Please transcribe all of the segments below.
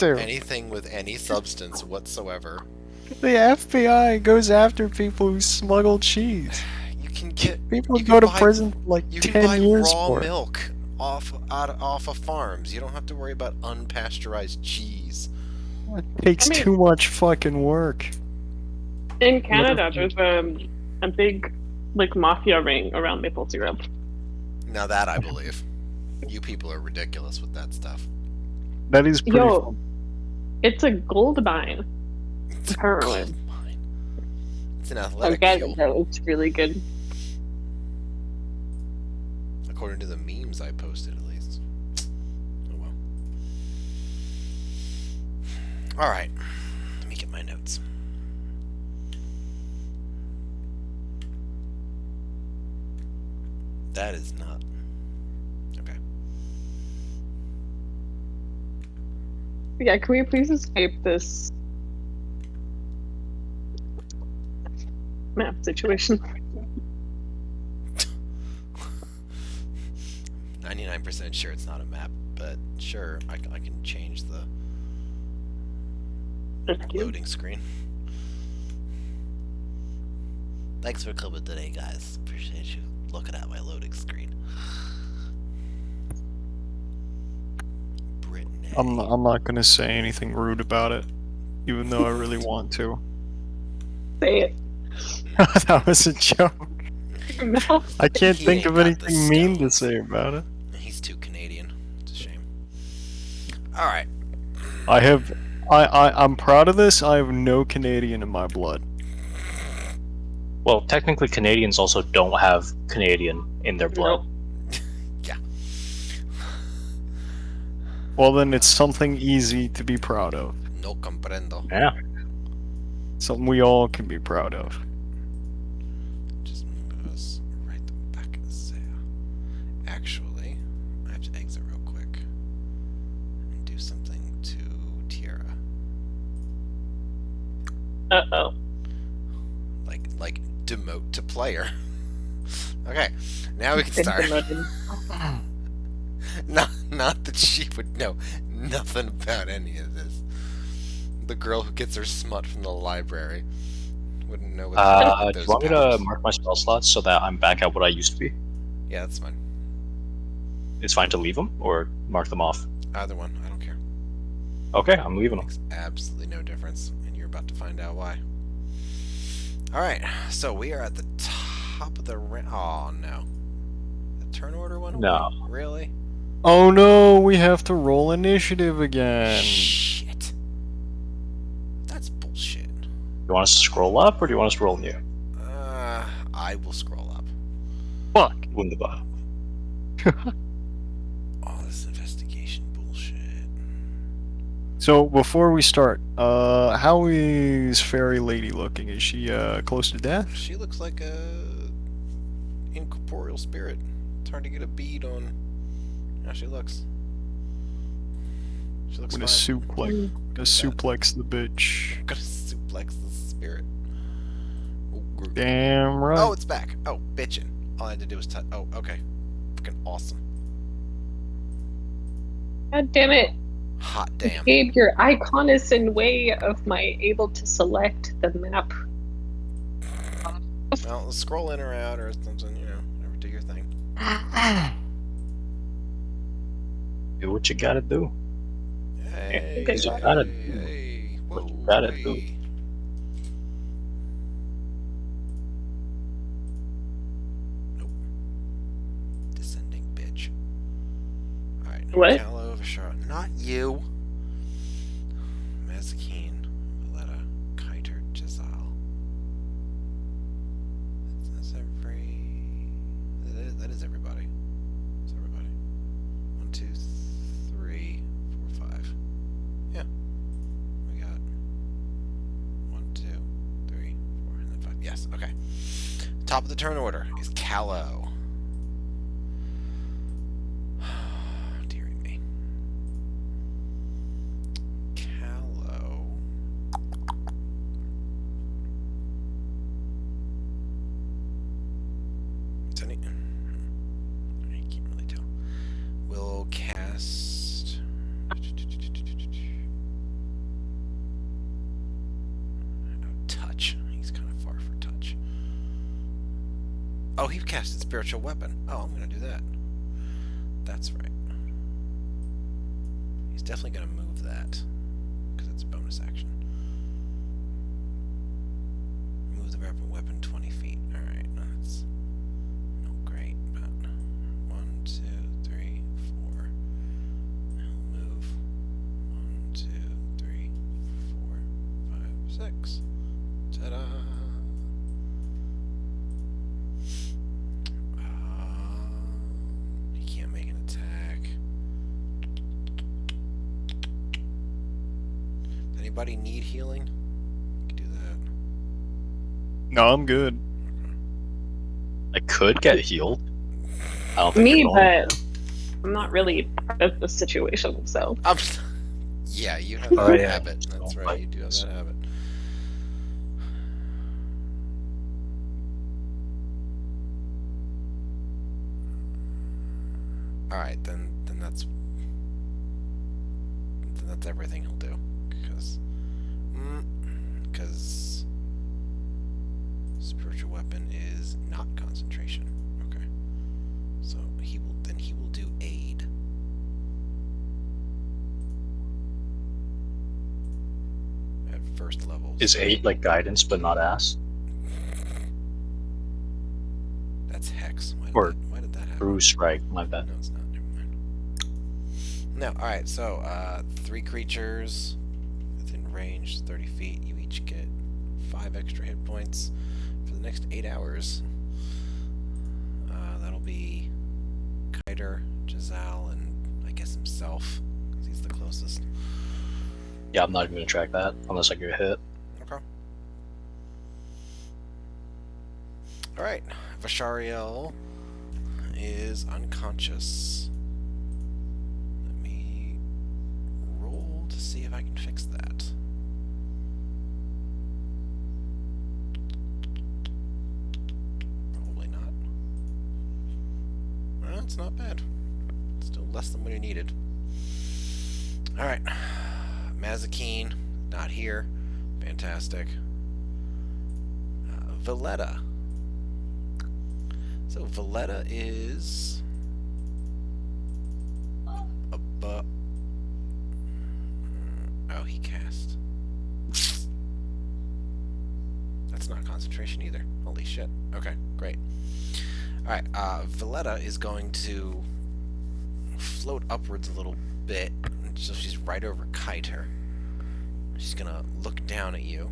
Or to. anything with any substance whatsoever. The FBI goes after people who smuggle cheese. You can get People you can go to buy prison for like you can 10 buy years raw for it. milk off of farms. You don't have to worry about unpasteurized cheese. It takes I mean, too much fucking work. in What Canada, if- there's a big like mafia ring around maple syrup. Now that I believe. You people are ridiculous with that stuff. That is pretty Yo, fun. it's a gold mine. It's a Apparently. gold mine. It's an I athletic get fuel. it though. It's really good. According to the memes I posted, at least. Oh well. Alright. Let me get my notes. That is not. Okay. Yeah, can we please escape this map situation? 99% sure it's not a map, but sure, I can change the Thank you. loading screen. Thanks for coming today, guys. Appreciate you looking at my loading screen. Brittany. I'm not gonna say anything rude about it, even though I really want to. Say it. That was a joke. No. I can't He think ain't of got the anything mean to stones. say about it. He's too Canadian. It's a shame. Alright. I'm proud of this. I have no Canadian in my blood. Well, technically, Canadians also don't have Canadian in their blood. Nope. Yeah. Well, then it's something easy to be proud of. No comprendo. Yeah. Something we all can be proud of. Just move us right the back there. Actually, I have to exit real quick and do something to Tierra. Uh-oh. Like demote to player. Okay, now we can start. Not that she would know nothing about any of this. The girl who gets her smut from the library wouldn't know what Do those you want me to powers. mark my spell slots so that I'm back at what I used to be? Yeah, that's fine. It's fine to leave them or mark them off. Either one, I don't care. Okay, I'm leaving them. Makes absolutely no difference, and you're about to find out why. Alright, so we are at the top of the round. Oh no. The turn order went away? No. Really? Oh no, we have to roll initiative again. Shit. That's bullshit. You want us to scroll up or do you want us to roll new? I will scroll up. Fuck. Wunderbar. All this investigation bullshit. So before we start, how is Fairy Lady looking? Is she close to death? She looks like a incorporeal spirit. It's hard to get a bead on how she looks. She looks I'm fine. gonna suplex the bitch. I'm gonna suplex the spirit. Oh, Damn right. oh, it's back. Oh, bitchin'. All I had to do was touch. Oh, okay. Fucking awesome. God damn it. Hot damn. Gabe, your icon is in way of my able to select the map. Well, scroll in or out or something, you know, whatever, do your thing. Do what you gotta do. Hey, Okay. You gotta do hey, what whoa, you gotta do. hey. Nope. Descending bitch. Alright, What? Callow of Charlotte. Not you. Mazikeen, Viletta, Kiter, Jazal. That's every... That is everybody. That's everybody. 1, 2, 3, 4, 5. Yeah. We got 1, 2, 3, 4, and then 5. Yes, okay. Top of the turn order is Callow. Dearie me. Callow. It's any. I can't really tell. Will cast. Oh, he casted spiritual weapon. Oh, I'm gonna do that. That's right. He's definitely gonna move that because it's a bonus action. Move the weapon 20 feet. All right, that's not great, but 1, 2, 3, 4. He'll move 1, 2, 3, 4, 5, 6. Ta-da! He can't make an attack. Does anybody need healing? You can do that. No, I'm good. I could get healed. I don't think Me, you're going but I'm not really part of the situation, so. Yeah, you have that Oh, yeah. habit. That's So, right, like, you do have that habit. Alright, then that's everything he'll do. Because spiritual weapon is not concentration. Okay. So he will do aid. At first level. Is 8 like guidance but not ass? That's hex. Or Why did that happen? True strike, my bad. No, it's not. Never mind. No, alright, so 3 creatures within range, 30 feet. You each get 5 extra hit points for the next 8 hours. That'll be Kiter, Giselle, and I guess himself, because he's the closest. Yeah, I'm not even gonna track that unless I get hit. Okay. Alright, Vashariel is unconscious. Let me roll to see if I can fix that. Probably not. Well, it's not bad. Still less than what you needed. Alright. Mazikeen, not here. Fantastic. Viletta. So Viletta is above. Oh, he cast. That's not concentration either. Holy shit. Okay, great. Alright, Viletta is going to float upwards a little bit, so she's right over Kiter. She's gonna look down at you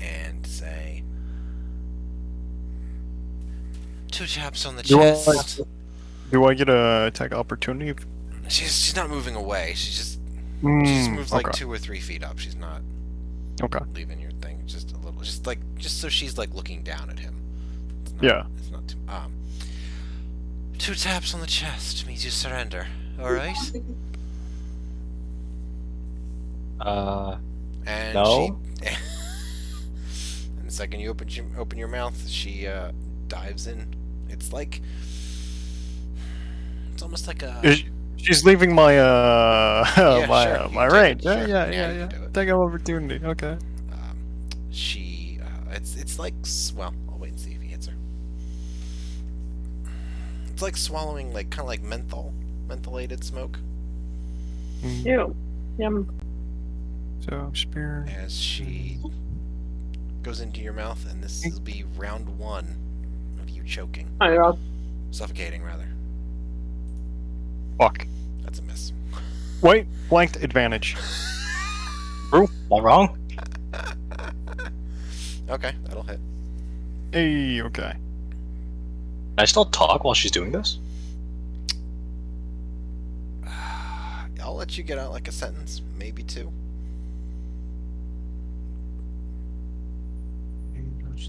and say, 2 taps on the chest. Do I get a attack opportunity? She's not moving away. She just moves like 2 or 3 feet up. She's not leaving your thing. Just a little. Just so she's like looking down at him. It's not too. 2 taps on the chest means you surrender. All right. And no. And the second you open your mouth, she dives in. It's almost like a. She's leaving my sure, my take range. it, sure. Yeah. You can do it. Take an opportunity. Okay. It's like, well, I'll wait and see if he hits her. It's like swallowing like kind of like mentholated smoke. Ew. Yum. So spear. As she goes into your mouth, and this will be round 1 of you choking. Oh my god. Suffocating, rather. Fuck. That's a miss. Wait, flanked advantage. True. Am I wrong? Okay, that'll hit. Hey, okay. Can I still talk while she's doing this? I'll let you get out like a sentence, maybe 2.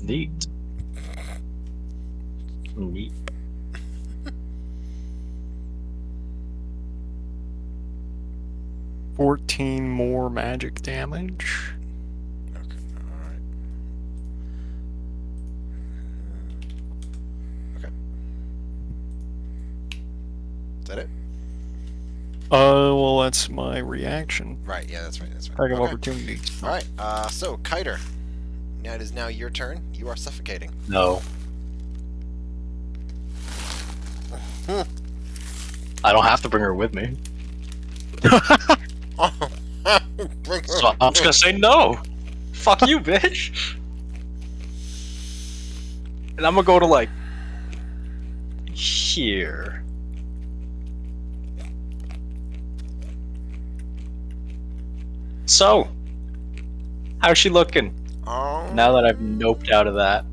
Neat. Neat. $14 more magic damage. Okay, alright. Okay. Is that it? Well, that's my reaction. Right, yeah, that's right. Attack of opportunity. Alright, so, Kiter. Now it is now your turn. You are suffocating. No. I don't have to bring her with me. So I'm just gonna say no. Fuck you, bitch. And I'm gonna go to like here. So, how's she looking now that I've noped out of that?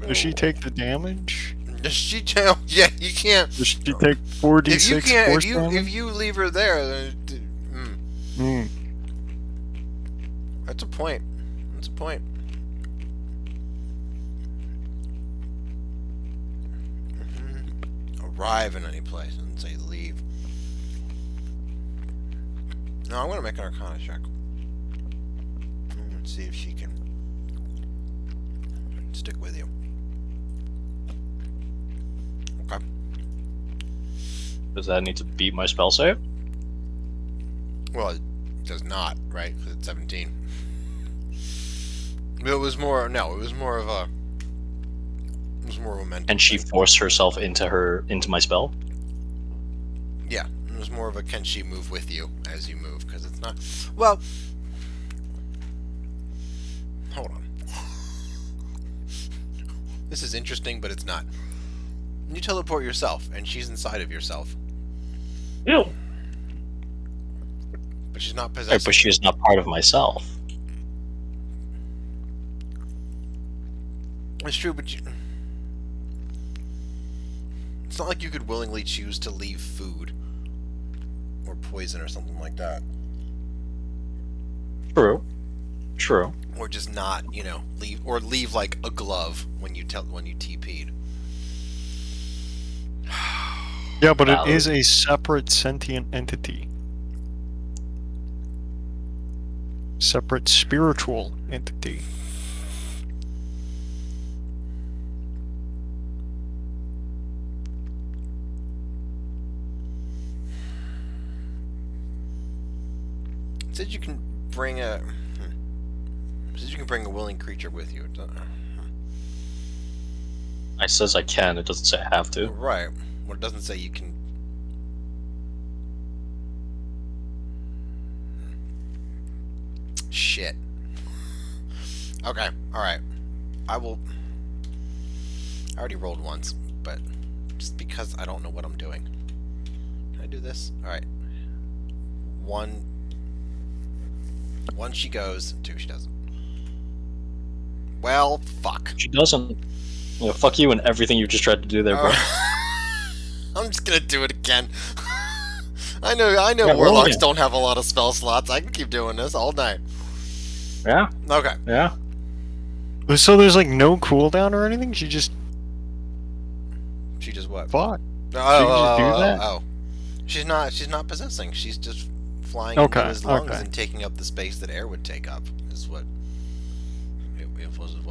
Does she take the damage? Does she tell? Yeah, you can't. Does she take 4d6 If you can't, force damage? if you leave her there, then that's a point. That's a point. Arrive in any place and say leave. No, I'm gonna make an Arcana check. Let's see if she can stick with you. Okay. Does that need to beat my spell save? Well, it does not, right? Because it's 17. It was more. No, it was more of a. It was more of a mental. And she thing. forced herself into my spell? Yeah, it was more of a can she move with you as you move, because it's not. Well, hold on. This is interesting, but it's not. You teleport yourself, and she's inside of yourself, Ew. but she's not possessing. Right, but she is not part of myself. It's true, but you. It's not like you could willingly choose to leave food or poison or something like that, True. True. or just not, leave like a glove when you TP'd. Yeah, but it Valid. is a separate sentient entity. Separate spiritual entity. It says you can bring a. It says you can bring a willing creature with you. I says I can, it doesn't say I have to. Right. Well, it doesn't say you can. Shit. Okay. All right. I will. I already rolled once, but just because I don't know what I'm doing. Can I do this? All right. One she goes. Two she doesn't. Well, fuck. She doesn't. Yeah, fuck you and everything you just tried to do there, bro. I'm just gonna do it again. I know Yeah, roll warlocks again. don't have a lot of spell slots. I can keep doing this all night. Yeah? Okay. Yeah? So there's like no cooldown or anything? She just She just what? fought. Oh, just do that? oh. She's not possessing. She's just flying Okay, into his lungs okay. and taking up the space that air would take up. Is what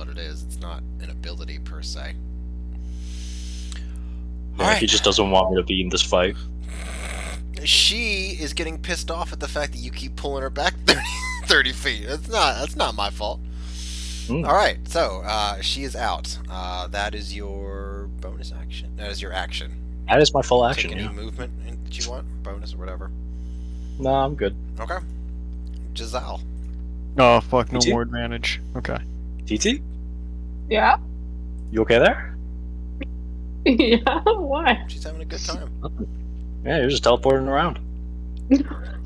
it is. It's not an ability per se. Yeah, Alright. he just doesn't want me to be in this fight. She is getting pissed off at the fact that you keep pulling her back 30 feet. That's not my fault. Mm. All right, so she is out. That is your bonus action. That is your action. That is my full action, Take any yeah. movement that you want, bonus or whatever. No, I'm good. Okay. Giselle. Oh fuck, no Me too. more advantage. Okay. TT? Yeah? You okay there? Yeah? Why? She's having a good time. Yeah, you're just teleporting around.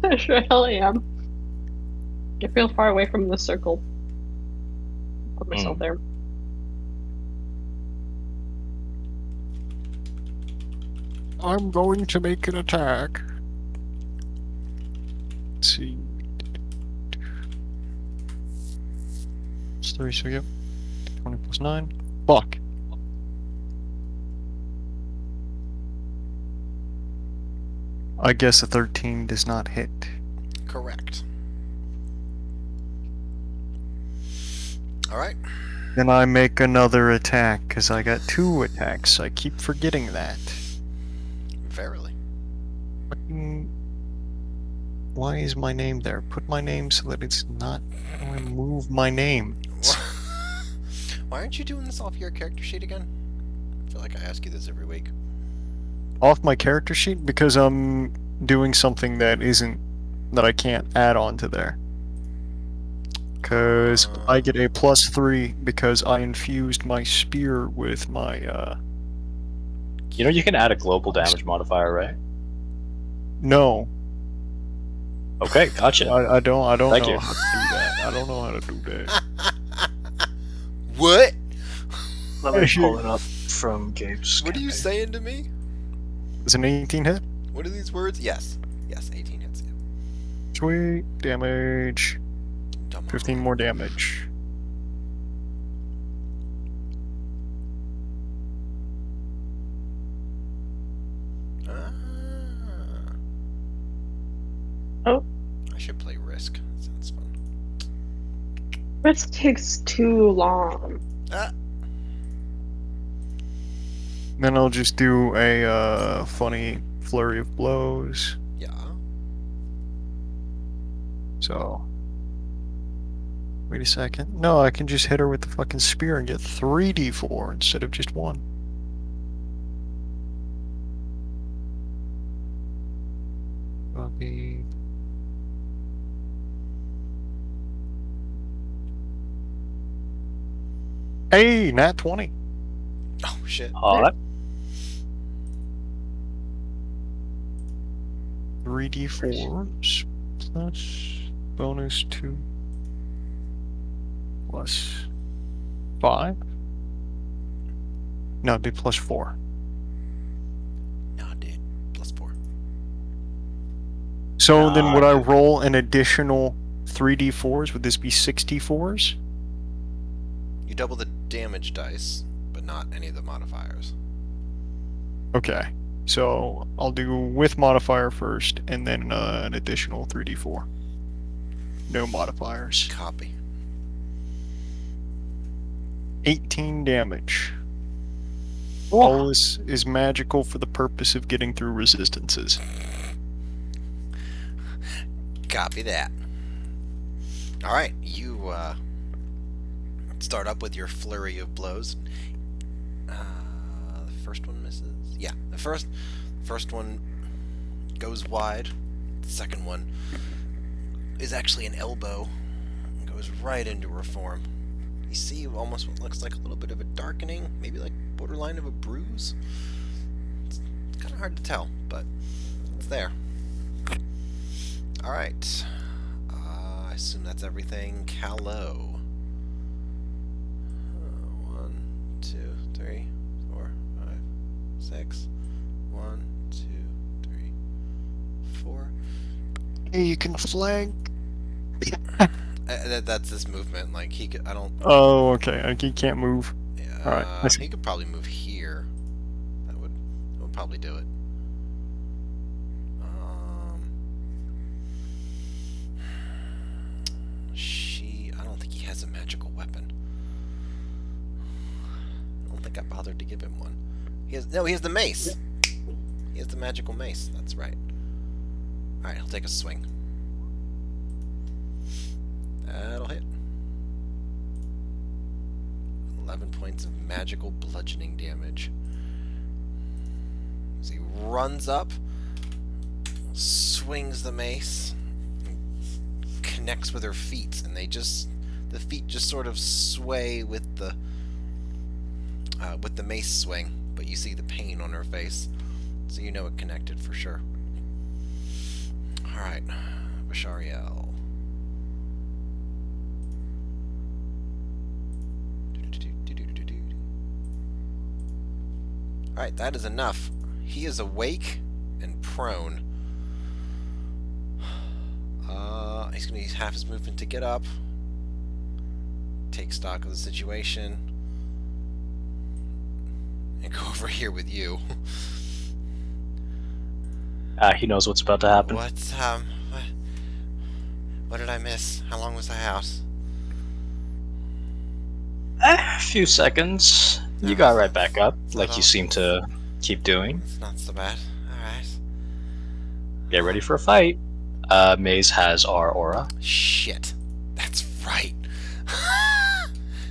I sure hell am. I feel far away from the circle. Put myself there. I'm going to make an attack. Let's see. It's 3, so yep. 20 plus 9. Fuck. I guess a 13 does not hit. Correct. All right. Then I make another attack, because I got 2 attacks. I keep forgetting that. Verily. Fucking... Why is my name there? Put my name so that it's not... Move my name. Why aren't you doing this off your character sheet again? feel like I ask you this every week. Off my character sheet because I'm doing something that I can't add on to there. Because I get a +3 because I infused my spear with my You know you can add a global damage modifier, right? No. Okay, gotcha. I don't Thank know you. how to do that. I don't know how to do that. What? Let me pull it up from Gabe's. What are you saying to me? Is an 18 hit? What are these words? Yes. Yes, 18 hits. Yeah. Sweet damage. Dumb. 15 more damage. Ah. Oh. I should play Risk. That sounds fun. This takes too long. Ah. Then I'll just do a funny flurry of blows. Yeah. So. Wait a second. No, I can just hit her with the fucking spear and get 3d4 instead of just 1. Copy. Hey, nat 20. Oh, shit. Hot. 3d4s plus bonus 2 plus 5. No, it'd be plus 4. Nah, dude. +4. So then would I dude. roll an additional 3d4s? Would this be 64s? You double the damage dice, but not any of the modifiers. Okay. So I'll do with modifier first, and then an additional 3d4. No modifiers. Copy. 18 damage. All this is magical for the purpose of getting through resistances. Copy that. Alright, you start up with your flurry of blows. The first one misses. Yeah, the first one goes wide. The second one is actually an elbow. It goes right into her form. You see almost what looks like a little bit of a darkening, maybe like borderline of a bruise. It's kind of hard to tell, but it's there. Alright. I assume that's everything. Callow. 1, 2, 3, 4, 5, 6. 1, 2, 3, 4. Hey, you can flank. That's this movement. Like he could. I don't. Oh, okay. He can't move. Yeah. Alright, I see. He could probably move here. That would probably do it. I don't think he has a magical weapon. I don't think I bothered to give him one. He has the mace. He has the magical mace. That's right. All right, he'll take a swing. That'll hit. 11 points of magical bludgeoning damage. So he runs up, swings the mace, and connects with her feet, and the feet just sort of sway with the mace swing, but you see the pain on her face, so you know it connected for sure. All right, Bashariel. Alright, that is enough. He is awake and prone. He's going to use half his movement to get up. Take stock of the situation. And go over here with you. He knows what's about to happen. What did I miss? How long was the house? A few seconds. You got right back up, like you seem to keep doing. It's not so bad. Alright. Get ready for a fight. Maze has our aura. Shit. That's right.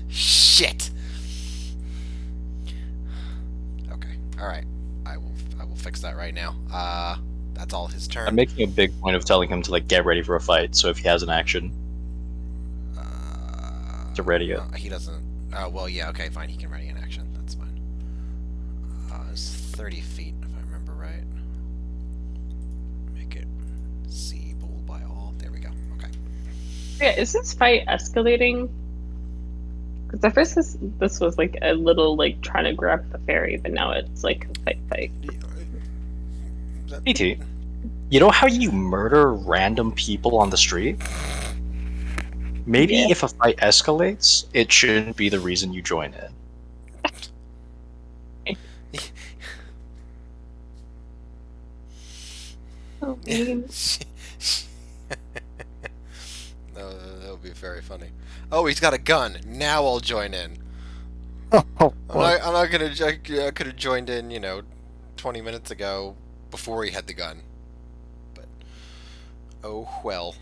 Shit. Alright. I will fix that right now. That's all his turn. I'm making a big point of telling him to like get ready for a fight. So if he has an action, to ready it. He doesn't. Oh, well, yeah, okay, fine. He can ready an action. That's fine. It's 30 feet, if I remember right. Make it seeable by all. There we go. Okay. Yeah, is this fight escalating? Because at first this was like a little like trying to grab the fairy, but now it's like fight. BT, you know how you murder random people on the street? Maybe Yeah. if a fight escalates, it shouldn't be the reason you join in. Oh, mean. No, that would be very funny. Oh, he's got a gun. Now I'll join in. Oh, I'm not gonna. I could have joined in, 20 minutes ago before he had the gun. But oh well.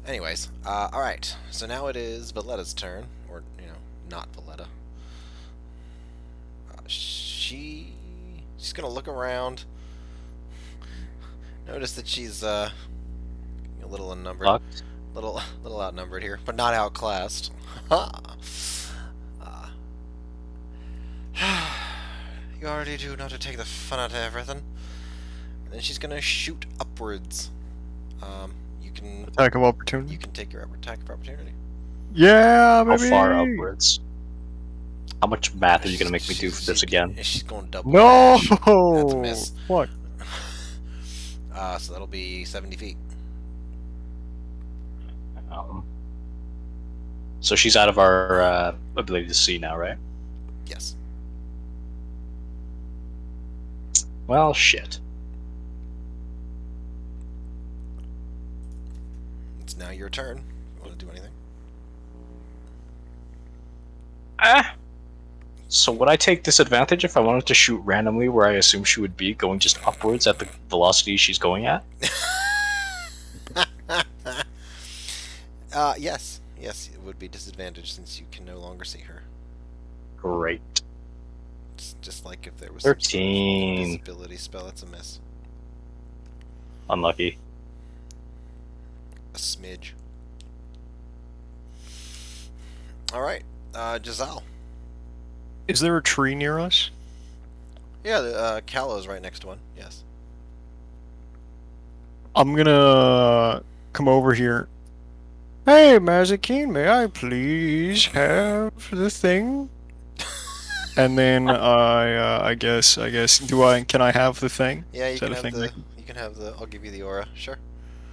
Anyways, all right. So now it is Viletta's turn, or not Viletta. She's gonna look around. Notice that she's a little unnumbered. Fucked. Little outnumbered here, but not outclassed. You already do know to take the fun out of everything. And then she's gonna shoot upwards. You can attack of opportunity. you can take your attack of opportunity. Yeah, How baby. far upwards? How much math are you gonna make me do for this again? She's going double. No. dash. That's a miss. What? So that'll be 70 feet. So she's out of our ability to see now, right? Yes. Well, shit. It's now your turn. You want to do anything? So would I take disadvantage if I wanted to shoot randomly where I assume she would be, going just upwards at the velocity she's going at? Yes. Yes, it would be disadvantage since you can no longer see her. Great. It's just like if there was some sort of 13. invisibility spell. That's a miss. Unlucky. A smidge. All right, Giselle. Is there a tree near us? Yeah, the Callow's right next to one. Yes. I'm gonna come over here. Hey, Mazikeen, may I please have the thing? And then I guess, can I have the thing? Yeah, you Is that can a have thing the. that- You can have the. I'll give you the aura. Sure.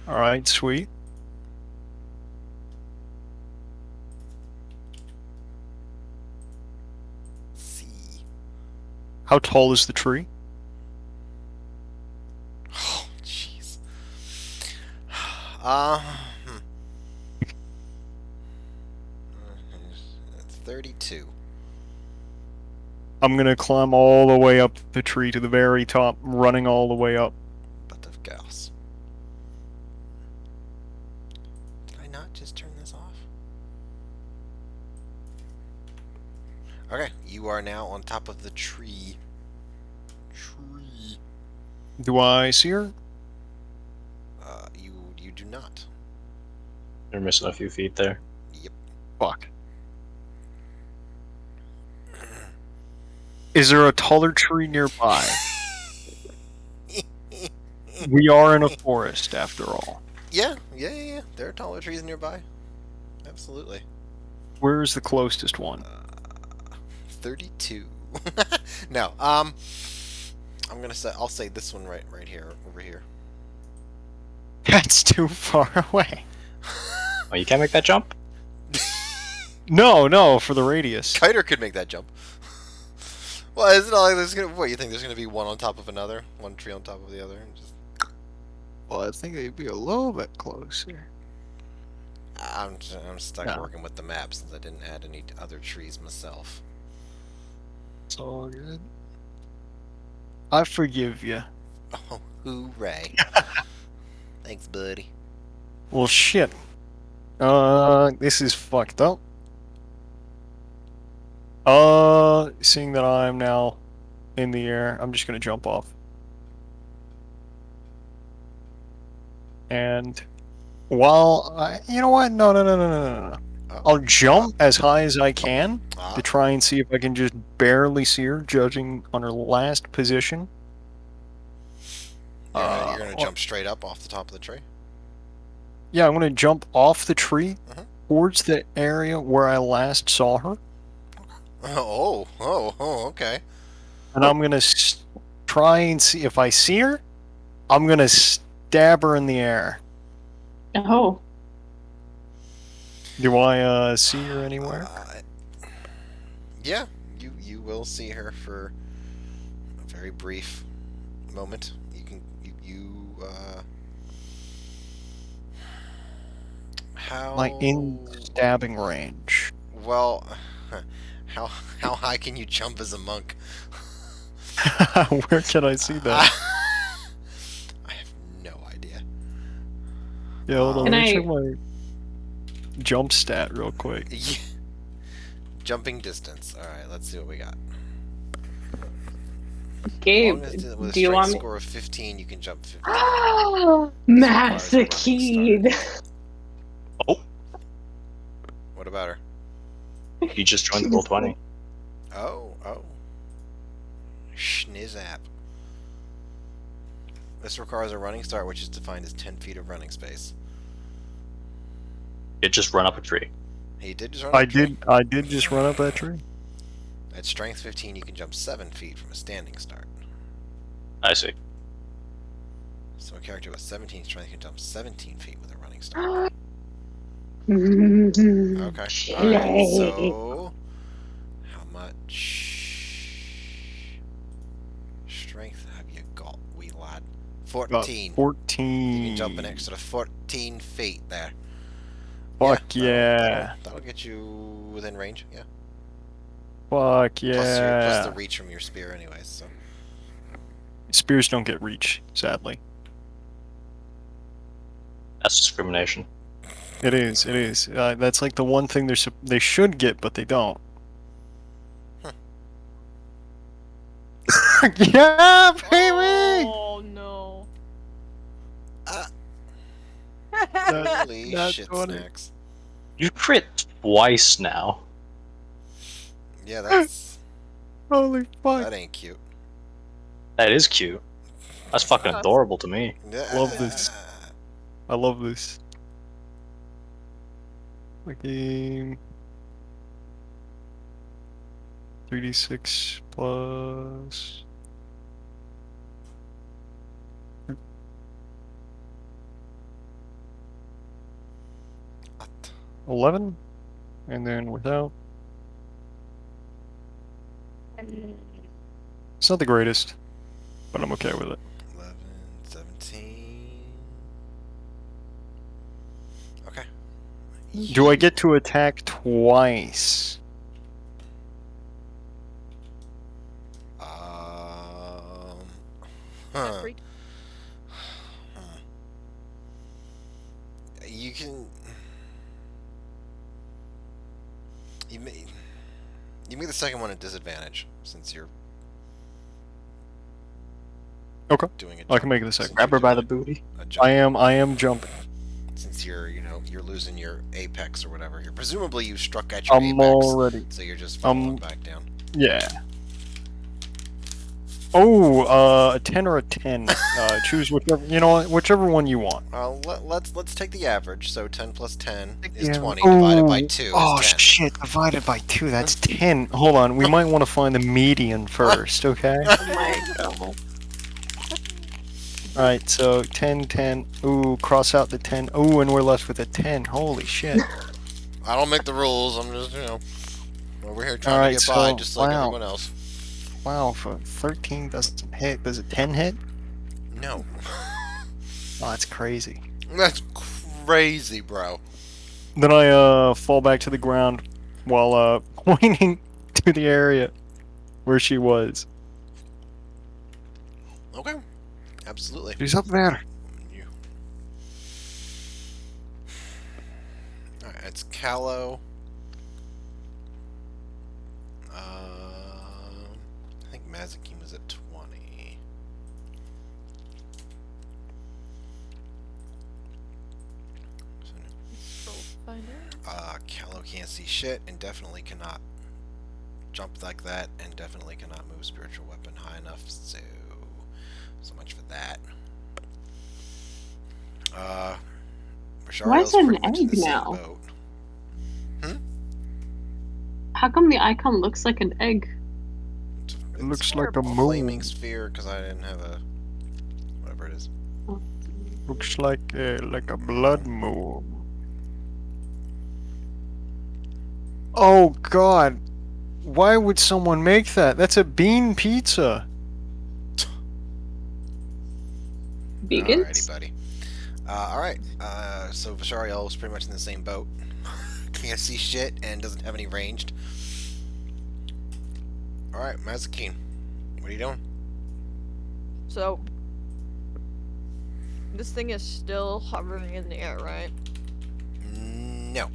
All right, sweet. See. How tall is the tree? Oh, jeez. 32. I'm gonna climb all the way up the tree to the very top, running all the way up. Butt of gas. Did I not just turn this off? Okay, you are now on top of the tree. Do I see her? You do not. You're missing a few feet there. Yep. Fuck. Is there a taller tree nearby? We are in a forest, after all. Yeah. There are taller trees nearby. Absolutely. Where's the closest one? 32. No. I'm gonna say. I'll say this one right here, over here. That's too far away. Oh, you can't make that jump? No, for the radius. Kiter could make that jump. Well, isn't it like there's gonna? What, you think there's gonna be one on top of another, one tree on top of the other, and just? Well, I think they'd be a little bit closer. I'm stuck No. working with the map since I didn't add any other trees myself. It's all good. I forgive you. Oh, hooray! Thanks, buddy. Well, shit. This is fucked up. Seeing that I'm now in the air, I'm just gonna jump off. And you know what? No. Oh. I'll jump as high as I can Ah. to try and see if I can just barely see her, judging on her last position. You're gonna jump straight up off the top of the tree? Yeah, I'm gonna jump off the tree Mhm. towards the area where I last saw her, Okay. and I'm gonna try and see if I see her. I'm gonna stab her in the air. Oh. Do I see her anywhere? Yeah, you will see her for a very brief moment. How Like in stabbing range. well how high can you jump as a monk? Where can I see that? I have no idea. Yeah, hold on. Can Let me I- check my jump stat real quick. Jumping distance. All right, let's see what we got. Gabe, With a do you strength want me? score of 15, you can jump 15. Masochede. Oh, What about her? you just joined the roll 20. Oh. Schnizzap. This requires a running start, which is defined as 10 feet of running space. It just run up a tree. He did just run up a tree. I did just run up that tree. At strength 15, you can jump 7 feet from a standing start. I see. So a character with 17 strength can jump 17 feet with a running start. Okay. Alright, so how much strength have you got, wee lad? 14. 14. You can jump an extra 14 feet there. Fuck Yeah. yeah. That'll get you within range, yeah. Fuck yeah. Plus the reach from your spear anyways, so. Spears don't get reach, sadly. That's discrimination. It is. That's like the one thing they should get, but they don't. Yeah, baby! Oh no. Holy That's shit funny. snacks. You crit twice now. Yeah, that's... Holy fuck. that ain't cute. That is cute. That's fucking adorable to me. Love this. I love this. Fucking 3d6 plus 11, and then without. It's not the greatest, but I'm okay with it. 11, 17... Okay. Do I get to attack twice? Huh. You can... You make the second one a disadvantage, since you're... Okay. Doing a I can make it the second. Grab her by the booty. a jump. I am jumping. Since you're losing your apex or whatever. Presumably you struck at your I'm apex. already. So you're just falling back down. Yeah. Oh, a 10 or a 10. Choose whichever. You know what? Whichever one you want. Let's take the average. So 10 plus 10 is Yeah. 20. Divided by 2 Oh is 10. shit! Divided by 2, that's 10. Hold on, we might want to find the median first. Okay. Oh my god. All right. So 10, 10. Ooh, cross out the 10. Ooh, and we're left with a 10. Holy shit! I don't make the rules. I'm just over here trying Alright, to get by, so, just like wow. everyone else. Wow, for 13 doesn't hit. Does a 10 hit? No. Oh, that's crazy. That's crazy, bro. Then I fall back to the ground while pointing to the area where she was. Okay. Absolutely. She's up there. Alright, it's Callow. I think Mazikeen was at 20. Callow can't see shit and definitely cannot jump like that and definitely cannot move spiritual weapon high enough, so much for that. Why is Roshario's it pretty an much in egg the same now? boat. How come the icon looks like an egg? It looks like a flaming moon. sphere because I didn't have a whatever it is. Looks like a blood moon. Oh God! Why would someone make that? That's a bean pizza. Vegans? Alrighty, buddy. Alright. So Vishariel's pretty much in the same boat. Can't see shit and doesn't have any ranged. Alright, Mazikeen. What are you doing? So, this thing is still hovering in the air, right? No.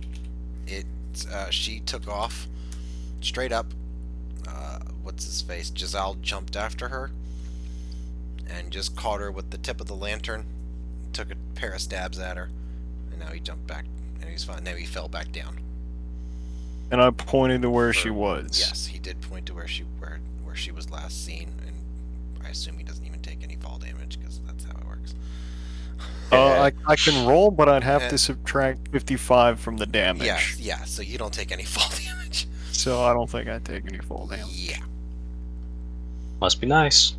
She took off straight up. What's his face? Giselle jumped after her and just caught her with the tip of the lantern. Took a pair of stabs at her, and now he jumped back, and he's fine. Now he fell back down. And I pointed to where she For- was. Yes, he did point to where she was last seen, and I assume he doesn't even take any fall damage because that's how it works. I can roll, but I'd have to subtract 55 from the damage. Yes, yeah. So you don't take any fall damage. So I don't think I take any fall damage. Yeah. Must be nice.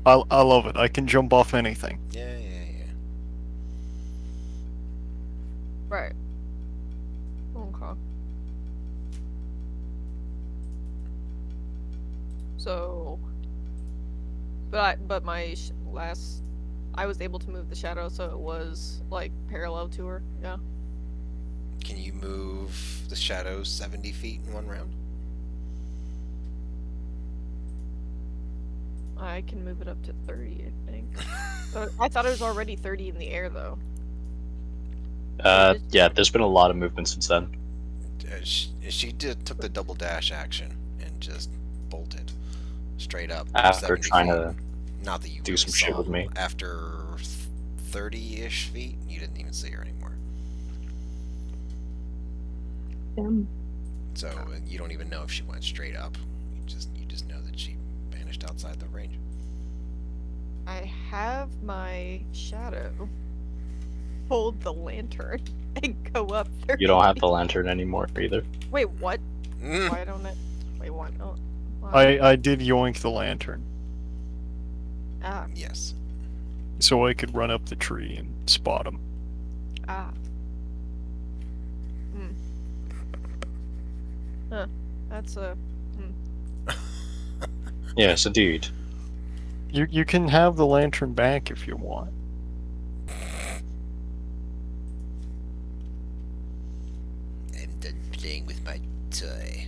I love it. I can jump off anything. Yeah. Right. Okay. So, but my last, I was able to move the shadow, so it was like parallel to her. Yeah. Can you move the shadow 70 feet in one round? I can move it up to 30, I think. But I thought it was already 30 in the air, though. Yeah, there's been a lot of movement since then. She took the double dash action and just bolted straight up. After 70 trying feet. to Not that you do really some shit saw. with me. After 30-ish feet, you didn't even see her anymore. Damn. So you don't even know if she went straight up. You just know that she vanished outside the range. I have my shadow hold the lantern and go up 30 You don't have the feet. lantern anymore either. Wait, what? Mm. Why don't I? Wait, what? Oh, I did yoink the lantern, Ah, Yes. so I could run up the tree and spot him. ah. Hmm. Huh. That's a. Yes, indeed. You can have the lantern back if you want. I'm done playing with my toy.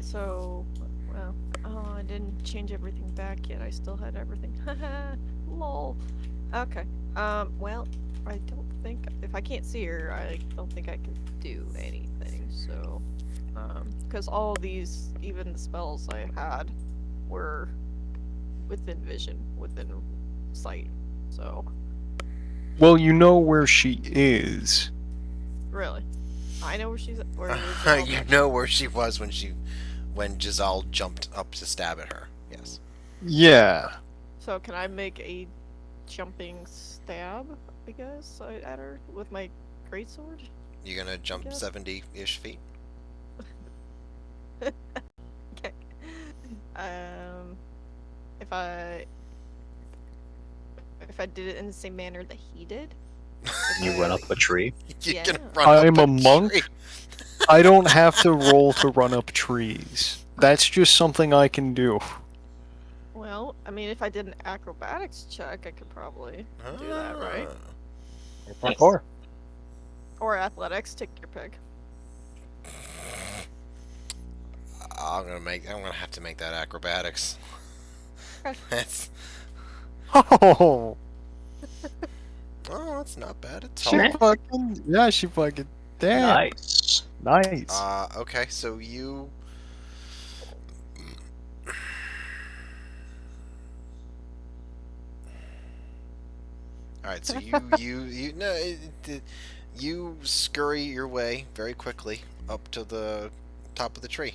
So, well, oh, I didn't change everything back yet. I still had everything. Haha, lol. Okay. Well, I don't think if I can't see her, I don't think I can do anything. So, because all these, even the spells I had, were within vision, within sight. So, Well, you know where she is. really, I know where she's. Where You know where she was when Giselle jumped up to stab at her. Yes. Yeah. So can I make a jumping stab, I guess, at her with my greatsword? You're gonna jump Yes. 70-ish feet. Okay. If I did it in the same manner that he did, You run up a tree. You Yeah. can run up I'm a monk. tree. I don't have to roll to run up trees. That's just something I can do. well, I mean, if I did an acrobatics check, I could probably do that, right? Parkour. Or athletics, take your pick. I'm gonna have to make that acrobatics. Okay. That's Oh, that's not bad at she all. fucking, yeah, she fucking, damn. Nice. Nice. Okay, so you... Alright, so you scurry your way very quickly up to the top of the tree.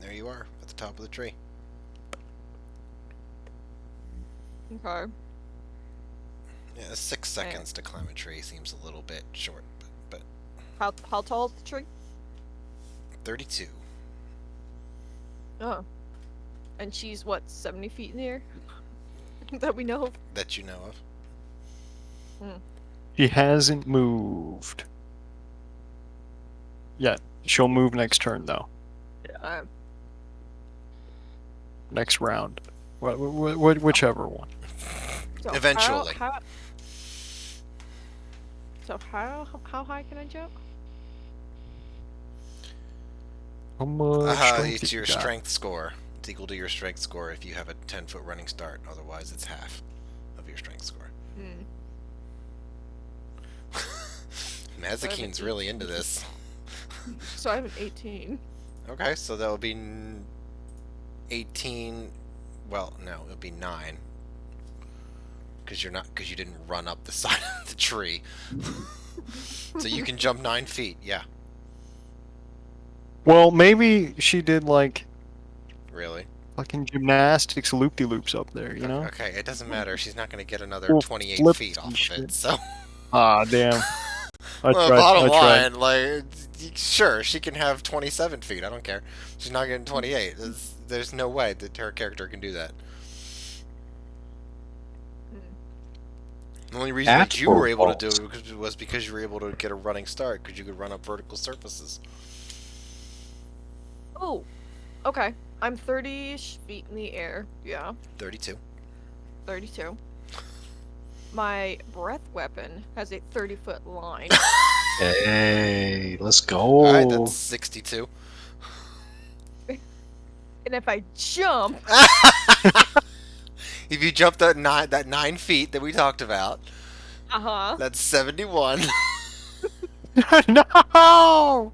There you are, at the top of the tree. Okay. Yeah, 6 seconds to climb a tree seems a little bit short, but How tall is the tree? 32. Oh. And she's what, 70 feet in the air? That we know of? That you know of. She hasn't moved yet. She'll move next turn, though. Next round. Whichever one. So Eventually. How high can I jump? How much strength It's you your got? strength score. It's equal to your strength score if you have a 10-foot running start. Otherwise, it's half of your strength score. Mazakine's really into this. So I have an 18. Okay, so that would be 18. Well, no, it would be 9. Because you didn't run up the side of the tree. So you can jump 9 feet. Yeah. Well, maybe she did like Really? fucking gymnastics loop-de-loops up there, you know? Okay, it doesn't matter. She's not going to get another Cool 28 flips feet and off of shit. it. So. Ah, damn. I Well, tried. bottom I tried. line, like, sure, she can have 27 feet. I don't care. She's not getting 28. There's no way that her character can do that. The only reason that you were able to do it was because you were able to get a running start, because you could run up vertical surfaces. Oh, okay. I'm 30-ish feet in the air. Yeah, 32. 32. My breath weapon has a 30-foot line. Hey, let's go. Alright, that's 62. And if I jump... If you jump that 9 feet that we talked about, that's 71. No!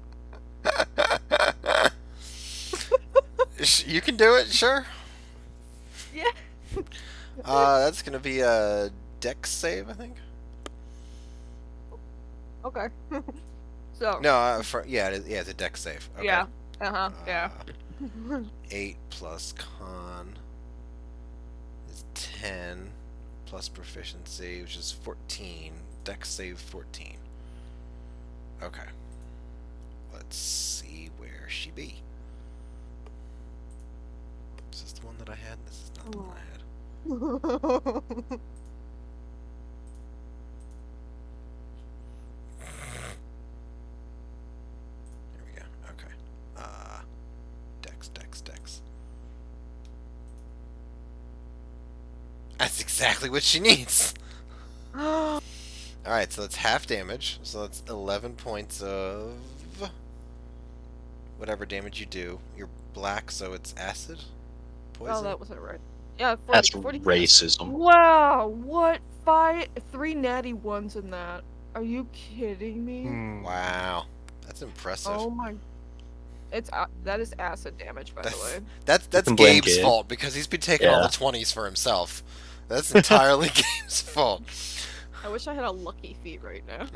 You can do it, sure. Yeah. That's gonna be a dex save, I think. Okay. So... No, yeah, it's a dex save. Okay. Yeah. Yeah. 8 plus con is 10 plus proficiency, which is 14. Dex save 14. Okay. Let's see where she be. Is this the one that I had? This is not the one I had. There we go. Okay. Dex. That's exactly what she needs. Alright, so that's half damage. So that's 11 points of whatever damage you do. You're black, so it's acid? Poison? Oh, that wasn't right. Yeah, 40, That's 40. racism. Wow, what? 3 natty ones in that. Are you kidding me? Wow. That's impressive. Oh my... that is acid damage, by the way. That's can blame Gabe's Gabe. fault, because he's been taking all the 20s for himself. That's entirely Gabe's fault. I wish I had a lucky feat right now.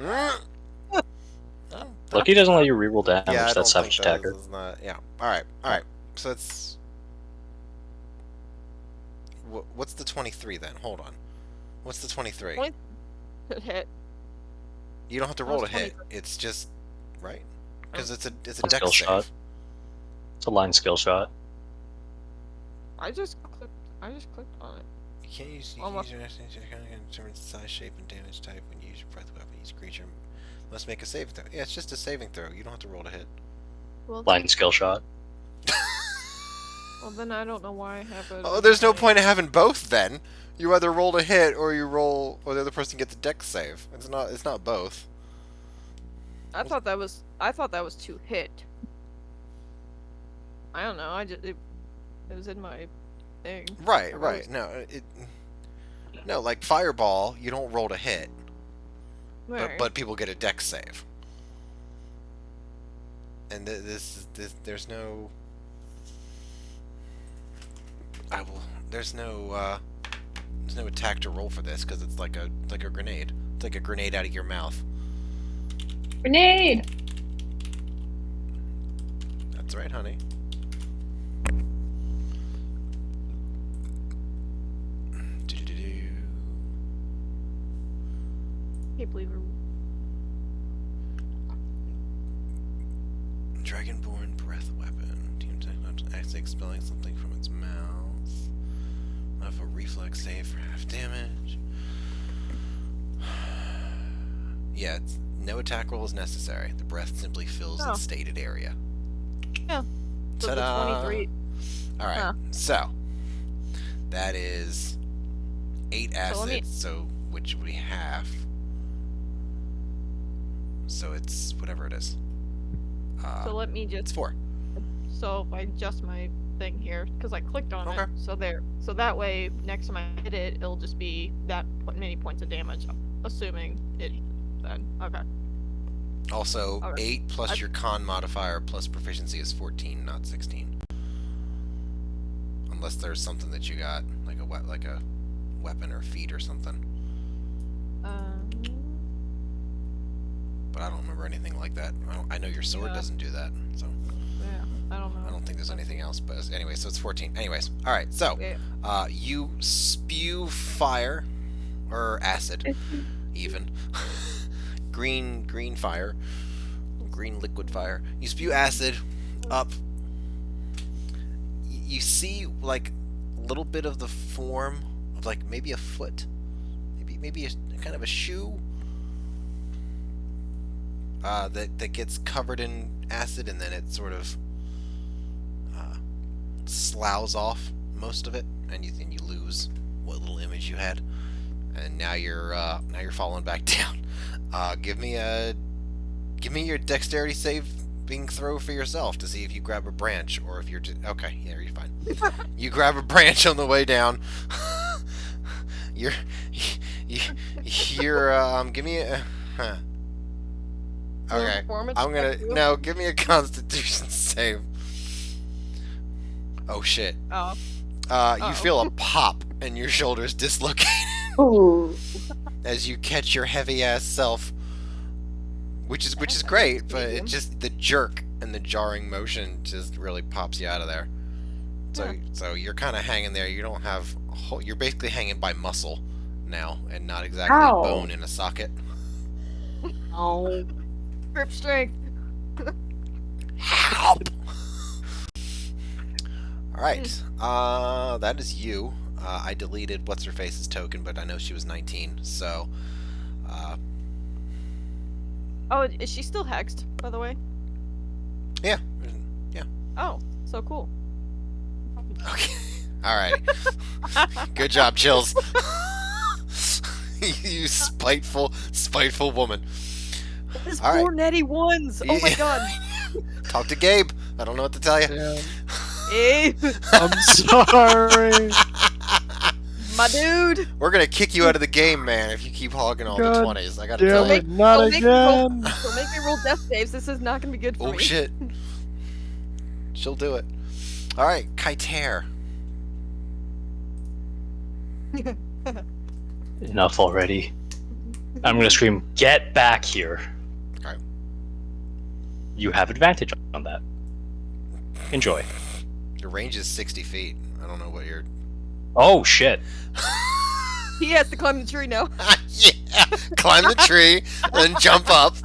Lucky doesn't let you reroll damage. Yeah, I don't That's think savage attacker. that is not... Yeah. Alright. So that's... What's the 23 then? Hold on. What's the 23? Hit. You don't have to That roll to was hit. 23. It's just... Right? Because it's a Skill dex shot. save. It's a line skill shot. I just clicked on it. You can't use Almost. your action to determine size, shape, and damage type when you use your breath weapon. Each creature must make a saving throw. Yeah, it's just a saving throw. You don't have to roll to hit. Well, Line skill shot. well, then I don't know why I have it. Oh, there's no point in having both then. You either roll to hit or the other person gets a dex save. It's not both. I thought that was to hit. I don't know. It was in my thing. Right. I was- No, like fireball, you don't roll to hit, Right. but people get a dex save. And this there's no. There's no attack to roll for this because it's like a grenade. It's like a grenade out of your mouth. Grenade! That's right, honey. Can't believe it. Dragonborn breath weapon. Team technology actually expelling something from its mouth. Have a reflex save for half damage. Yeah, no attack roll is necessary. The breath simply fills its stated area. Yeah. So the Ta-da! 23. Alright, Huh. so that is 8 So let me- acids, so which would be half. So it's whatever it is. So let me It's just. 4. So if I adjust my thing here, because I clicked on Okay. it. So there. So that way, next time I hit it, it'll just be that many points of damage. Assuming it. Then okay. Also, Okay. 8 plus your con modifier plus proficiency is 14, not 16. Unless there's something that you got, like a weapon or feat or something. But I don't remember anything like that. I know your sword Yeah. doesn't do that, so Yeah. I don't know. I don't think there's anything else. But anyway, so it's 14. Anyways, all right. So Yeah. you spew fire or acid, even green fire, green liquid fire. You spew acid up. You see like a little bit of the form of like maybe a foot, maybe a kind of a shoe. That gets covered in acid and then it sort of sloughs off most of it, and you lose what little image you had, and now you're falling back down. Give me your dexterity saving throw for yourself to see if you grab a branch or if you're okay. Yeah, you're fine. You grab a branch on the way down. You're give me a. Huh. Okay, I'm gonna give me a Constitution save. Oh shit. Oh. You Uh-oh. feel a pop and your shoulders dislocate Ooh. as you catch your heavy ass self, which is great, but it just the jerk and the jarring motion just really pops you out of there. So you're kind of hanging there. You don't have you're basically hanging by muscle now and not exactly Ow. bone in a socket. Oh. Grip strength. Help! Alright, that is you. I deleted What's-Her-Face's token, but I know she was 19, so... Oh, is she still hexed, by the way? Yeah. Oh, so cool. Okay. Alright. Good job, Chills. You spiteful woman. There's All right. 4 netty ones! Oh my Yeah. god! Talk to Gabe. I don't know what to tell you. Yeah. Hey, I'm sorry. my dude! We're gonna kick you out of the game, man, if you keep hogging all the God 20s. I gotta Damn tell you. it, not Don't make me roll- again. Don't make me roll death saves. This is not gonna be good for Oh me. shit. She'll do it. Alright, Kaiter. Enough already. I'm gonna scream, "Get back here!" Okay. You have advantage on that. Enjoy. Your range is 60 feet. I don't know what you're... Oh shit! He has to climb the tree now. Yeah! Climb the tree, then jump up.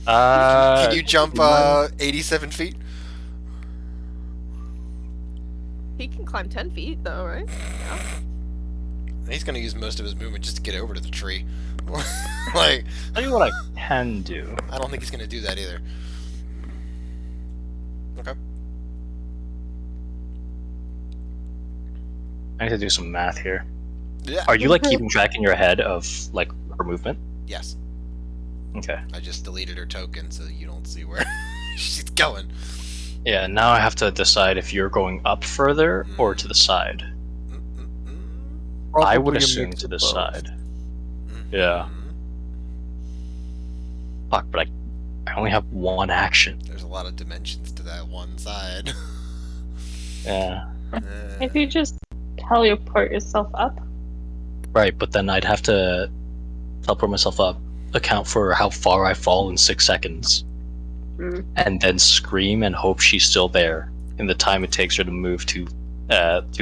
Can you jump 87 feet? He can climb 10 feet, though, right? He's gonna use most of his movement just to get over to the tree. Like, Tell you what I can do. I don't think he's gonna do that either. Okay. I need to do some math here. Yeah. Are you like keeping track in your head of like her movement? Yes. Okay. I just deleted her token so you don't see where she's going. Yeah. Now I have to decide if you're going up further or to the side. I would Probably a assume mix to of the both. side. Yeah. Fuck, but I only have one action. There's a lot of dimensions to that one side. Yeah. If you just teleport yourself up. Right, but then I'd have to teleport myself up, account for how far I fall in 6 seconds, and then scream and hope she's still there in the time it takes her to move two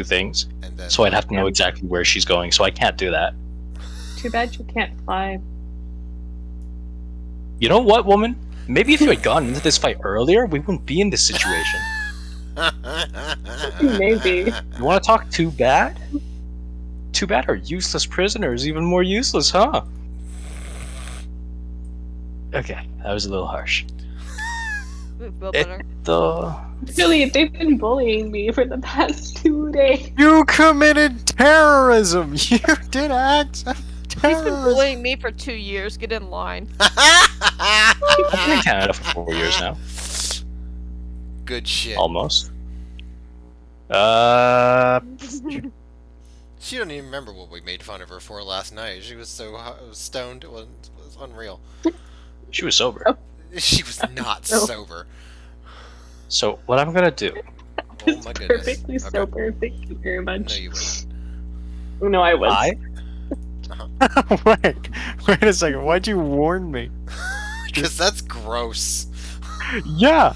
things. And then, So I'd have to know exactly where she's going, so I can't do that. Too bad you can't fly. You know what, woman? Maybe if you had gone into this fight earlier, we wouldn't be in this situation. Maybe. You want to talk too bad? Too bad our useless prisoner is even more useless, huh? Okay, that was a little harsh. Feel better. Really, they've been bullying me for the past 2 days. You committed terrorism! You did acts of He's been terrorism! bullying me for 2 years. Get in line. I've been in Canada for 4 years now. Good shit. Almost. She don't even remember what we made fun of her for last night. She was so stoned, it was unreal. She was sober. She was not sober. So, what I'm gonna do... Oh my goodness. Perfectly sober. Thank you very much. No, you wouldn't. No, I was. Wait a second, why'd you warn me? Because that's gross. Yeah!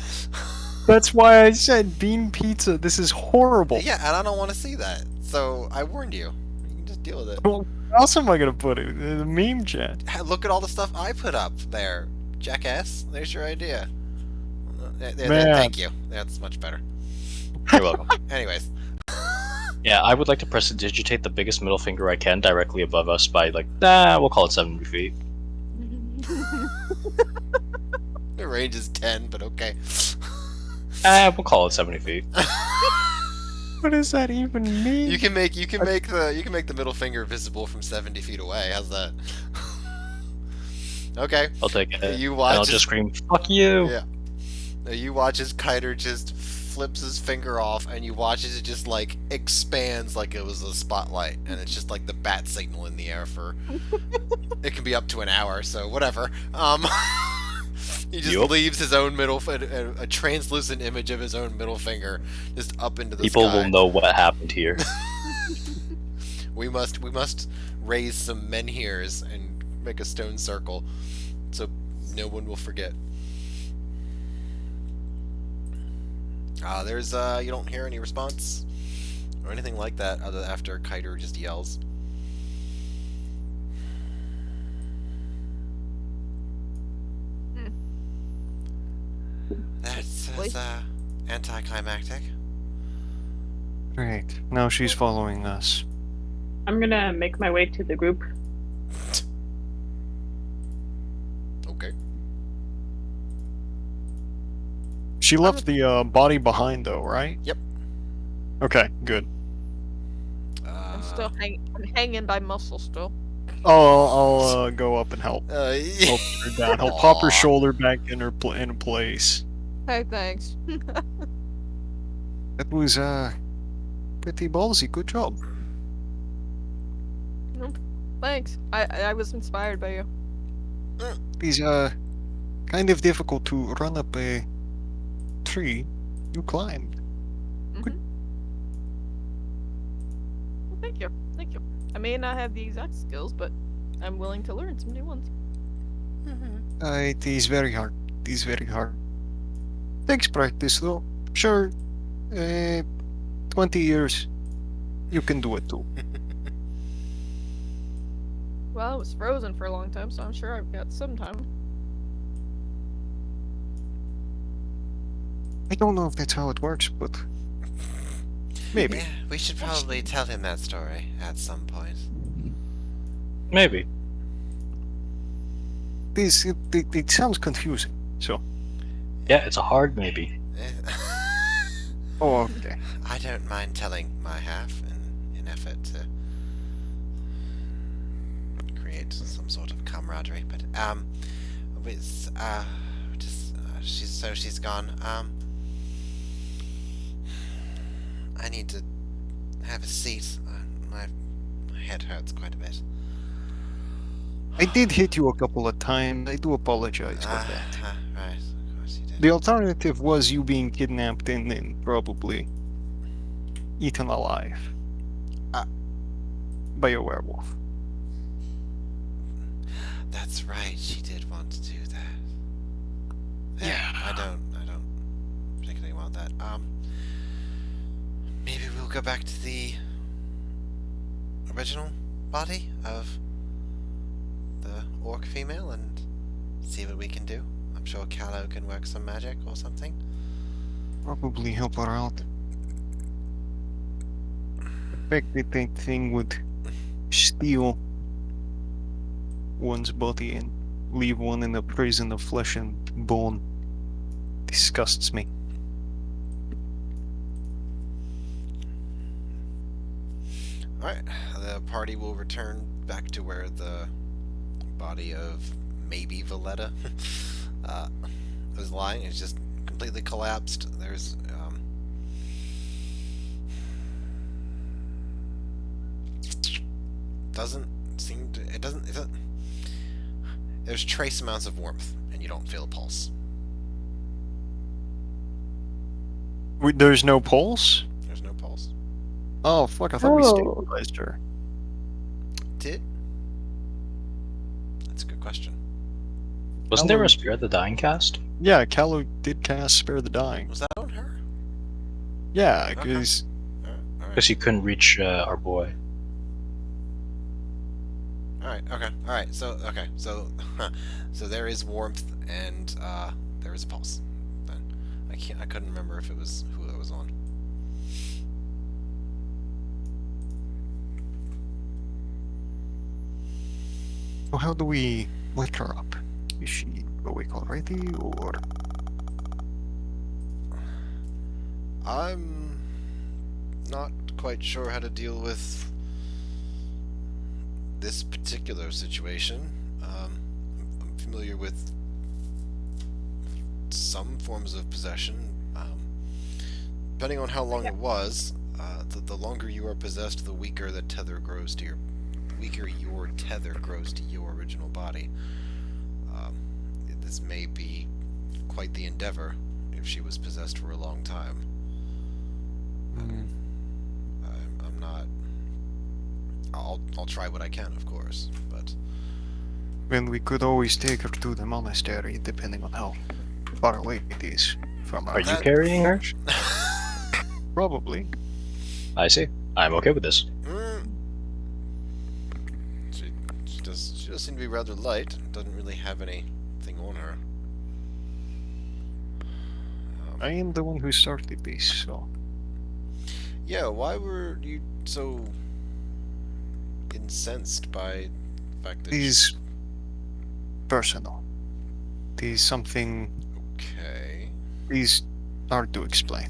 That's why I said bean pizza, this is horrible. Yeah, and I don't want to see that. So, I warned you. You can just deal with it. Well, where else am I gonna put it? The meme chat. Look at all the stuff I put up there, jackass. There's your idea. Man. Thank you. That's much better. You're welcome. Anyways. Yeah, I would like to prestidigitate the biggest middle finger I can directly above us by, like, we'll call it 70 feet. The range is 10, but okay. We'll call it 70 feet. What does that even mean? You can make the middle finger visible from 70 feet away. How's that? Okay. I'll take it. You And watch. I'll just scream, "Fuck you!" Yeah. You watch as Kiter just flips his finger off, and you watch as it just like expands like it was a spotlight, and it's just like the bat signal in the air for. It can be up to an hour, so whatever. He just leaves his own a translucent image of his own middle finger just up into the People sky. will know what happened here. We must raise some menhirs and make a stone circle so no one will forget. There's you don't hear any response or anything like that other after Kiter just yells. That's anticlimactic. Great. Now she's following us. I'm gonna make my way to the group. Okay. She left the body behind though, right? Yep. Okay, good. I'm still hanging by muscle still. Oh, I'll go up and help. Help Her down. I'll pop her shoulder back in her in place. Hey, thanks. That was pretty ballsy. Good job. Thanks. I was inspired by you. It's kind of difficult to run up a tree. You climbed. Well, thank you. Thank you. I may not have the exact skills, but I'm willing to learn some new ones. It is very hard. It is very hard. Takes practice though. Sure, 20 years, you can do it too. Well, it was frozen for a long time, so I'm sure I've got some time. I don't know if that's how it works, but maybe. Yeah, we should probably tell him that story at some point. Maybe. It sounds confusing. So. Yeah, it's a hard maybe. Oh, okay. I don't mind telling my half in an effort to create some sort of camaraderie, but with she's gone. I need to have a seat. My head hurts quite a bit. I did hit you a couple of times. I do apologize for that. Right, of course you did. The alternative was you being kidnapped and then probably eaten alive Uh. by a werewolf. That's right, she did want to do that. Yeah. I don't particularly want that. Maybe we'll go back to the original body of the orc female and see what we can do. I'm sure Callow can work some magic or something. Probably help her out. The fact that that thing would steal one's body and leave one in a prison of flesh and bone disgusts me. Alright, the party will return back to where the body of maybe Viletta was lying. It's just completely collapsed. There's it doesn't there's trace amounts of warmth and you don't feel a pulse. There's no pulse? There's no pulse. Oh, fuck, I thought we Oh. stabilized her. Did? That's a good question. Wasn't there Hello. a Spare the Dying cast? Yeah, Callow did cast Spare the Dying. Was that on her? Yeah, Okay. because Alright. Because he couldn't reach our boy. Alright, okay. Alright, so so there is warmth and there is a pulse. Then I couldn't remember if it was who it was on. so how do we wake her up? Is she awake already, or I'm not quite sure how to deal with this particular situation. I'm familiar with some forms of possession. Depending on how long it was, the longer you are possessed, the weaker the tether grows to your original body. This may be quite the endeavor if she was possessed for a long time. I'm not. I'll try what I can, of course, but then we could always take her to the monastery, depending on how far away it is from Are our you carrying her? Probably. I see. I'm okay with this. She does seem to be rather light. Doesn't really have anything on her. I am the one who started this, so Yeah, why were you so incensed by the fact that it is personal. It is something. Okay. It is hard to explain.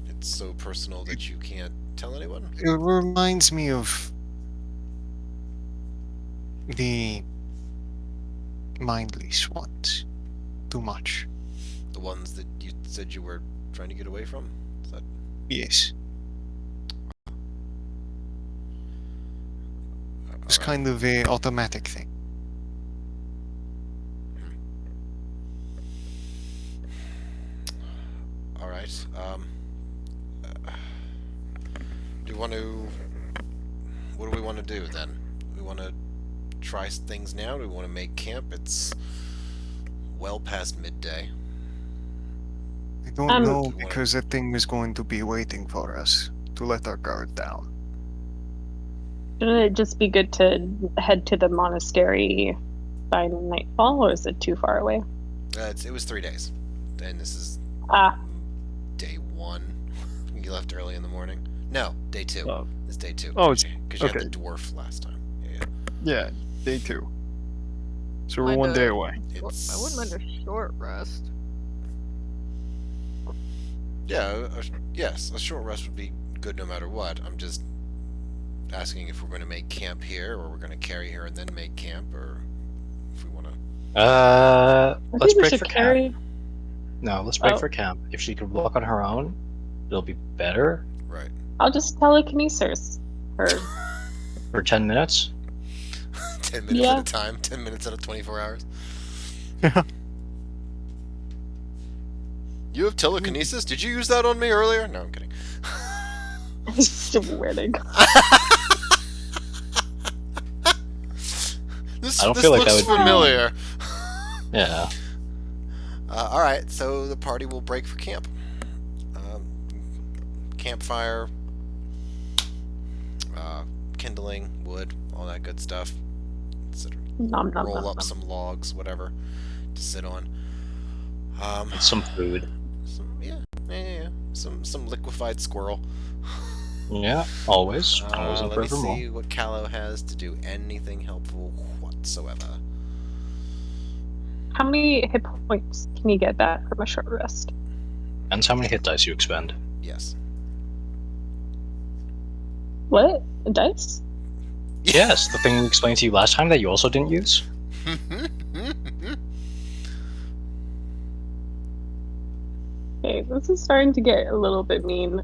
It's so personal that you can't tell anyone? It reminds me of the mindless ones. Too much. The ones that you said you were trying to get away from? Is that... Yes. It's Alright. kind of a automatic thing. Alright, do you want to... What do we want to do, then? Do we want to try things now? Do we want to make camp? It's well past midday. I don't know, What? because that thing is going to be waiting for us to let our guard down. Shouldn't it just be good to head to the monastery by nightfall, or is it too far away? It was 3 days. And this is Ah, day 1. You left early in the morning. No, day 2. Oh. It's day 2. Oh, it's- Because you had okay. the dwarf last time. Yeah. Yeah, day 2. So we're Mind 1 a- day away. It's... I wouldn't mind a short rest. Yeah, yes, a short rest would be good no matter what. I'm just asking if we're going to make camp here, or we're going to carry her and then make camp, or if we want to... I Let's think we break should for camp. carry. No, let's break Oh. for camp. If she can walk on her own, it'll be better Right. I'll just telekinesis her. for 10 minutes. 10 minutes at a time. 10 minutes out of 24 hours. Yeah. You have telekinesis? Did you use that on me earlier? No, I'm kidding. Where they go? This I don't feel like that looks would be- familiar. Yeah. Alright, so the party will break for camp. Campfire, kindling, wood, all that good stuff. Nom, nom, Roll nom, up nom. some logs, whatever, to sit on. And some food. Yeah. Some liquefied squirrel. Yeah, always. Always in Let me forevermore. see what Callow has to do anything helpful whatsoever. How many hit points can you get back from a short rest? Depends how many hit dice you expend. Yes. What? A dice? Yes, the thing we explained to you last time that you also didn't use. Okay, this is starting to get a little bit mean.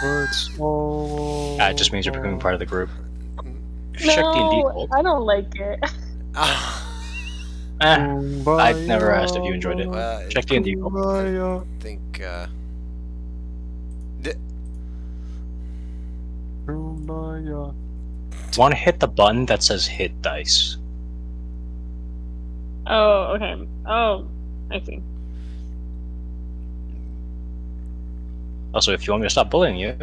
It's all... It just means you're becoming part of the group. Check D&D No, vault. I don't like it. I've never asked if you enjoyed it. Well, Check D&D vault. Kumbaya, I think, kumbaya. Want to hit the button that says hit dice. Oh, okay. Oh, I see. Also, if you want me to stop bullying you,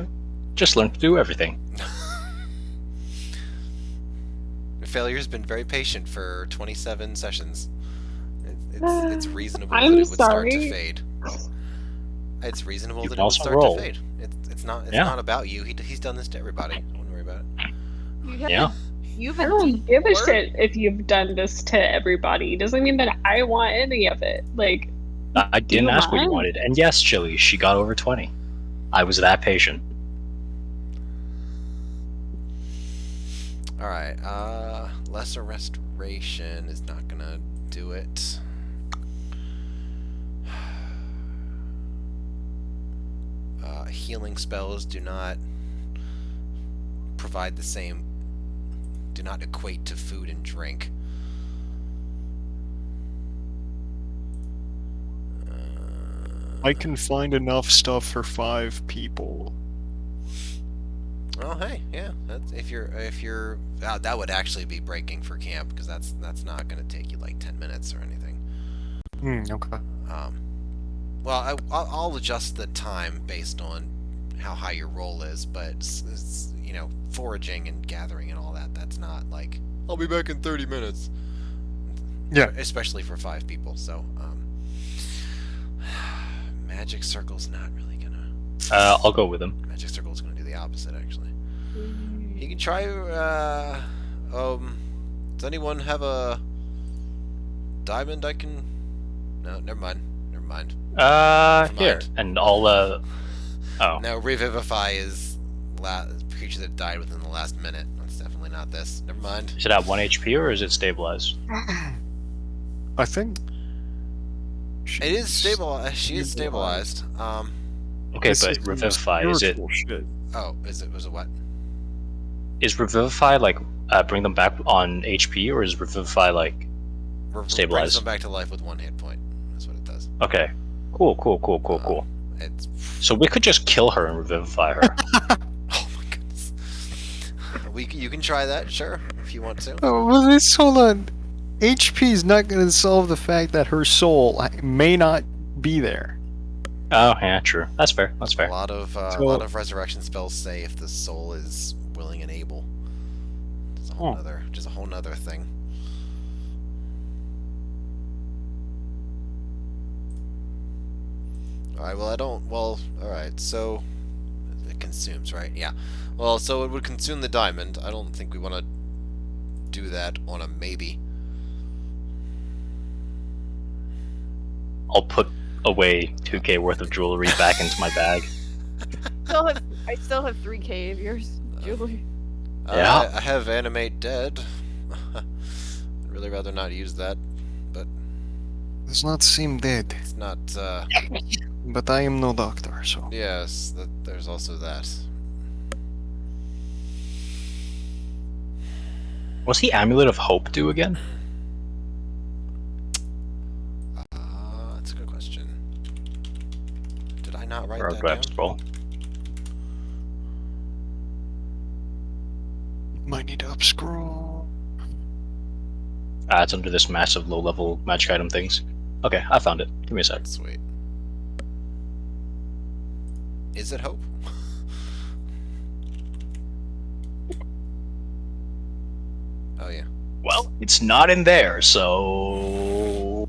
just learn to do everything. Failure's been very patient for 27 sessions. It's reasonable I'm that it would start to sorry. fade. It's reasonable You that can it would also start roll. to fade. It's not Yeah. not about you. He's done this to everybody. I wouldn't worry about it. You have Yeah. You've I been don't give a D4? shit if you've done this to everybody. Doesn't mean that I want any of it. Like, I didn't you ask what you mind? wanted. And yes, Chili, she got over 20. I was that patient. Alright, lesser restoration is not gonna do it. Healing spells do not provide the same, do not equate to food and drink. I can find enough stuff for 5 people. Oh hey, yeah. That's if you're that would actually be breaking for camp because that's not gonna take you like 10 minutes or anything. Okay. Well, I'll adjust the time based on how high your roll is, but it's, you know, foraging and gathering and all that. That's not like I'll be back in 30 minutes. Yeah. Especially for 5 people. So magic circle's not really gonna. I'll go with him. Magic circle's gonna do the opposite actually. You can try. Does anyone have a diamond? I can. No, never mind. Never mind. Here. mind. And I'll, oh. No, revivify is creature that died within the last minute. That's definitely not this. Never mind. Is it at 1 HP or is it stabilized? I think... It is stable. She is stabilized. Okay, This but is some Revivify, is it... spiritual shit. Oh, was it what? Is Revivify, like, bring them back on HP, or is Revivify, like... Brings Stabilize. them back to life with 1 hit point. That's what it does. Okay. Cool. It's. So we could just kill her and revivify her. Oh my goodness. You can try that, sure, if you want to. Oh, well, this, hold on. HP is not going to solve the fact that her soul may not be there. Oh, yeah, true. That's fair. A lot of resurrection spells say if the soul is willing and able. It's a whole nother thing. Alright, alright, so it consumes, right? Yeah. Well, so it would consume the diamond. I don't think we want to do that on a maybe. I'll put away 2k worth of jewelry back into my bag. I still have 3k of yours, Julie. Yeah. I have animate dead. I'd really rather not use that, but Does not seem dead. it's not, But I am no doctor, so... yes, there's also that. What's the Amulet of Hope do again? That's a good question. Did I not write Or that do I have down? to scroll? Might need to up scroll. Ah, it's under this massive low-level magic item things. Okay, I found it. Give me a sec. Sweet. Is it hope? Oh yeah, Well, it's not in there, so...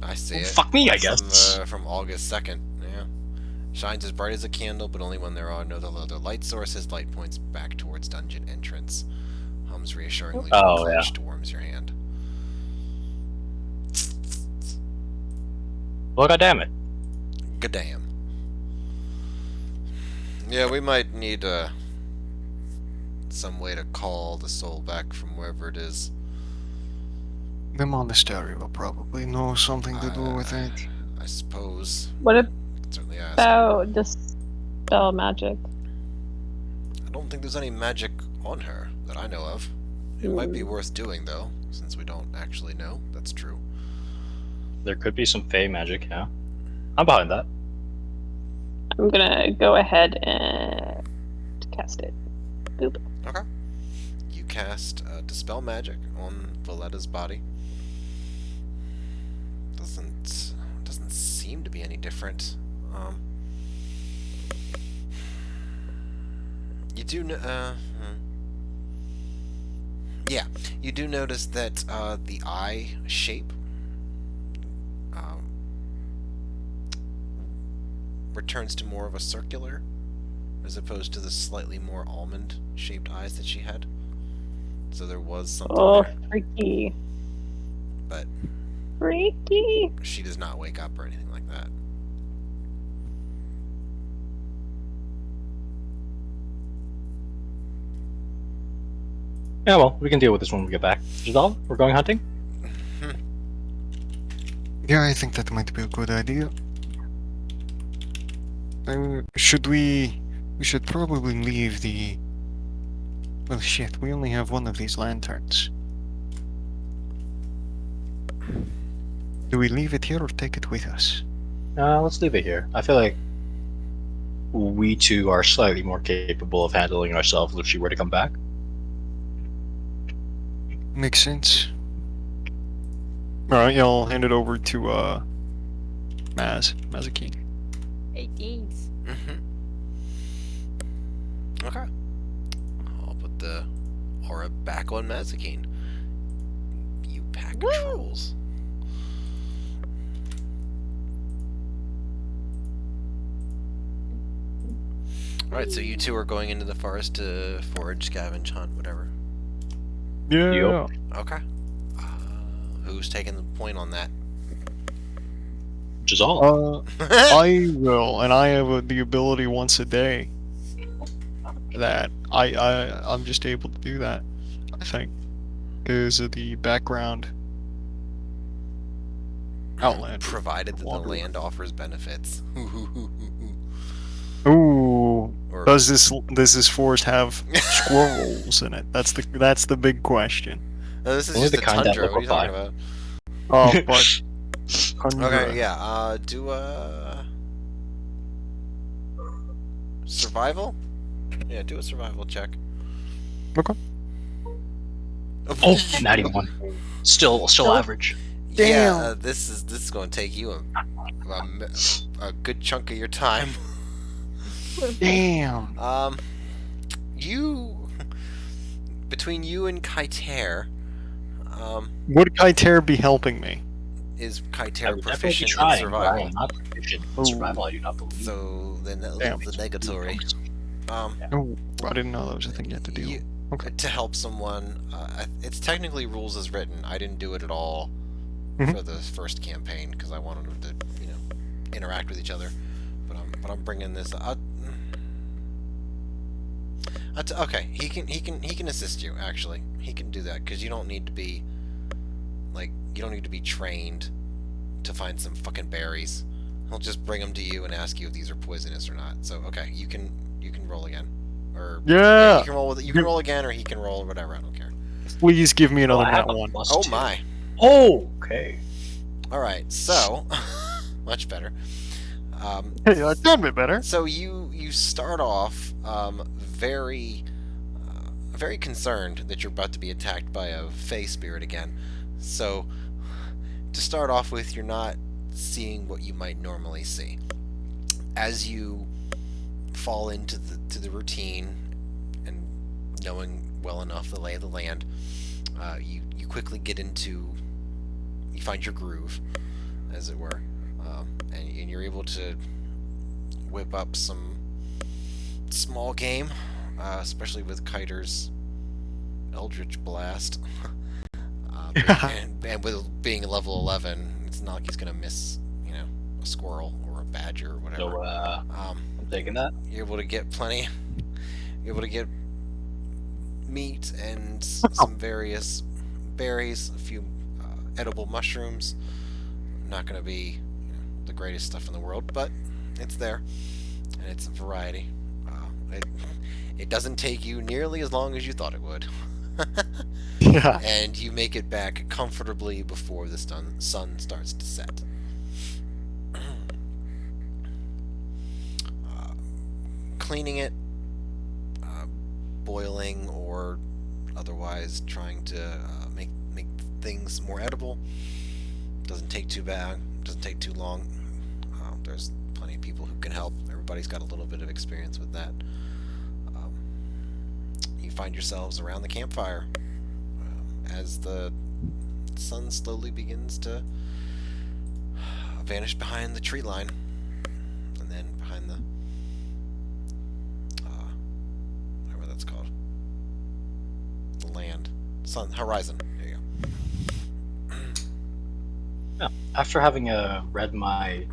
I see Well, it. fuck me, I guess. From August 2nd. Yeah. Shines as bright as a candle, but only when there are no other light sources. Light points back towards dungeon entrance. Hums reassuringly from Oh, clenched, warms your hand. Well, goddammit. Good damn. Yeah, we might need some way to call the soul back from wherever it is. The monastery will probably know something to do with it. I suppose. What I could certainly ask. about dispel magic? I don't think there's any magic on her that I know of. It might be worth doing, though, since we don't actually know. That's true. There could be some fey magic, yeah. I'm behind that. I'm gonna go ahead and cast it. Boop. Okay. You cast Dispel Magic on Viletta's body. Doesn't seem to be any different. You do yeah, you do notice that the eye shape returns to more of a circular, as opposed to the slightly more almond-shaped eyes that she had. So there was something Oh, there, freaky. but Freaky. she does not wake up or anything like that. Yeah, well, we can deal with this when we get back. Jadal, we're going hunting? Yeah, I think that might be a good idea. Should we... We should probably leave the... Well, shit, we only have one of these lanterns. Do we leave it here or take it with us? Let's leave it here. I feel like we two are slightly more capable of handling ourselves if she were to come back. Makes sense. Alright, yeah, I'll hand it over to, Mazakine. Hey, thanks. Okay. I'll put the aura back on Mazakine. You pack of trolls. Alright, so you two are going into the forest to forage, scavenge, hunt, whatever. Yeah. Okay. Who's taking the point on that? Jadal. I will, and I have the ability once a day that I'm just able to do that, I think, because of the background outland. Provided that the Water. land offers benefits. Ooh, Or does this forest have squirrels in it? That's the big question. no, this is Only just the a kind that tundra. What are you talking liquefy. about? Oh, but Okay, yeah. Do survival. Yeah, do a survival check. Okay. Oh, natty one. Still average. Yeah, Damn. this is going to take you a good chunk of your time. Damn. You between you and Kaiter, Would Kaiter be helping me? is I Kaiter would definitely proficient try, in but I survival? am not proficient in Ooh. survival, I do not believe. So then that Damn. leaves the negatory. Oh, I didn't know that was a thing you had to do. You- Okay. To help someone, it's technically rules as written. I didn't do it at all Mhm. for the first campaign because I wanted them to, interact with each other. But I'm bringing this. Okay, he can assist you. Actually, he can do that because you don't need to be trained to find some fucking berries. He'll just bring them to you and ask you if these are poisonous or not. So okay, you can roll again, or Yeah. you can roll again, or he can roll, or whatever. I don't care. Please give me another I have nat a one. Oh +2. my. Oh, okay. All right. So, much better. Hey, a tad bit better. So you start off very very concerned that you're about to be attacked by a Fey spirit again. So to start off with, you're not seeing what you might normally see. As you fall into the routine and knowing well enough the lay of the land, you quickly get into, you find your groove, as it were, and you're able to whip up some small game, especially with Kiter's Eldritch Blast. And with being level 11, it's not like he's gonna miss, a squirrel or a badger or whatever. So, I'm taking that. You're able to get plenty. You're able to get meat and some various berries, a few edible mushrooms. Not gonna be the greatest stuff in the world, but it's there, and it's a variety. It doesn't take you nearly as long as you thought it would. Yeah. And you make it back comfortably before the sun starts to set. Cleaning it, boiling, or otherwise trying to make things more edible doesn't take too bad. Doesn't take too long. There's plenty of people who can help. Everybody's got a little bit of experience with that. You find yourselves around the campfire as the sun slowly begins to vanish behind the tree line, and then behind the whatever that's called, the land, sun horizon. There you go. Yeah. After having read my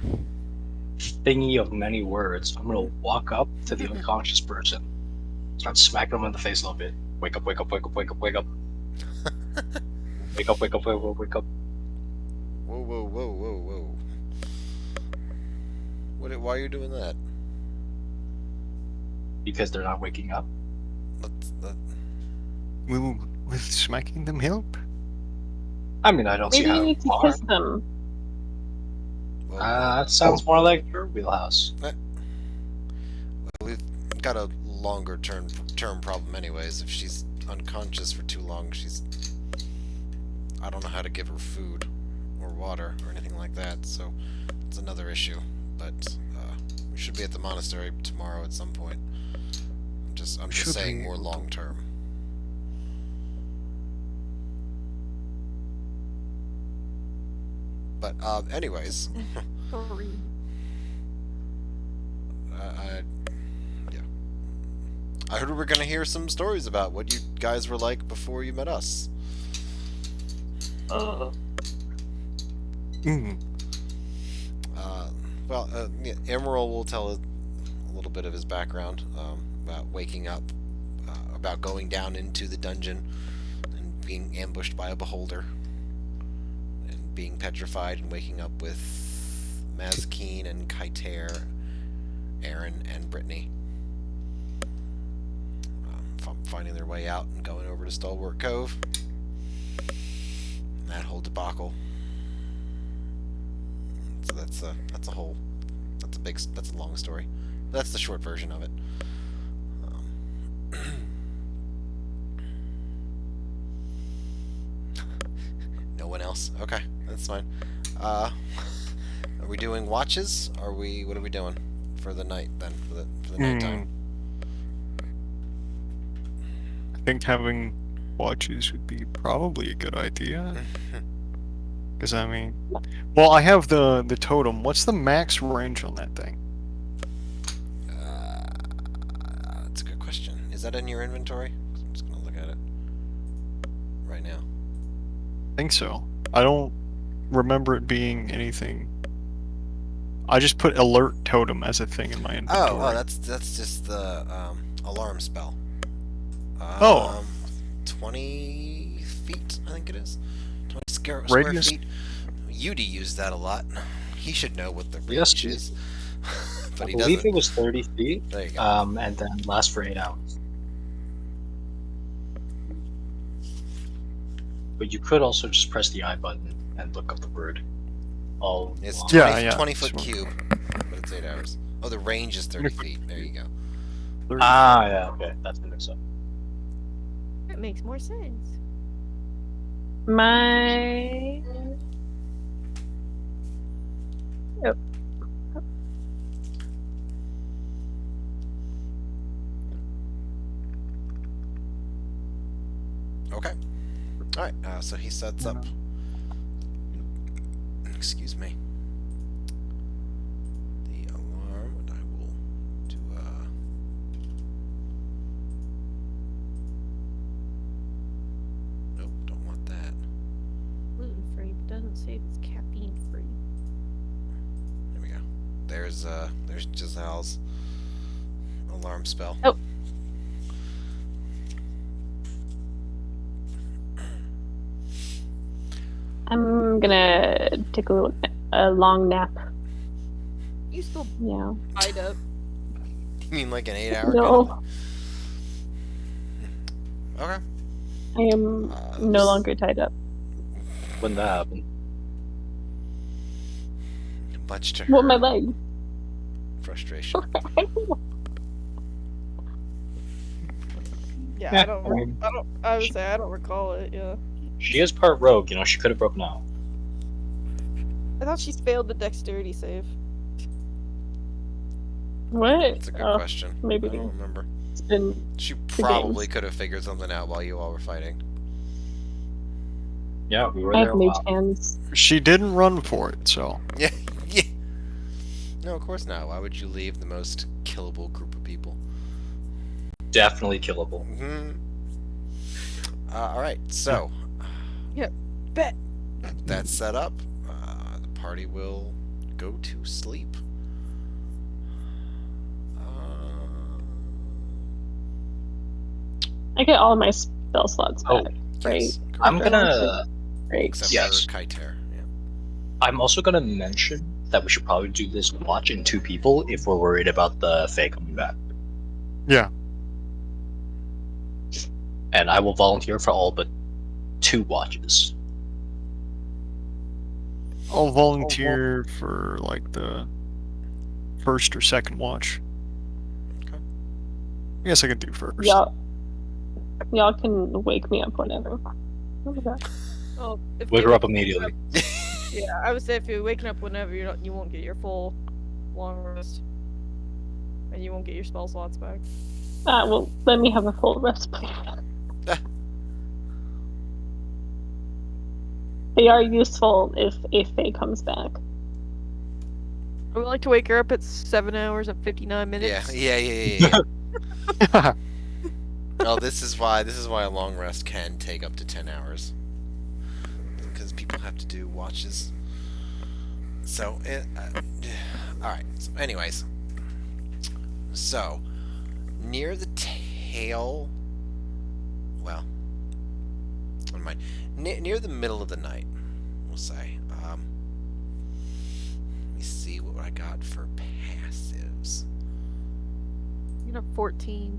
thingy of many words, I'm gonna walk up to the unconscious person, start smacking them in the face a little bit. Wake up! Wake up! Wake up! Wake up! Wake up! Wake up! Wake up! Wake up! Wake up! Whoa, whoa, whoa, whoa, whoa! Why are you doing that? Because they're not waking up. Will smacking them help? I mean, I don't see Maybe how. you need to harm. kiss them. Well, That sounds more like your wheelhouse. we've got a longer term problem, anyways. If she's unconscious for too long, I don't know how to give her food or water or anything like that, so it's another issue. But we should be at the monastery tomorrow at some point. I'm just Should saying be more able to. long term. But anyways, Sorry. yeah, I heard we were gonna hear some stories about what you guys were like before you met us. Mm. Yeah, Emerald will tell a little bit of his background about waking up, about going down into the dungeon and being ambushed by a beholder, and being petrified and waking up with Mazkeen and Kaiter, Aaron and Brittany, finding their way out and going over to Stalwart Cove. And that whole debacle. So that's a long story. That's the short version of it. No one else. Okay, that's fine. Are we doing watches? What are we doing for the night then? For the nighttime. I think having watches would be probably a good idea. Because I mean, well, I have the totem. What's the max range on that thing? That's a good question. Is that in your inventory? 'Cause I'm just gonna look at it right now. I think so. I don't remember it being anything. I just put alert totem as a thing in my inventory. Oh, that's just the alarm spell. Oh. 20 feet, I think it is. 20 square Radius? feet. Yudi used that a lot. He should know what the Yes, range is. But I he believe doesn't. it was 30 feet. There you go. And then lasts for 8 hours. But you could also just press the I button and look up the word. All It's along. 20, Yeah, yeah. 20-foot cube, but it's 8 hours. Oh, the range is 30 feet. There you go. 30. Ah, yeah, okay, that's the mix up. That makes more sense. My. Yep. Okay. Alright, so he sets up... Excuse me. The alarm, and I will do, Nope, don't want that. Gluten free, but doesn't say if it's caffeine free. There we go. There's Giselle's alarm spell. Oh. I'm gonna take a long nap. You still Yeah. tied up. You mean like an 8-hour No, Okay. I am no longer tied up. When that happened. Much to Well, her my leg. frustration. Yeah, Yeah, I don't. I would say I don't recall it. Yeah. She is part rogue, you know, she could have broken out. I thought she's failed the dexterity save. What? That's a good Oh, question. maybe I don't remember. it's been. She The probably games. could have figured something out while you all were fighting. Yeah, we were I there have a mage while. hands. She didn't run for it, so. Yeah, yeah. No, of course not. Why would you leave the most killable group of people? Definitely killable. Alright, so. Yep. Bet. That's set up. The party will go to sleep. I get all of my spell slots Oh, back, right? Yes, I'm correct. gonna. Right. Except Yes. for Kaiter. Yeah. I'm also gonna mention that we should probably do this watch in 2 people if we're worried about the Fae coming back. Yeah. And I will volunteer for all but 2 watches. I'll volunteer for, like, the first or second watch. Okay. I guess I could do first. Y'all can wake me up whenever. Oh my god. Oh, if Wake you her up wake- immediately. Yeah, I would say if you're waking up whenever, you won't get your full long rest, and you won't get your spell slots back. Well, let me have a full rest, please. They are useful if Faye comes back. I would like to wake her up at 7 hours and 59 minutes. Yeah. Oh, this is why a long rest can take up to 10 hours. Because people have to do watches. So, alright. So anyways. So, near the tail... Well, never mind. Near the middle of the night, we'll say. Let me see what I got for passives. You know, 14.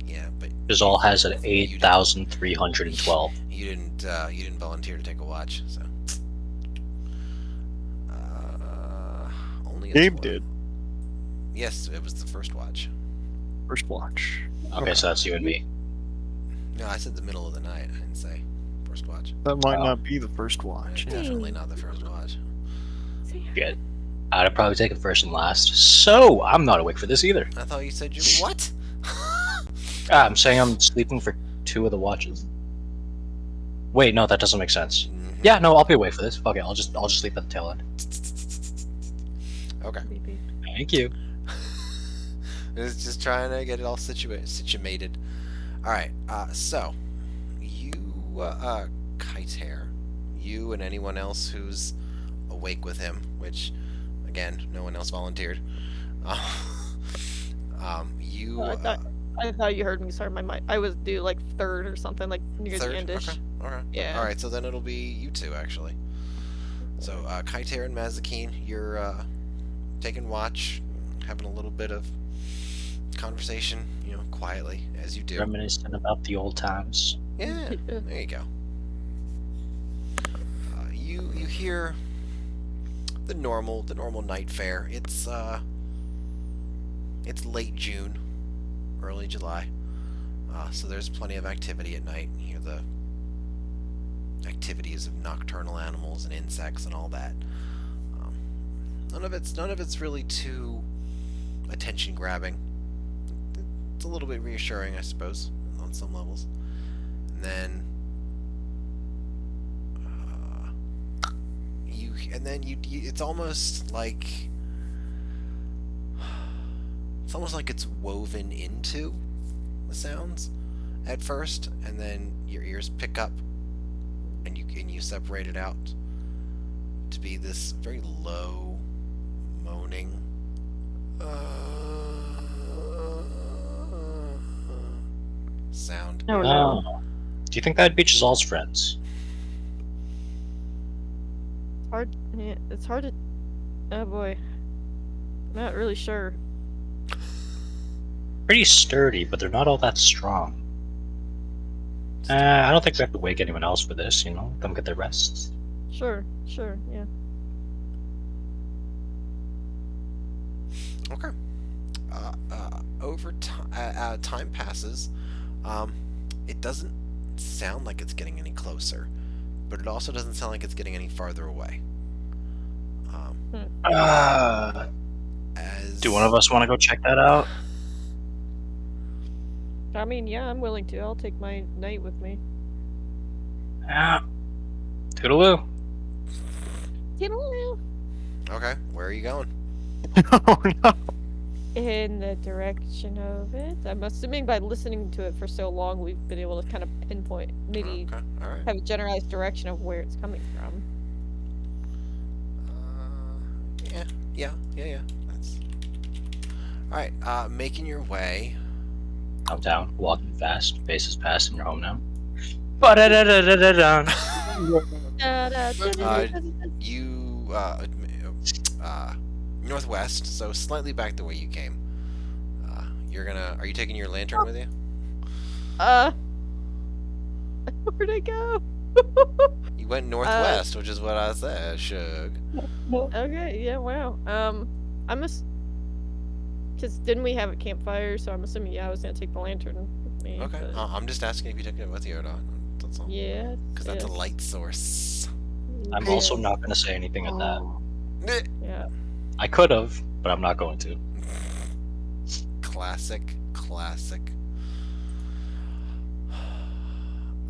Yeah, but This all has an 8,312. you didn't volunteer to take a watch, so only a Gabe 20. did. Yes, it was the first watch. First watch. Okay, so that's you and me. No, I said the middle of the night. I didn't say first watch. That might Wow. not be the first watch. Yeah, definitely not the first watch. Shit. I'd have probably taken first and last. So, I'm not awake for this either. I thought you said you what? I'm saying I'm sleeping for 2 of the watches. Wait, no, that doesn't make sense. Mhm. Yeah, no, I'll be awake for this. Fuck it, I'll just sleep at the tail end. Okay. Maybe. Thank you. I was just trying to get it all situated. Alright, so, you, Kaiter, you and anyone else who's awake with him, which, again, no one else volunteered, you, I thought you heard me. Sorry, my mic. I was due like third or something, like near third? the end-ish. Okay. Yeah. Alright, so then it'll be you two, actually. So, Kaiter and Mazakine, you're, taking watch, having a little bit of conversation, quietly, as you do. Reminiscent about the old times. Yeah, there you go. you hear the normal night fare. It's late June, early July, so there's plenty of activity at night. You hear the activities of nocturnal animals and insects and all that. None of it's really too attention grabbing. It's a little bit reassuring, I suppose, on some levels. And then it's almost like it's woven into the sounds at first, and then your ears pick up, and you separate it out to be this very low moaning sound. Oh no. Do you think that'd be Giselle's friends? Hard. Yeah, it's hard to. Oh boy. I'm not really sure. Pretty sturdy, but they're not all that strong. I don't think we have to wake anyone else for this, you know? Let them get their rest. Sure, yeah. Okay. Over time, time passes. It doesn't sound like it's getting any closer, but it also doesn't sound like it's getting any farther away. As Do one of us want to go check that out? I mean, yeah, I'm willing to. I'll take my knight with me. Yeah. Toodaloo. Toodaloo. Okay, where are you going? Oh no. In the direction of it. I'm assuming by listening to it for so long, we've been able to kind of pinpoint, maybe Okay, all right. have a generalized direction of where it's coming from. Yeah. That's all right. Making your way. Downtown, walking fast, faces past, and you're home now. Ba-da-da-da-da-da-da. You northwest, so slightly back the way you came. Are you taking your lantern with you? Where'd I go? You went northwest, which is what I said, Shug. Okay, yeah, wow. Because didn't we have a campfire? So I'm assuming, yeah, I was gonna take the lantern with me. Okay, but- I'm just asking if you took it with you or not. That's all. Yeah. Because that's a light source. I'm also not going to say anything at that. Yeah. I could have, but I'm not going to. Classic.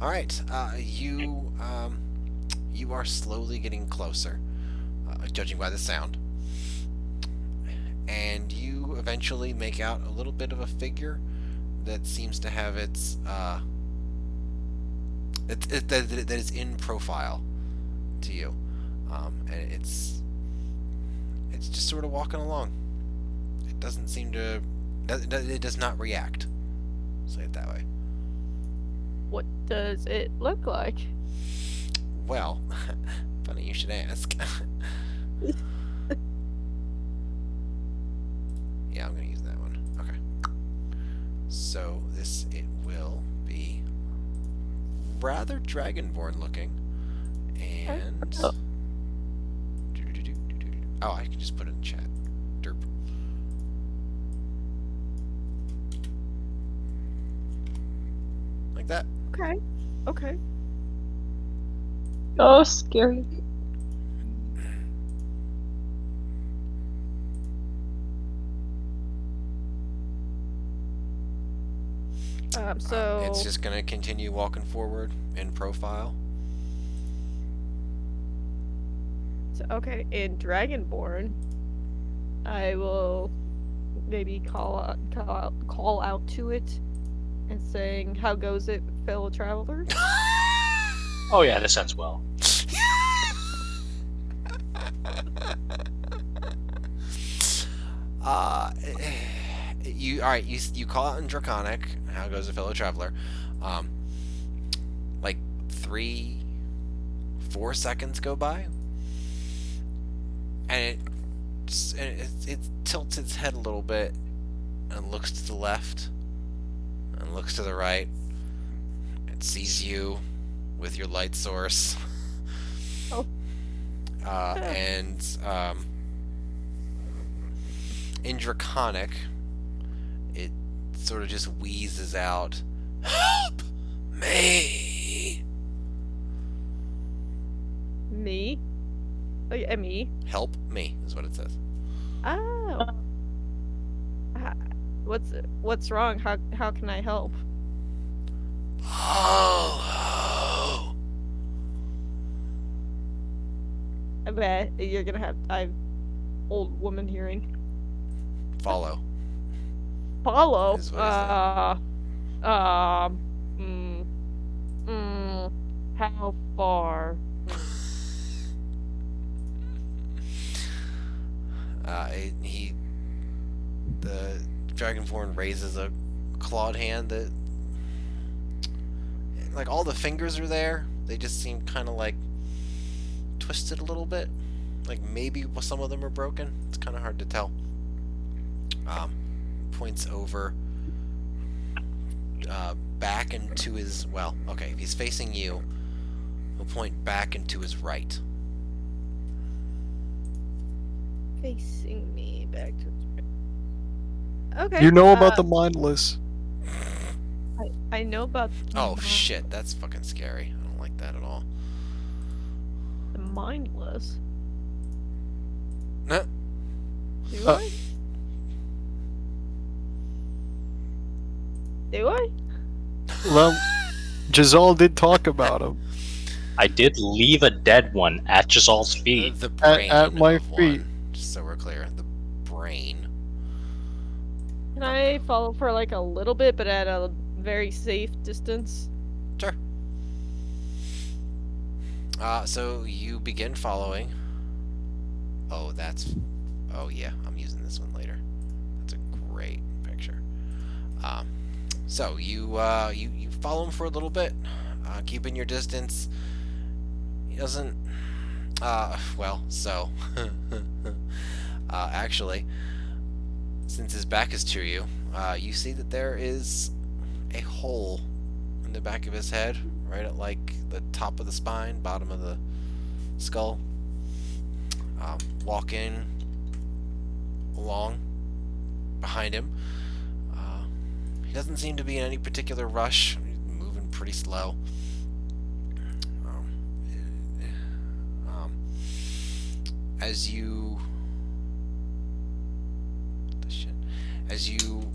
All right, you are slowly getting closer, judging by the sound, and you eventually make out a little bit of a figure that seems to have its that is in profile to you, and it's just sort of walking along. It doesn't seem to. It does not react. Say it that way. What does it look like? Well, funny you should ask. Yeah, I'm gonna use that one. Okay. So it will be rather dragonborn looking, and oh, I can just put it in chat. Derp. Like that. Okay. Oh, scary. So It's just gonna continue walking forward in profile. okay, in Dragonborn, I will maybe call out to it and saying, "How goes it, fellow traveler?" Oh yeah, this ends well. You call out in Draconic. How goes a fellow traveler? Like 3-4 seconds go by, and it tilts its head a little bit and looks to the left and looks to the right. It sees you with your light source. Oh. And in Draconic, it sort of just wheezes out, "Help me! Me? Oh, yeah, me. Help me," is what it says. Oh. What's wrong? How can I help? Oh, I bet you're gonna have old woman hearing. follow. Follow. Is what he said. Mm, how far? The Dragonborn raises a clawed hand that, like, all the fingers are there. They just seem kind of like twisted a little bit. Like maybe some of them are broken. It's kind of hard to tell. Points over back into his, well, okay, if he's facing you, he'll point back into his right. Facing me back to. Okay. You know about the mindless. I know about. Oh shit, that's fucking scary. I don't like that at all. The mindless. Nah. Do I? Do I? Well, Giselle did talk about him I did leave a dead one at Giselle's feet. The brain at my of feet. one, just so we're clear. The brain. Can I follow for like a little bit, but at a very safe distance? Sure. So you begin following. Oh, yeah, I'm using this one later. That's a great picture. So you follow him for a little bit, keeping your distance. He doesn't. Well, so actually, since his back is to you, you see that there is a hole in the back of his head, right at like the top of the spine, bottom of the skull. Walking along behind him. He doesn't seem to be in any particular rush. He's moving pretty slow. As you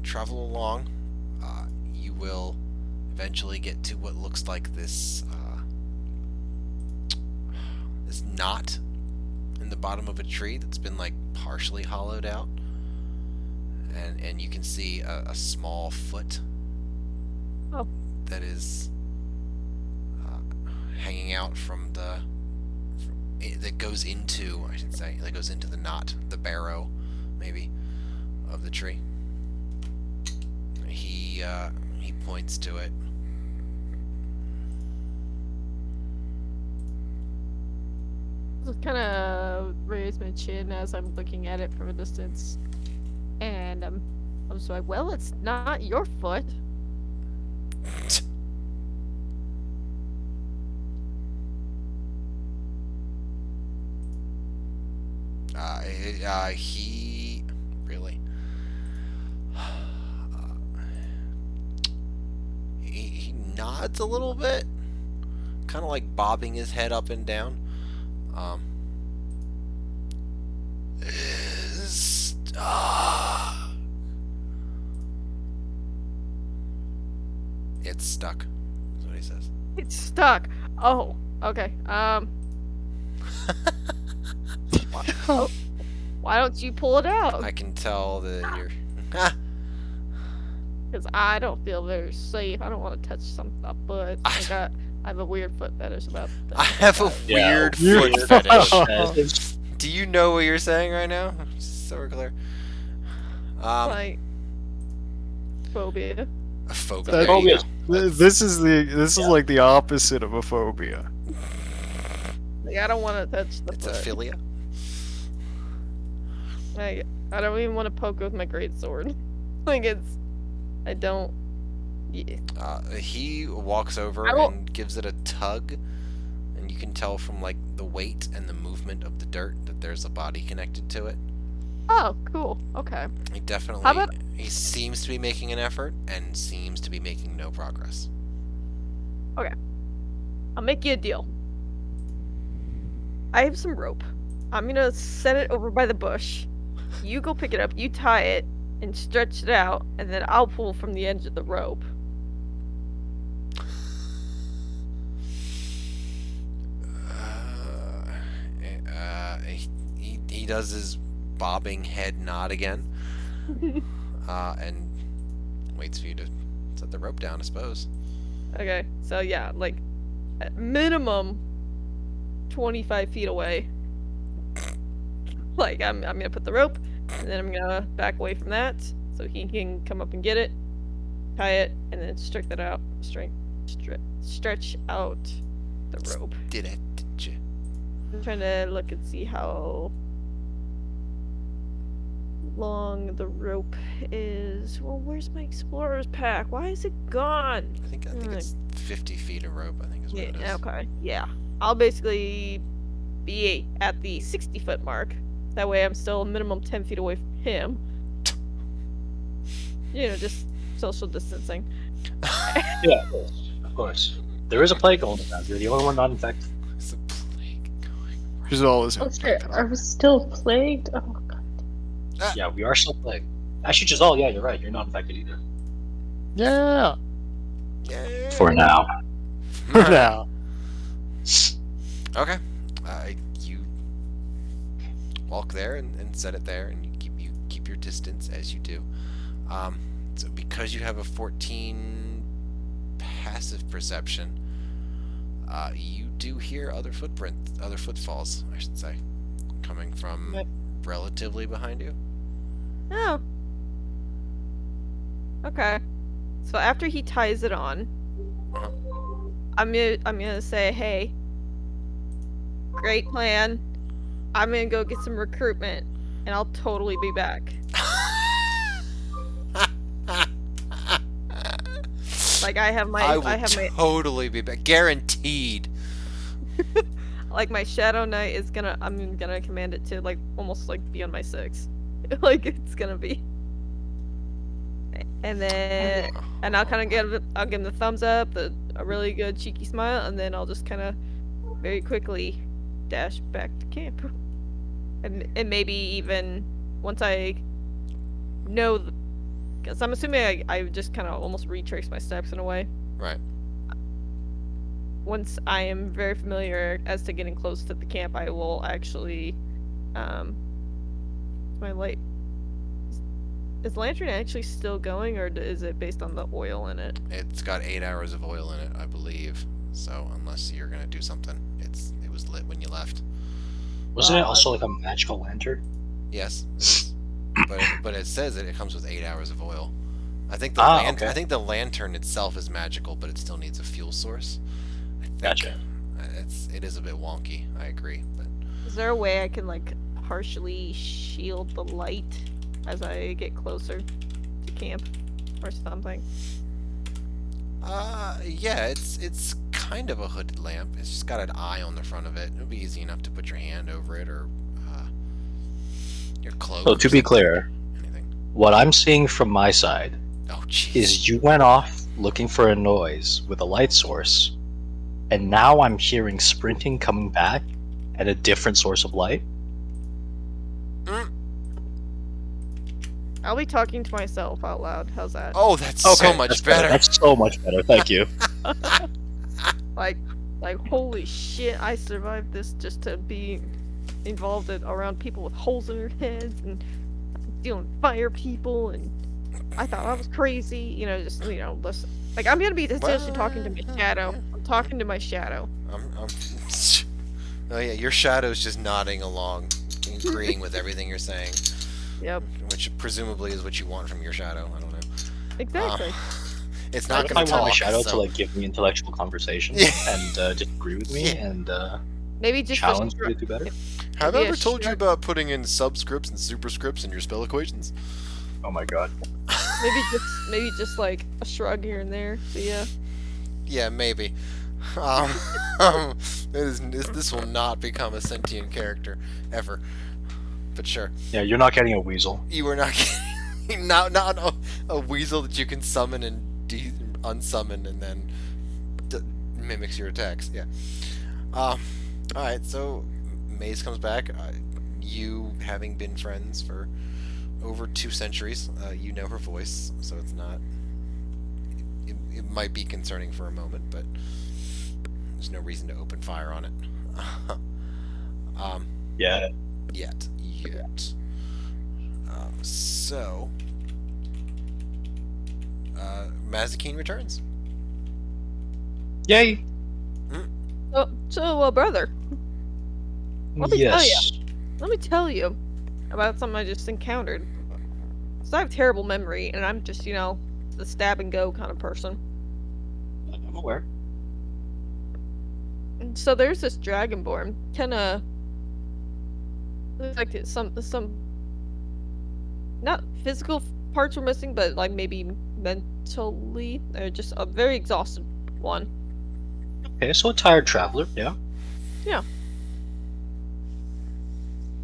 travel along, you will eventually get to what looks like this this knot in the bottom of a tree that's been like partially hollowed out, and you can see a small foot that is hanging out from that goes into, I should say, that goes into the knot, the barrow, maybe, of the tree. He points to it. Just kind of raise my chin as I'm looking at it from a distance, and I'm just like, well, it's not your foot. He really. He nods a little bit, kind of like bobbing his head up and down. It's stuck. That's what he says. It's stuck. Oh, okay. Why don't you pull it out? I can tell that you're. Because I don't feel very safe. I don't want to touch a foot. I have a weird foot fetish about that. I have a Yeah, weird weird foot fetish. fetish. Do you know what you're saying right now? Just so we're clear. Like phobia. A phobia. That- There you go. This is like the opposite of a phobia. Like I don't want to touch the It's a foot. philia. Like I don't even want to poke with my great sword. Like I don't. Yeah. He walks over I won't- and gives it a tug, and you can tell from like the weight and the movement of the dirt that there's a body connected to it. Oh, cool. Okay. He definitely. How about- He seems to be making an effort and seems to be making no progress. I'll make you a deal. I have some rope. I'm gonna set it over by the bush. You go pick it up, you tie it, and stretch it out, and then I'll pull from the edge of the rope. He does his bobbing head nod again, and waits for you to set the rope down, I suppose. Okay, so yeah, like, at minimum 25 feet away. Like, I'm gonna put the rope, and then I'm gonna back away from that, so he can come up and get it, tie it, and then stretch out the rope. Did it? Did you? I'm trying to look and see how long the rope is. Well, where's my explorer's pack? Why is it gone? I think it's 50 feet of rope. I think is what it is. Yeah, okay, yeah. I'll basically be at the 60-foot mark. That way I'm still a minimum 10 feet away from him. You know, just social distancing. Yeah, of course. There is a plague going around. You're the only one not infected. It's a plague going. There's always Oh, shit. Are we still plagued? Oh, God. Yeah, we are still plagued. Actually, Giselle, yeah, you're right. You're not infected either. Yeah. Yeah. For now. For now. Okay. You walk there and set it there, and you keep your distance as you do. So because you have a 14 passive perception, you do hear other footfalls, I should say, coming from relatively behind you. Oh. Okay. So after he ties it on, Uh-huh. I'm gonna say, hey, great plan. I'm gonna go get some recruitment, and I'll totally be back. Like I have my, I will I have my, totally be back, guaranteed. like my Shadow Knight is gonna, I'm gonna command it to like almost like be on my 6, like it's gonna be. And then, and I'll kind of I'll give him the thumbs up, a really good cheeky smile, and then I'll just kind of very quickly dash back to camp. And maybe even once I know, because I'm assuming I just kind of almost retrace my steps in a way. Right. Once I am very familiar as to getting close to the camp, I will actually, my light. Is Lantern actually still going, or is it based on the oil in it? It's got 8 hours of oil in it, I believe. So unless you're gonna do something, it was lit when you left. Wasn't it also like a magical lantern? Yes, it is. but it says that it comes with 8 hours of oil. I think the okay. I think the lantern itself is magical, but it still needs a fuel source. I think Gotcha. It is a bit wonky. I agree, but Is there a way I can like partially shield the light as I get closer to camp, or something? yeah, it's kind of a hooded lamp. It's just got an eye on the front of it. It'll be easy enough to put your hand over it or your cloak. So or to be something. clear, Anything. what I'm seeing from my side Oh, jeez. is you went off looking for a noise with a light source, and now I'm hearing sprinting coming back at a different source of light. I'll be talking to myself out loud. How's that? Oh, that's so much that's better. That's so much better. Thank you. Like holy shit! I survived this just to be involved around people with holes in their heads and dealing with fire people, and I thought I was crazy. You know, just listen. Like I'm gonna be essentially talking to my shadow. I'm talking to my shadow. Oh yeah, your shadow's just nodding along, agreeing with everything you're saying. Yep. Which presumably is what you want from your shadow. I don't know. Exactly. It's I not going to talk. want my shadow so... to like give me intellectual conversation Yeah. and just agree with me and Maybe just challenge me to do better. Have I Yeah, ever told you sure. about putting in subscripts and superscripts in your spell equations? Oh my god. maybe just like a shrug here and there. So yeah. Yeah, maybe. This will not become a sentient character ever. But sure, Yeah, you're not getting a weasel. you are not getting not a weasel that you can summon and unsummon and then mimics your attacks. Yeah. All right. So Maze comes back. You having been friends for over 2 centuries, you know her voice, so it's not. It might be concerning for a moment, but there's no reason to open fire on it. Yeah. Yet. So, Mazikeen returns. Yay. So, brother, Let me tell Yes. let me tell you about something I just encountered. So I have terrible memory, and I'm just, the stab and go kind of person. I'm aware. And so there's this dragonborn, kind of like some not physical parts were missing, but like maybe mentally, they're just a very exhausted one. Okay, so a tired traveler, yeah.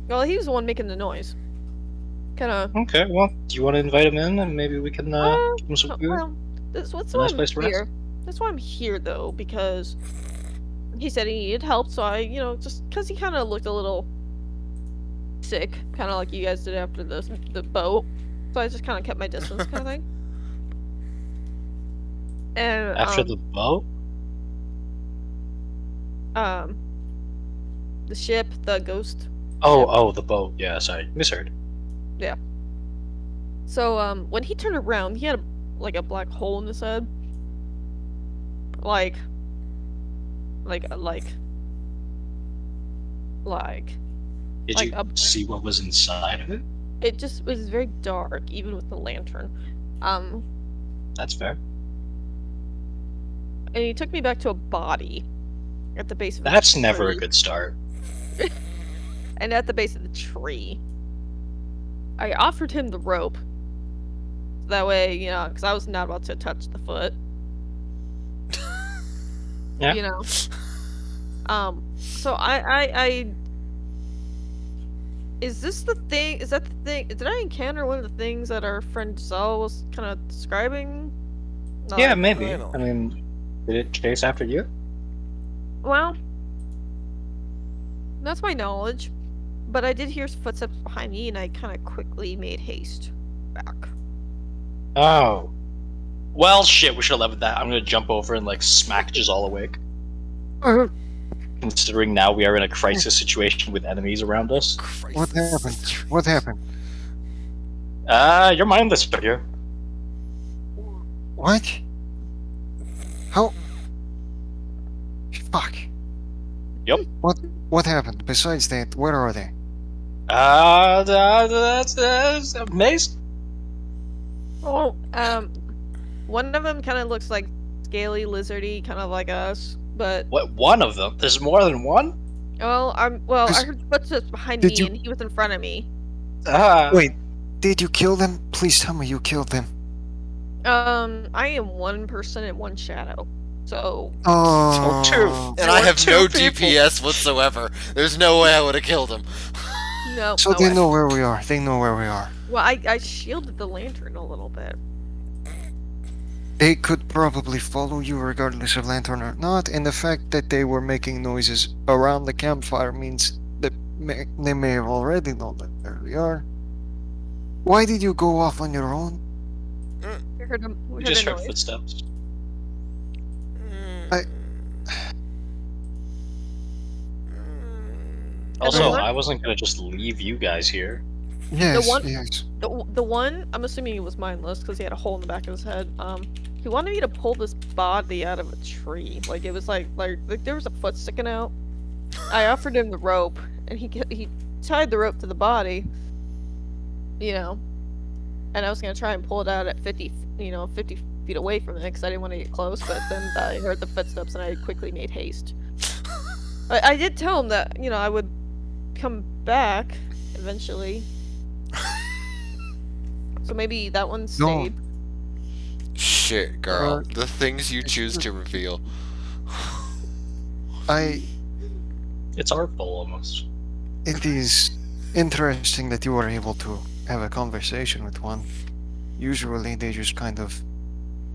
Well, he was the one making the noise. Kind of. Okay, well, do you want to invite him in and maybe we can give him some food? Well, that's A nice place to rest? here. That's why I'm here, though, because he said he needed help. So I, just because he kind of looked a little sick, kind of like you guys did after the boat. So I just kind of kept my distance, kind of thing. And After the boat? the ship, the ghost. Oh, the boat. Yeah, sorry. Misheard. So when he turned around, he had a black hole in his head. Like. Did Like you a- see what was inside of it? It just was very dark, even with the lantern. That's fair. And he took me back to a body at the base of That's the never a tree. good start. And at the base of the tree, I offered him the rope. That way, because I was not about to touch the foot. Yeah. So I is this the thing? Is that the thing? Did I encounter one of the things that our friend Zell was kind of describing? Yeah, Like, maybe. I don't- I mean, did it chase after you? well, that's my knowledge. But I did hear footsteps behind me, and I kind of quickly made haste back. Oh. Well, shit, we should have left with that. I'm gonna jump over and, smack Giselle awake. Considering now we are in a crisis situation with enemies around us. What happened? What happened? You're mindless right here. What? How? Fuck. Yep. What happened? Besides that, where are they? That's Mace? Oh, one of them kind of looks like scaly, lizardy, kind of like us. But What, one of them? There's more than one? I Is- heard footsteps behind Did me, you- and he was in front of me. Wait, did you kill them? Please tell me you killed them. I am one person and one shadow. So Oh, two. And I were have no two people. GPS whatsoever. There's no way I would have killed him. no. So no they way. know where we are. They know where we are. Well, I shielded the lantern a little bit. They could probably follow you regardless of lantern or not, and the fact that they were making noises around the campfire means that they may have already known that there we are. Why did you go off on your own? We heard him. We We just heard a heard noise. footsteps. Also, one- I wasn't gonna just leave you guys here. Yes, one- yes. The one, I'm assuming he was mindless because he had a hole in the back of his head. He wanted me to pull this body out of a tree. Like it was like there was a foot sticking out. I offered him the rope, and he tied the rope to the body. And I was gonna try and pull it out at 50 feet away from it because I didn't want to get close. But then I heard the footsteps, and I quickly made haste. I did tell him that I would come back eventually. So maybe that one stayed. Shit, girl. Uh, The things you choose to reveal. I It's artful almost. It is interesting that you were able to have a conversation with one. Usually they just kind of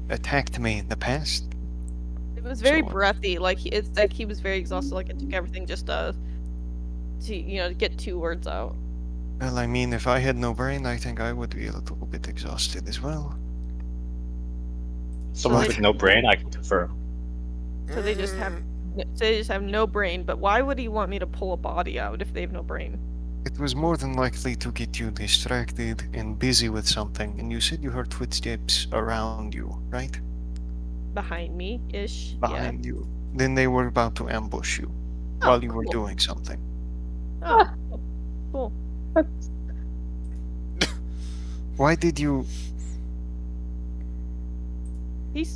attacked me in the past. It was very So- breathy. Like it's like he was very exhausted. Like it took everything just to get 2 words out. Well, I mean, if I had no brain, I think I would be a little bit exhausted as well. Someone they- with no brain, I can confirm. So they just have no brain. But why would he want me to pull a body out if they have no brain? It was more than likely to get you distracted and busy with something, and you said you heard footsteps around you, right? Behind me ish. Behind you. Then they were about to ambush you Oh, while you were cool. doing something. Yeah. Oh, cool. Why did you... He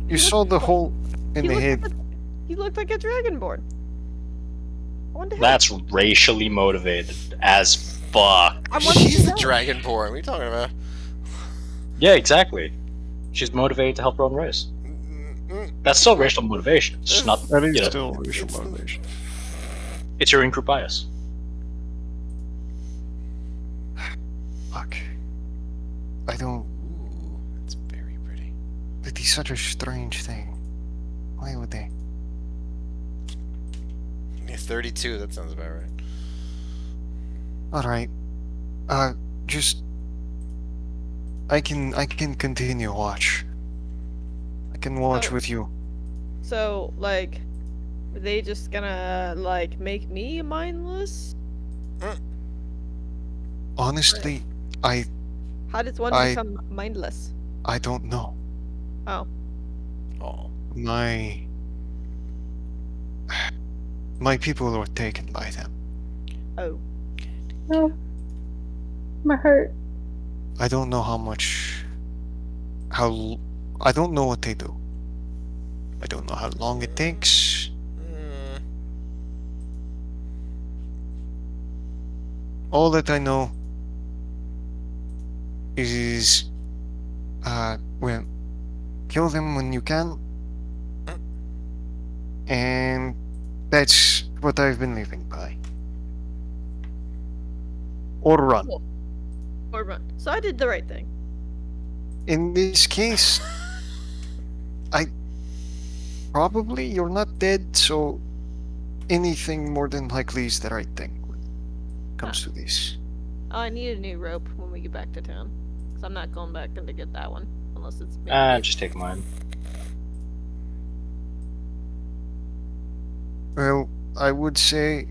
You saw the hole in the head. He looked like a dragonborn. I wonder how- That's racially motivated as fuck. I wonder She's the how- dragonborn. What are you talking about? Yeah, exactly. She's motivated to help her own race. That's still racial motivation. It's just not. That is you know, still racial motivation. It's your in-group bias. Fuck. I don't... Ooh, it's very pretty. It is such a strange thing. Why would they? Yeah, 32. That sounds about right. Alright. Just... I can continue watch. I can watch Oh. with you. So, like, are they just gonna, like, make me mindless? Honestly, How does one I- become mindless? I don't know. Oh. Oh. My people were taken by them. Oh. No. My heart. I don't know how much... I don't know what they do. I don't know how long it takes. Mm. All that I know is, well, kill them when you can. And that's what I've been living by. Or run. Cool. Or run. So I did the right thing. In this case, probably you're not dead, so anything more than likely is the right thing when it comes to this. Oh, I need a new rope when we get back to town. Because I'm not going back in to get that one. Unless it's maybe Just take mine. Well, I would say,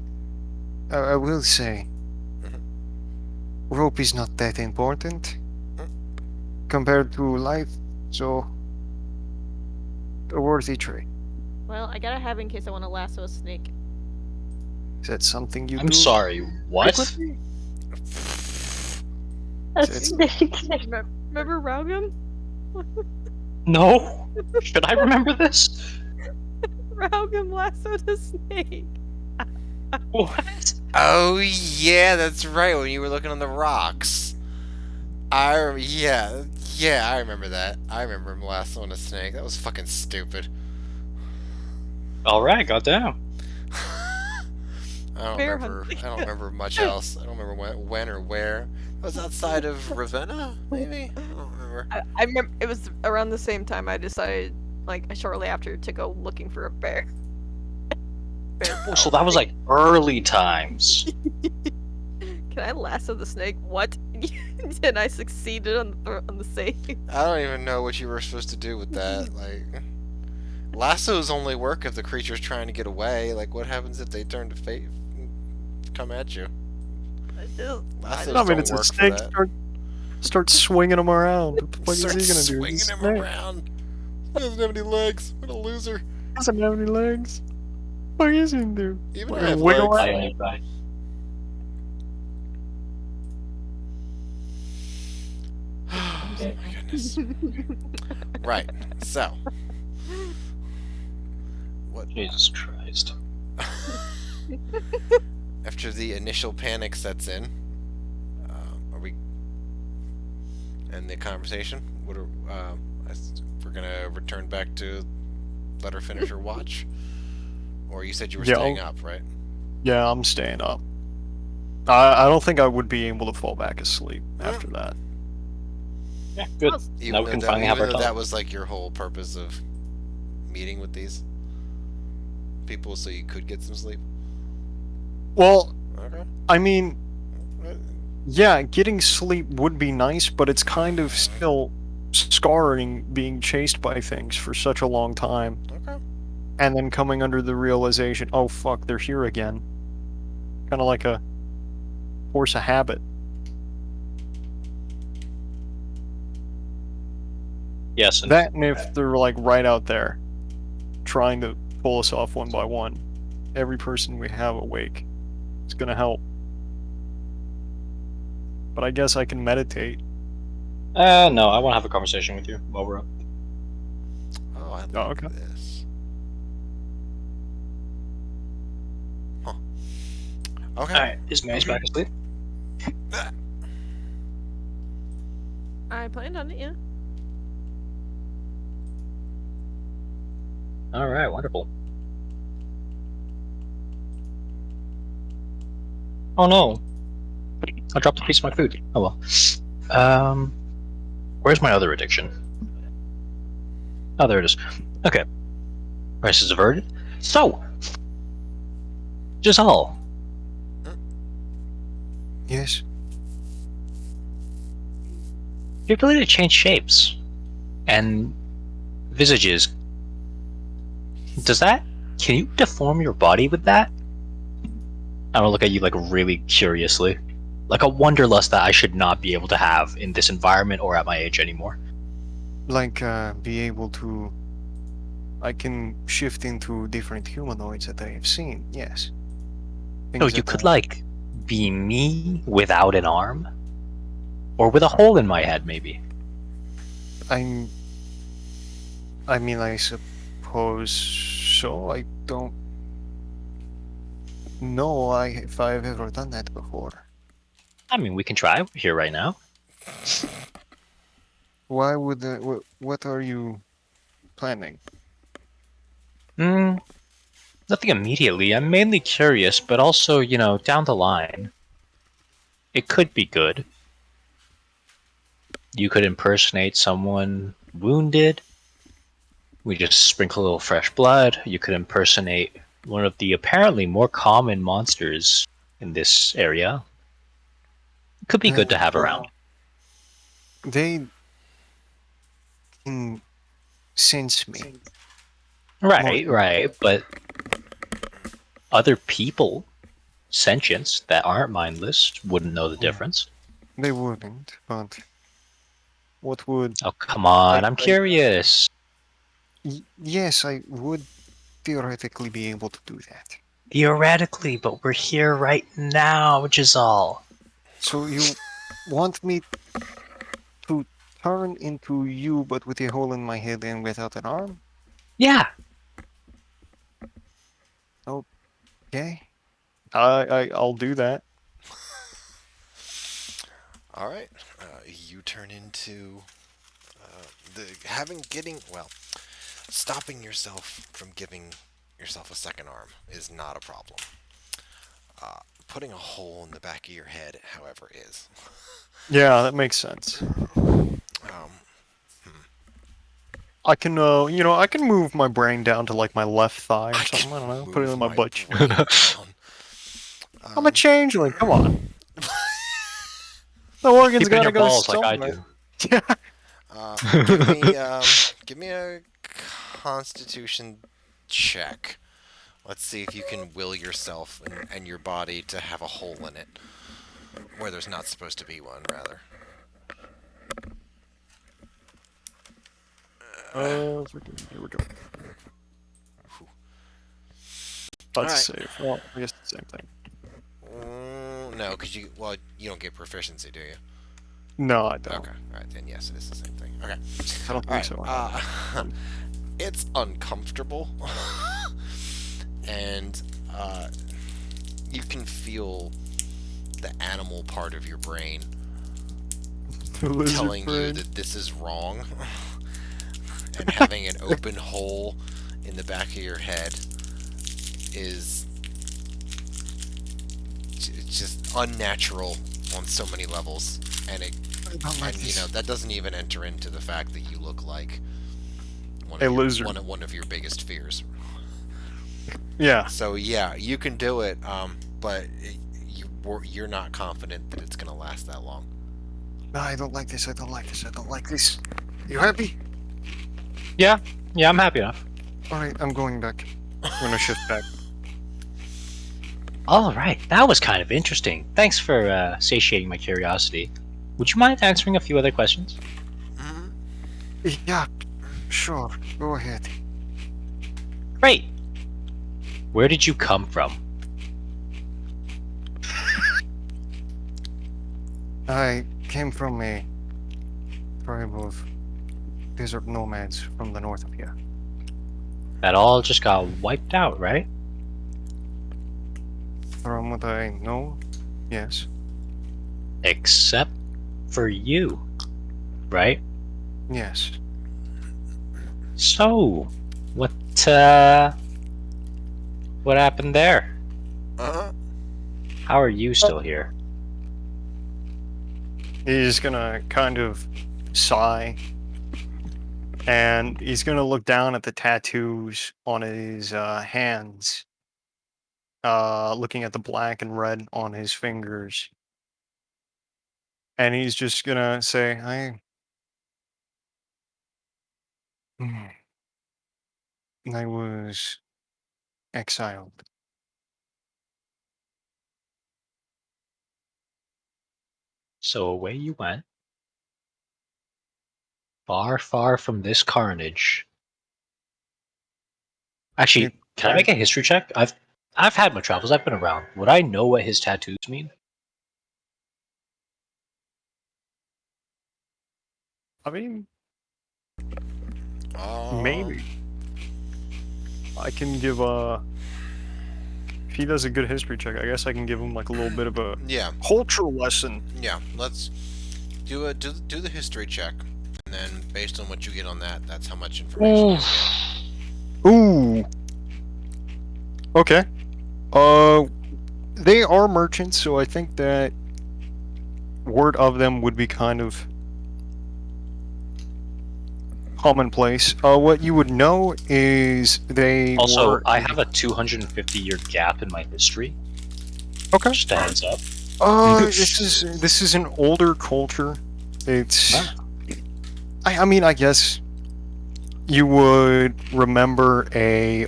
I will say, rope is not that important compared to life, so a worthy trade. Well, I gotta have it in case I want to lasso a snake. Is that something you I'm do? sorry. What? frequently? A It's- snake. Remember Raugum? No. Should I remember this? Raugum lassoed a snake. What? Oh yeah, that's right. When you were looking on the rocks. Yeah, I remember that. I remember him lassoing a snake. That was fucking stupid. All right, goddamn. I Bear don't hunting. remember much else. I don't remember when or where. It was outside of Ravenna, maybe. I don't remember. I remember it was around the same time I decided, like shortly after, to go looking for a bear. Oh, so that was like early times. Can I lasso the snake? What? And I succeeded on the save. I don't even know what you were supposed to do with that. Like, lassos only work if the creature's trying to get away. Like, what happens if they turn to come at you? Lassos I mean, don't it's a work for snake. that. Start swinging them around. What the fuck Start is he gonna do? swinging He's a him snake. around. He doesn't have any legs. What a loser. Doesn't have any legs. What is he gonna do? Even Like I a have wiggle legs. out? I need back. Oh my goodness. Right. So. What? Jesus Christ. After the initial panic sets in, are we end the conversation? What are we're gonna return back to let her finish her watch? Or you said you were Yeah, staying up, right? Yeah, I'm staying up. I don't think I would be able to fall back asleep after that. Yeah, good. Well, Now we can finally have our Even though that talk. was like your whole purpose of meeting with these people, so you could get some sleep. Well, Okay. I mean, yeah, getting sleep would be nice, but it's kind of still scarring being chased by things for such a long time. Okay. And then coming under the realization, oh fuck, they're here again. Kind of like a force of habit. Yes, and That and if they're like right out there, trying to pull us off one by one, every person we have awake, it's gonna help. But I guess I can meditate. no, I want to have a conversation with you while we're up. Oh, I like Oh, okay. this. Huh. Okay. Alright, is Maze back asleep? I planned on it, yeah. Alright, wonderful. Oh no. I dropped a piece of my food. Oh well. Where's my other addiction? Oh, there it is. Okay. Crisis averted. So, Giselle, Yes. your ability to change shapes and visages, can you deform your body with that? I don't look at you like really curiously. Like a wanderlust that I should not be able to have in this environment or at my age anymore. Like, be able to... I can shift into different humanoids that I have seen, yes. No, Things you that could like be me without an arm? Or with a hole in my head, maybe. I mean, I suppose so. I don't know if I've ever done that before. I mean, we can try. We're here right now. Why would what are you planning? Nothing immediately. I'm mainly curious, but also, down the line, it could be good. You could impersonate someone wounded. We just sprinkle a little fresh blood. You could impersonate one of the apparently more common monsters in this area. It could be good to have around. They can sense me. Right, but other people, sentients that aren't mindless, wouldn't know the difference. They wouldn't, but what would... Oh, come on, I'm curious. Yes, I would theoretically be able to do that. Theoretically, but we're here right now, Giselle. So you want me to turn into you, but with a hole in my head and without an arm? Yeah. Okay. I'll do that. All right. You turn into stopping yourself from giving yourself a second arm is not a problem. Putting a hole in the back of your head, however, is. Yeah, that makes sense. I can, I can move my brain down to like my left thigh or something. I don't know. Put it in my butt. I'm a changeling. Come on. The organ's Keep it in gotta your go balls like I somewhere. do. Yeah. Give me a Constitution check. Let's see if you can will yourself and your body to have a hole in it, where there's not supposed to be one, rather. Here we go. That's safe. Well, I guess the same thing. No, because you don't get proficiency, do you? No, I don't. Okay, alright, then yes, it is the same thing. Okay. I don't think so. It's uncomfortable. And you can feel the animal part of your brain telling you that this is wrong. And having an open hole in the back of your head is just unnatural on so many levels, and that doesn't even enter into the fact that you look like A lizard. one of your biggest fears. Yeah. So yeah, you can do it, but you're not confident that it's gonna last that long. No, I don't like this. I don't like this. I don't like this. You happy? Yeah, I'm happy enough. All right, I'm going back. I'm gonna shift back. All right, that was kind of interesting. Thanks for satiating my curiosity. Would you mind answering a few other questions? Mhm. Yeah, sure. Go ahead. Great. Where did you come from? I came from a tribe of desert nomads from the north of here. That all just got wiped out, right? From what I know, yes. Except for you, right? Yes. So, what happened there? Uh-huh. How are you still here? He's gonna kind of sigh, and he's gonna look down at the tattoos on his hands, looking at the black and red on his fingers, and he's just gonna say, I was exiled. So away you went, far, far from this carnage. Actually, It, can I make a history check? I've had my travels. I've been around. Would I know what his tattoos mean? I mean, Um, maybe I can give if he does a good history check, I guess I can give him like a little bit of a yeah, cultural lesson. yeah. Let's do the history check, and then based on what you get on that, that's how much information you'll get. Ooh. Okay. They are merchants, so I think that word of them would be kind of commonplace. What you would know is they Also, were I have a 250-year gap in my history. okay. Just a heads up. This is an older culture. It's Ah. I mean, I guess you would remember a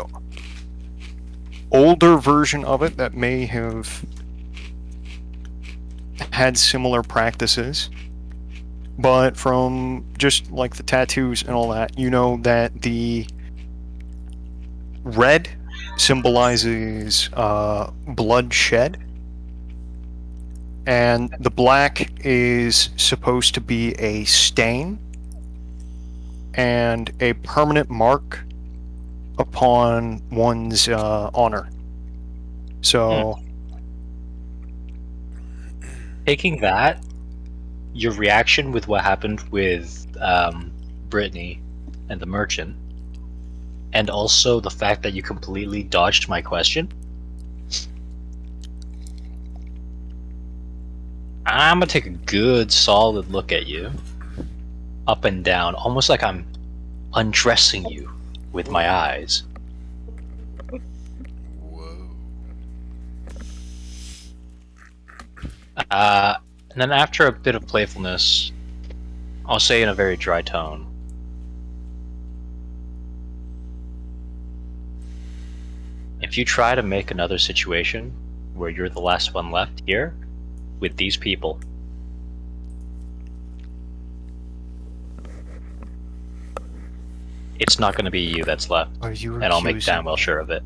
older version of it that may have had similar practices. But from just like the tattoos and all that, you know that the red symbolizes bloodshed, and the black is supposed to be a stain and a permanent mark upon one's honor. So, Taking that, your reaction with what happened with Brittany and the merchant, and also the fact that you completely dodged my question, I'm gonna take a good solid look at you, up and down, almost like I'm undressing you with my eyes. Whoa. And then after a bit of playfulness, I'll say in a very dry tone, if you try to make another situation where you're the last one left here with these people, it's not going to be you that's left, are you and I'll make accusing damn well me sure of it.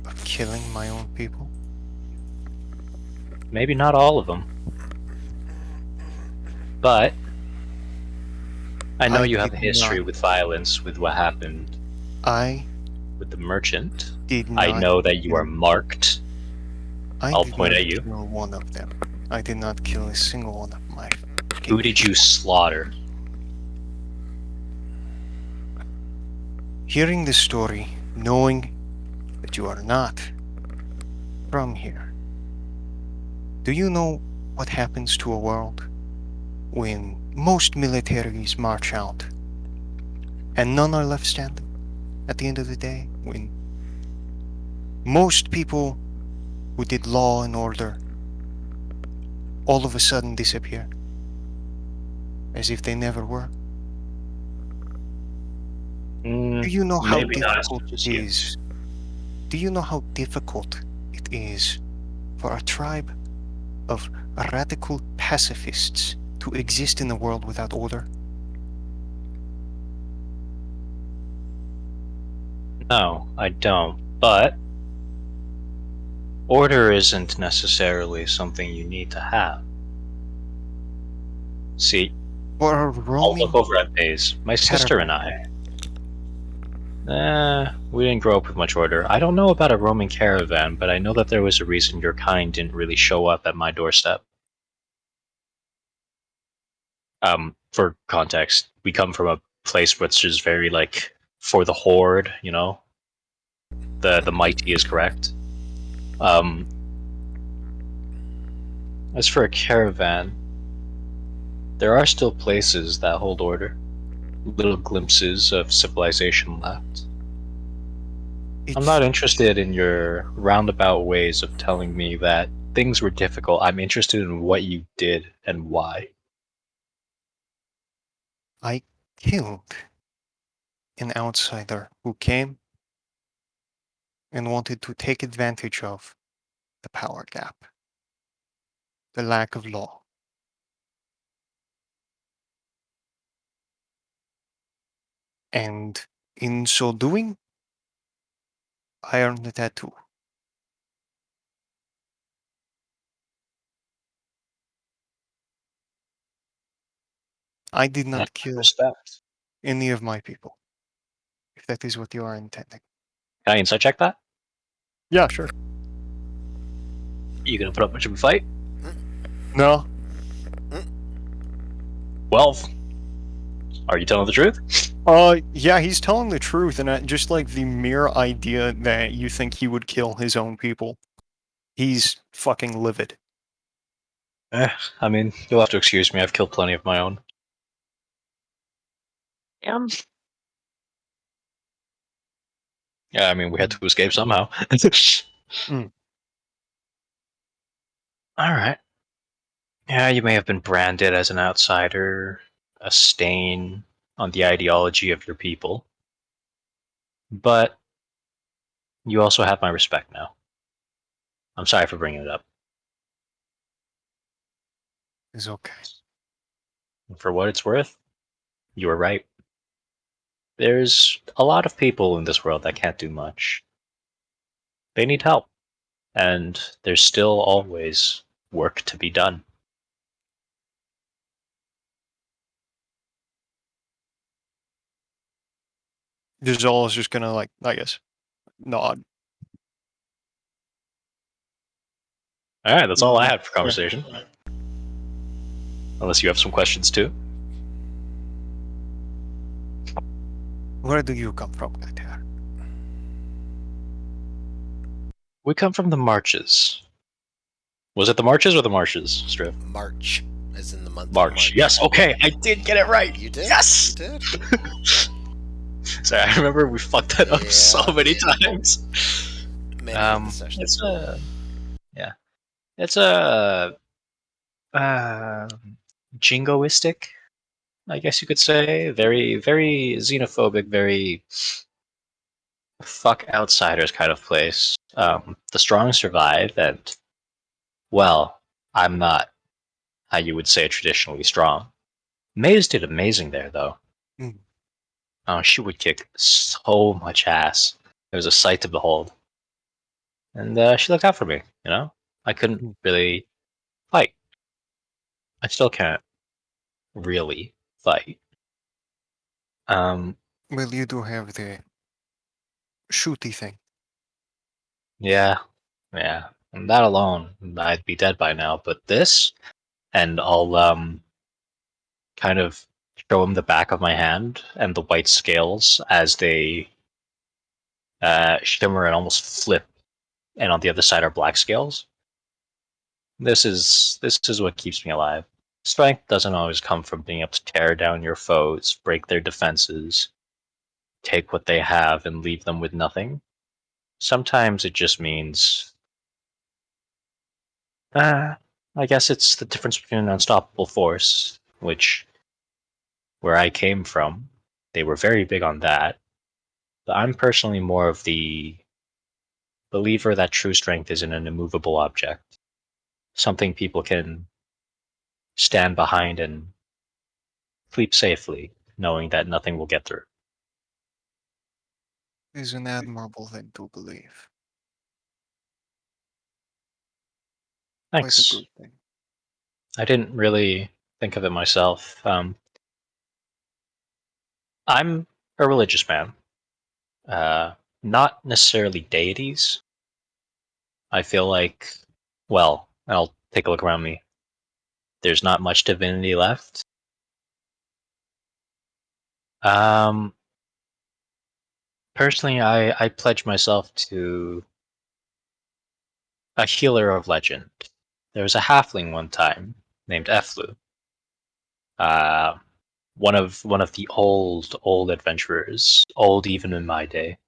of killing my own people? Maybe not all of them, but I know I you have a did history not. with violence with what happened I with the merchant. did I not. know that you are kill- marked. I I'll did point not at you. kill one of them. I did not kill a single one of my. Who did you slaughter? Hearing the story, knowing that you are not from here. Do you know what happens to a world when most militaries march out and none are left standing at the end of the day? When most people who did law and order all of a sudden disappear, as if they never were? Do you know how Maybe not as difficult much it as you. is? Do you know how difficult it is for a tribe of radical pacifists to exist in a world without order? No, I don't. But order isn't necessarily something you need to have. See, For a I'll look roaming over at Baze. My sister and I. We didn't grow up with much order. I don't know about a roaming caravan, but I know that there was a reason your kind didn't really show up at my doorstep. For context, we come from a place which is very like for the horde, you know. The mighty is correct. As for a caravan, there are still places that hold order. Little glimpses of civilization left. I'm It's not interested in your roundabout ways of telling me that things were difficult. I'm interested in what you did and why. I killed an outsider who came and wanted to take advantage of the power gap, the lack of law. And in so doing, I earned a tattoo. I did And not kill respect. any of my people, if that is what you are intending. Can I insight check that? Yeah, sure. You gonna put up much of a fight? No, 12. Are you telling the truth? yeah, he's telling the truth, and just like the mere idea that you think he would kill his own people, he's fucking livid. I mean, you'll have to excuse me. I've killed plenty of my own. Yeah, I mean, we had to escape somehow. Mm. All right. Yeah, you may have been branded as an outsider, a stain on the ideology of your people, but you also have my respect now. I'm sorry for bringing it up. It's okay. For what it's worth, you were right. There's a lot of people in this world that can't do much. They need help, and there's still always work to be done. Giselle is just gonna, like, I guess, nod. All right, that's all I Mm, had for conversation. Unless you have some questions too. Where do you come from, Gater? We come from the marches. Was it the marches or the marshes, Striv? March, as in the month of March. March. Yes, okay, I did get it right. You did. Yes! You did. Sorry, I remember we fucked that up so Yeah. many times. Many of the sessions. It's a yeah, it's a jingoistic, I guess you could say. Very, very xenophobic, very fuck outsiders kind of place. The strong survive, and well, I'm not how you would say traditionally strong. Maze did amazing there, though. Mm. Oh, she would kick so much ass. It was a sight to behold. And she looked out for me, you know? I couldn't Mm. really fight. I still can't really fight. Um, Well, you do have the shooty thing. yeah, yeah. And that alone, I'd be dead by now. But this, and I'll kind of show him the back of my hand and the white scales as they shimmer and almost flip, and on the other side are black scales. This is what keeps me alive. Strength doesn't always come from being able to tear down your foes, break their defenses, take what they have and leave them with nothing. Sometimes it just means, I guess it's the difference between an unstoppable force, which, where I came from, they were very big on that. But I'm personally more of the believer that true strength is in an immovable object, something people can stand behind and sleep safely, knowing that nothing will get through. Is an admirable thing to believe. Quite a Thanks. good thing. I didn't really think of it myself. I'm a religious man. Not necessarily deities. I feel like, well, I'll take a look around me. There's not much divinity left. Um, Personally, I pledge myself to a healer of legend. There was a halfling one time named Eflu. Uh, one of the old adventurers, old even in my day.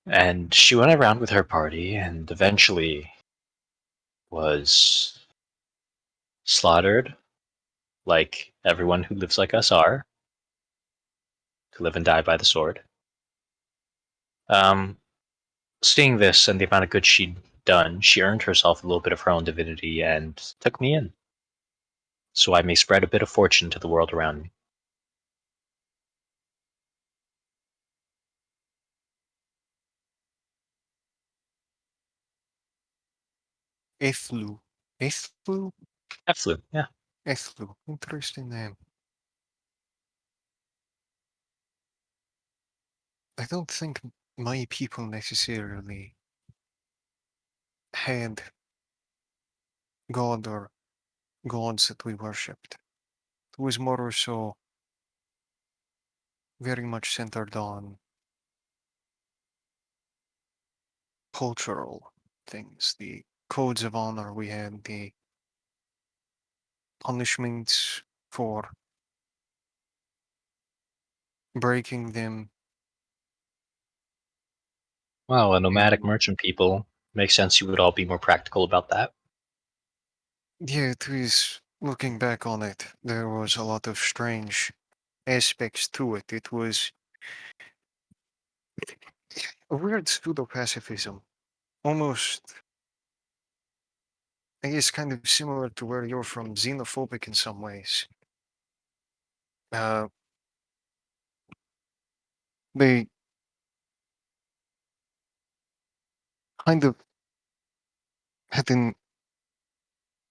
And she went around with her party and eventually was slaughtered, like everyone who lives like us are, to live and die by the sword. Um, Seeing this and the amount of good she'd done, she earned herself a little bit of her own divinity and took me in, so I may spread a bit of fortune to the world around me. Ethlu. Ethlu? Eflu, yeah. Ethlu. Interesting name. I don't think my people necessarily had god or gods that we worshipped. It was more or so very much centered on cultural things. The codes of honor we had, the punishments for breaking them. Wow, a nomadic And merchant people. Makes sense you would all be more practical about that. yeah, it was, looking back on it, there was a lot of strange aspects to it. It was a weird pseudo pacifism. Almost, I guess, kind of similar to where you're from, xenophobic in some ways. Uh, they kind of had an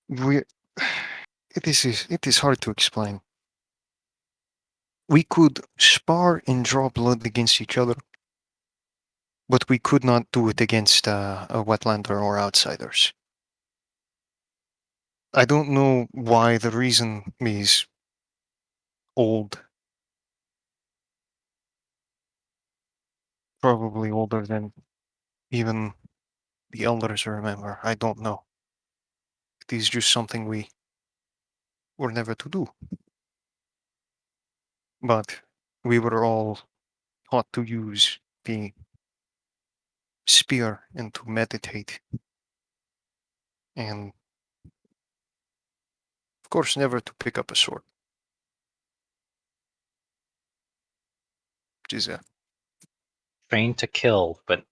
weird. It is hard to explain. We could spar and draw blood against each other, but we could not do it against a wetlander or outsiders. I don't know why. The reason is old, probably older than even the elders remember. I don't know. It is just something we were never to do. But we were all taught to use the spear and to meditate, and of course, never to pick up a sword, which is a. Trained to kill, but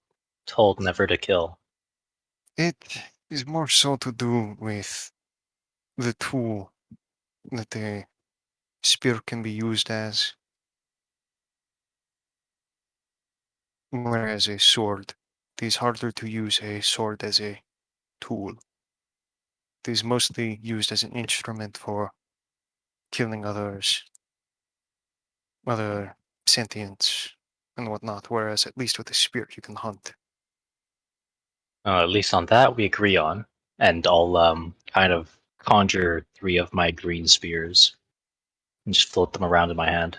told never to kill. It is more so to do with the tool that the spear can be used as, whereas a sword, it is harder to use a sword as a tool. It is mostly used as an instrument for killing others, other sentients, and whatnot, whereas at least with a spear you can hunt. At least on that we agree on. And I'll kind of conjure 3 of my green spears and just float them around in my hand.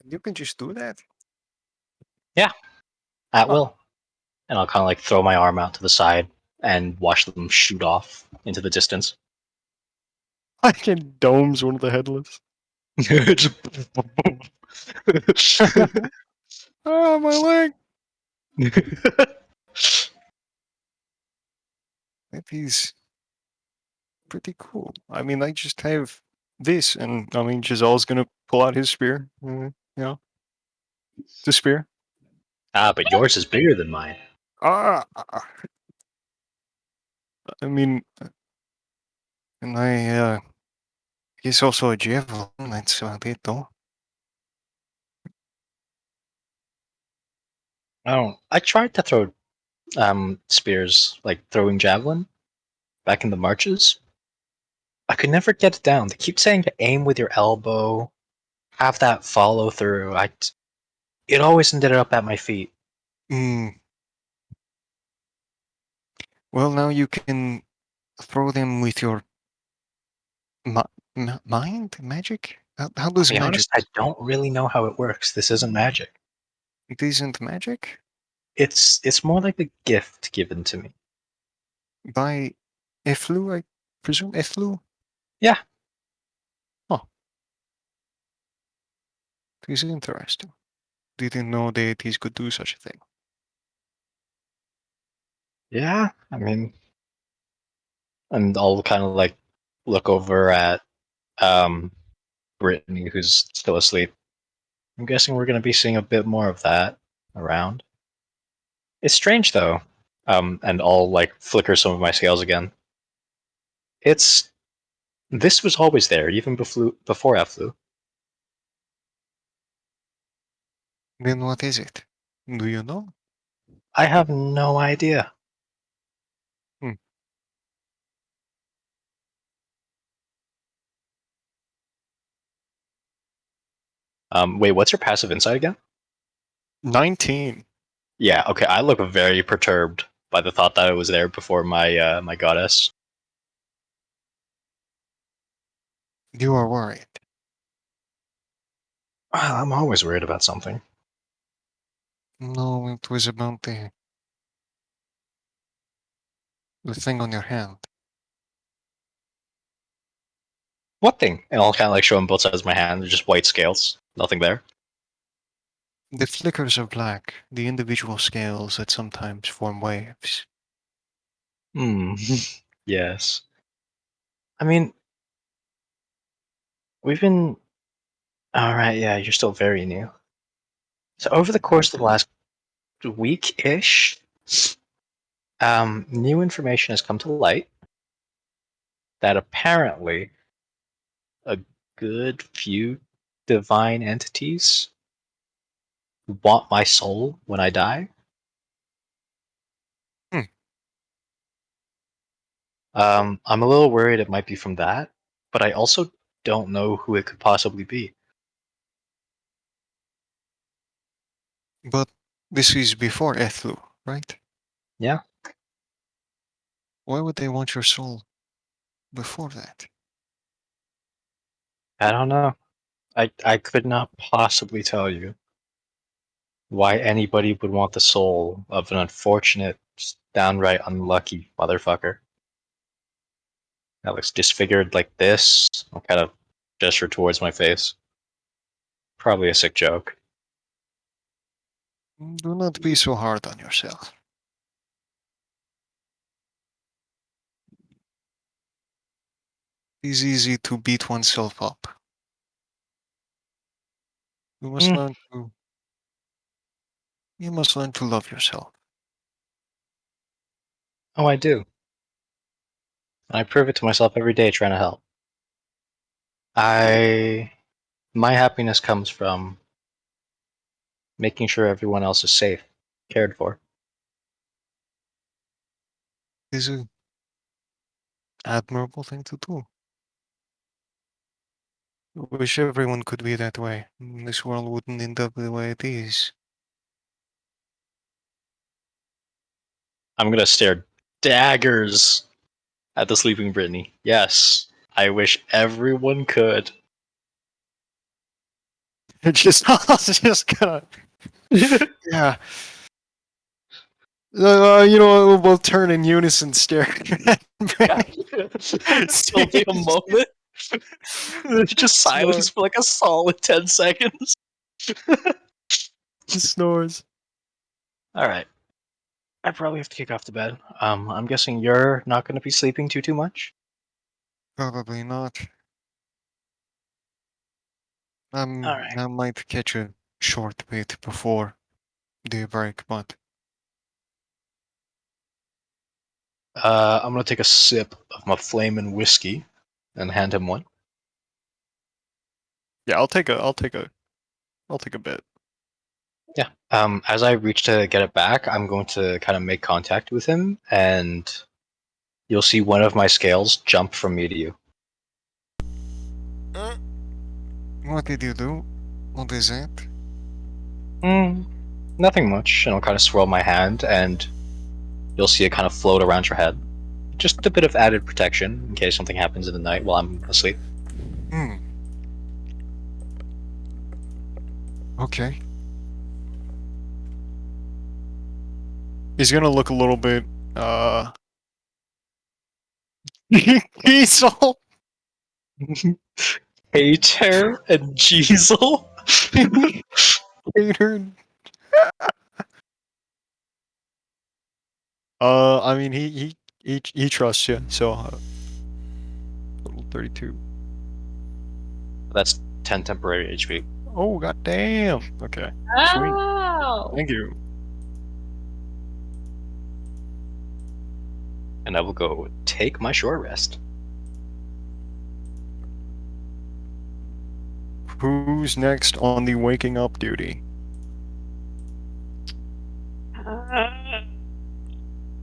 You can just do that. At Huh. will. And I'll kind of like throw my arm out to the side and watch them shoot off into the distance. I can domes one of the headless. Ah, my leg! That is pretty cool. I mean, I just have this, and I mean, Giselle's gonna pull out his spear. Yeah, the spear. But yours is bigger than mine. Ah! I mean, and I guess also a javelin. That's about it, though. I tried to throw spears, like throwing javelin, back in the marches. I could never get it down. They keep saying to aim with your elbow, have that follow through. It always ended up at my feet. Hmm. Well, now you can throw them with your mind magic. How I'll does be magic? honest, I don't really know how it works. This isn't magic. It isn't magic It's more like a gift given to me. by Eflu, I presume. Eflu. Yeah. Oh, this is interesting. Didn't know deities could do such a thing. Yeah, I mean, and I'll kind of like look over at Brittany, who's still asleep. I'm guessing we're going to be seeing a bit more of that around. It's strange though, and I'll like flicker some of my scales again. This was always there, even before I flew. Then what is it? Do you know? I have no idea. Hmm. Wait, what's your passive insight again? 19. Yeah, okay. I look very perturbed by the thought that it was there before my goddess. You are worried. Well, I'm always worried about something. No, it was about the thing on your hand. What thing? And I'll kind of like show him both sides of my hand. They're just white scales. Nothing there. The flickers of black, the individual scales that sometimes form waves. Hmm. Yes. I mean, we've been. Alright, yeah, you're still very new. So, over the course of the last week ish, new information has come to light that apparently a good few divine entities want my soul when I die. Hmm. I'm a little worried it might be from that, but I also don't know who it could possibly be. But this is before Ethlu, right? Yeah, Why would they want your soul before that? I don't know. I could not possibly tell you why anybody would want the soul of an unfortunate, just downright unlucky motherfucker that looks disfigured like this. I'll kind of gesture towards my face. Probably a sick joke. Do not be so hard on yourself. It is easy to beat oneself up. You must Hmm. learn to love yourself. Oh, I do. I prove it to myself every day trying to help. I My happiness comes from making sure everyone else is safe, cared for. It is an admirable thing to do. I wish everyone could be that way. This world wouldn't end up the way it is. I'm gonna stare daggers at the sleeping Brittany. Yes, I wish everyone could. It's just gonna, yeah. We'll turn in unison, stare at Brent. It'll take a moment. Just silence for like a solid 10 seconds. Snores. Alright. I probably have to kick off to bed. I'm guessing you're not going to be sleeping too much? Probably not. Alright. I might catch a short bit before daybreak, but I'm going to take a sip of my flamin' whiskey and hand him one. yeah, I'll take a bit. Yeah. As I reach to get it back, I'm going to kind of make contact with him, and you'll see one of my scales jump from me to you. What did you do? What is it? Nothing much. And I'll kind of swirl my hand, and you'll see it kind of float around your head. Just a bit of added protection in case something happens in the night while I'm asleep. Okay. He's gonna look a little bit, Diesel! Hater and Jeezel. Catered. I mean, he trusts you, so, total 32. That's 10 temporary HP. Oh, goddamn! Okay. Sweet. Oh. Thank you. And I will go take my short rest. Who's next on the waking up duty?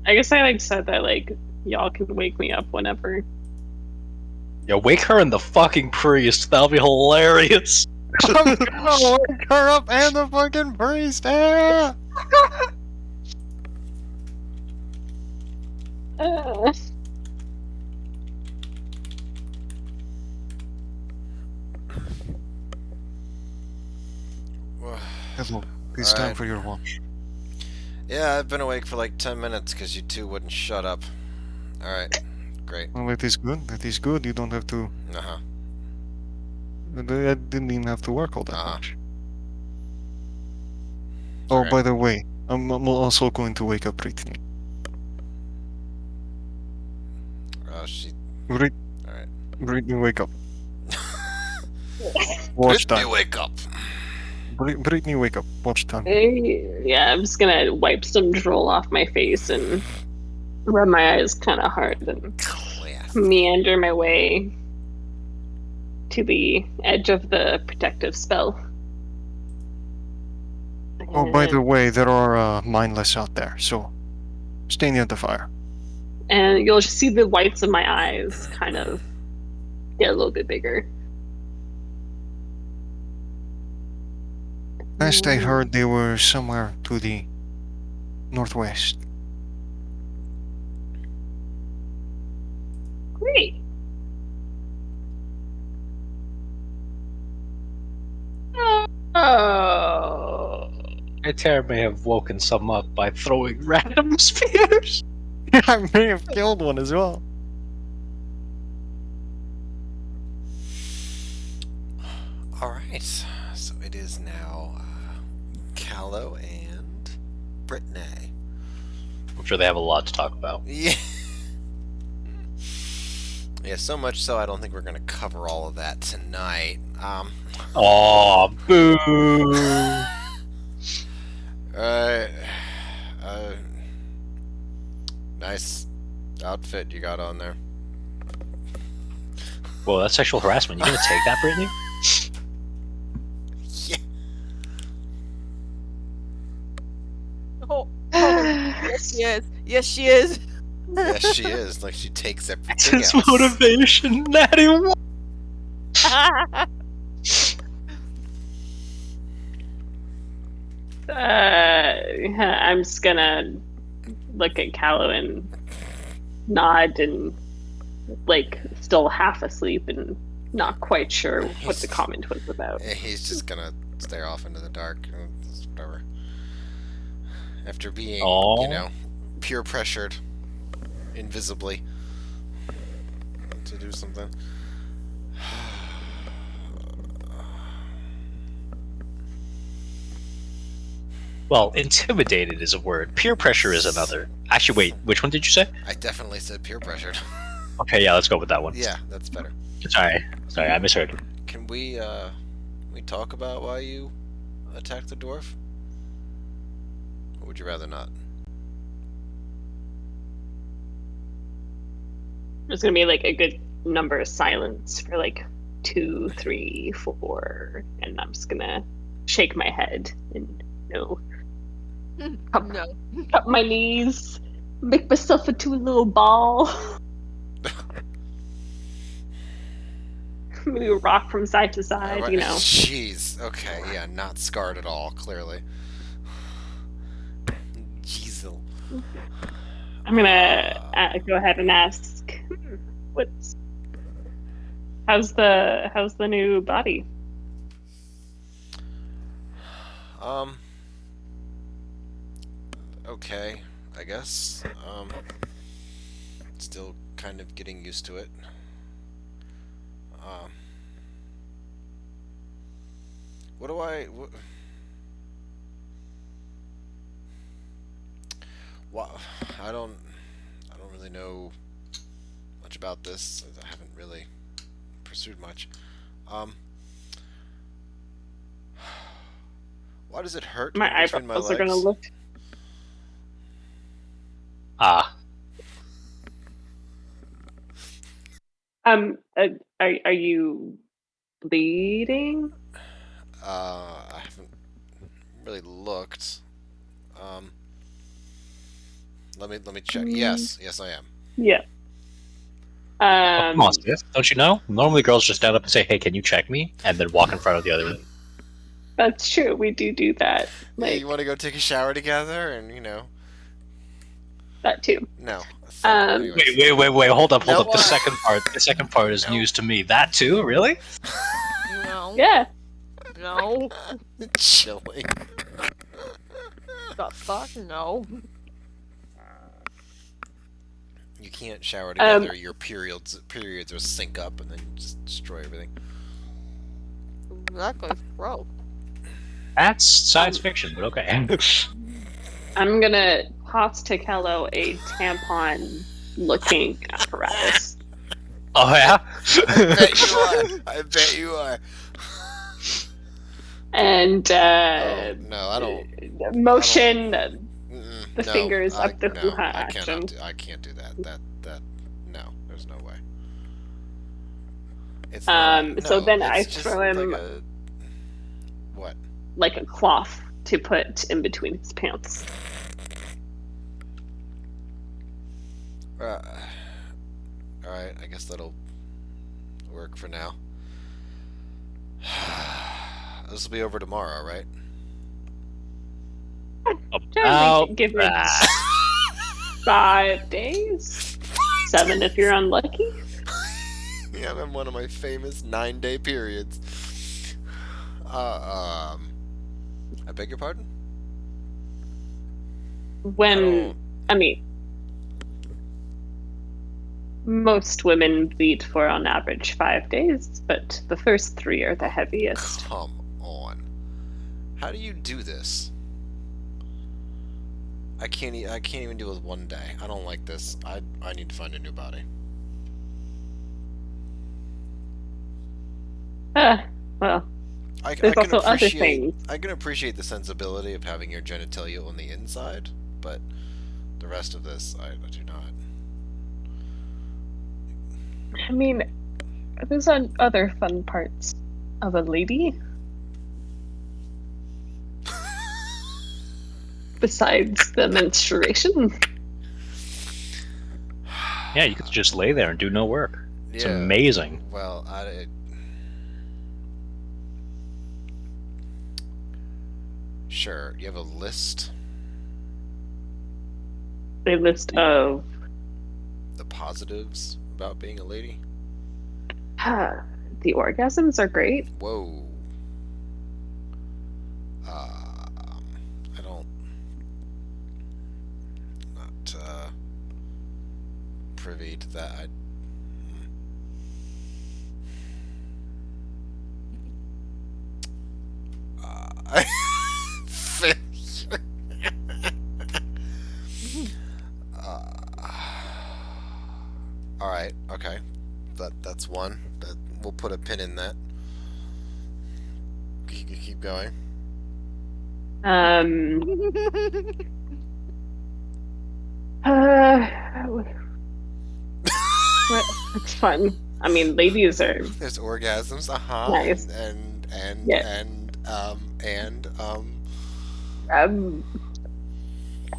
I guess I said that y'all can wake me up whenever. Yeah, wake her and the fucking priest. That'll be hilarious. I'm gonna wake her up and the fucking priest! Ah! Hello, it's time Alright. for your watch. Yeah, I've been awake for like 10 minutes because you two wouldn't shut up. Alright, great. Well, that is good. That is good. You don't have to. Uh-huh. I didn't even have to work all that much. Oh, Alright. by the way, I'm also going to wake up Brittany. She... Alright, Alright. Brittany, wake up. Watch Brittany, time. wake up! Brittany, wake up. Watch time. Yeah, I'm just gonna wipe some drool off my face and rub my eyes kind of hard and Class. meander my way to the edge of the protective spell. Oh, by the way, there are mindless out there, so stay near the fire. And you'll just see the whites of my eyes kind of get a little bit bigger. Last I heard, they were somewhere to the northwest. Great. Oh. Aether may have woken some up by throwing random spears. I may have killed one as well. Alright, so it is now Callow and Brittany. I'm sure they have a lot to talk about. Yeah. Yeah, so much so I don't think we're gonna cover all of that tonight. Aw, boo! Nice outfit you got on there. Whoa, that's sexual harassment. You gonna take that, Brittany? Yeah. Oh, yes, she is. Yes, she is. Yes, she is. Like, she takes It's everything his else. motivation. Natty. I'm just gonna look at Callow and nod and still half asleep and not quite sure what the comment was about. He's just gonna stare off into the dark. Whatever. After being, Oh. peer pressured invisibly to do something. Well, intimidated is a word. Peer pressure is another. Actually, wait. Which one did you say? I definitely said peer pressured. Okay, yeah, let's go with that one. Yeah, that's better. Sorry, I misheard. Can we talk about why you attacked the dwarf? Or would you rather not? There's gonna be like a good number of silence for like 2, 3, 4, and I'm just gonna shake my head and cup, No. cup my knees, make myself into a little ball, maybe rock from side to side. Alright. Jeez. Okay. Yeah. Not scarred at all. Clearly. Jeezel. I'm gonna go ahead and ask, how's the new body? Okay. I guess. Still kind of getting used to it. What do I? Well, I don't really know much about this. I haven't really pursued much. Why does it hurt My in between my eyebrows legs? are gonna look. Ah, Are you bleeding? I haven't really looked. Let me check. Yes, I am. Yeah. come on, Smith. Don't you know? Normally, girls just stand up and say, "Hey, can you check me?" and then walk in front of the other. That's true. We do that. Hey, you want to go take a shower together, and that too. No. So, Um, anyways. Wait. Hold up. No, The second part is No. news to me. That too, really? No. Yeah. No. Chilling. The fuck? No. You can't shower together. Your periods will sync up and then just destroy everything. Exactly. Bro. That's science fiction, but okay. I'm gonna toss to Kello a tampon-looking apparatus. Oh yeah. I bet you are. And No, I don't. motion the No, fingers up the no, hoo-ha I action. I can't do that. No, there's no way. It's So then it's I just throw him like a, what? like a cloth to put in between his pants. All right, I guess that'll work for now. This will be over tomorrow, right? About Give it that. 5 days, 7 if you're unlucky. Yeah, I'm in one of my famous 9-day periods. I beg your pardon? I mean, most women bleed for on average 5 days, but the first 3 are the heaviest. Come on. How do you do this? I can't even deal with 1 day. I don't like this. I need to find a new body. Well, I there's can also other appreciate things. I can appreciate the sensibility of having your genitalia on the inside, but the rest of this I do not. I mean, there's other fun parts of a lady. Besides the menstruation. Yeah, you could just lay there and do no work. It's Yeah, amazing. Well, sure. You have a list. A list of The positives about being a lady. the orgasms are great. Whoa. I don't. Not privy to that. I. All right. Okay. That's one. That we'll put a pin in that. Keep going. It's fun. I mean, ladies are There's orgasms. nice. And Yeah.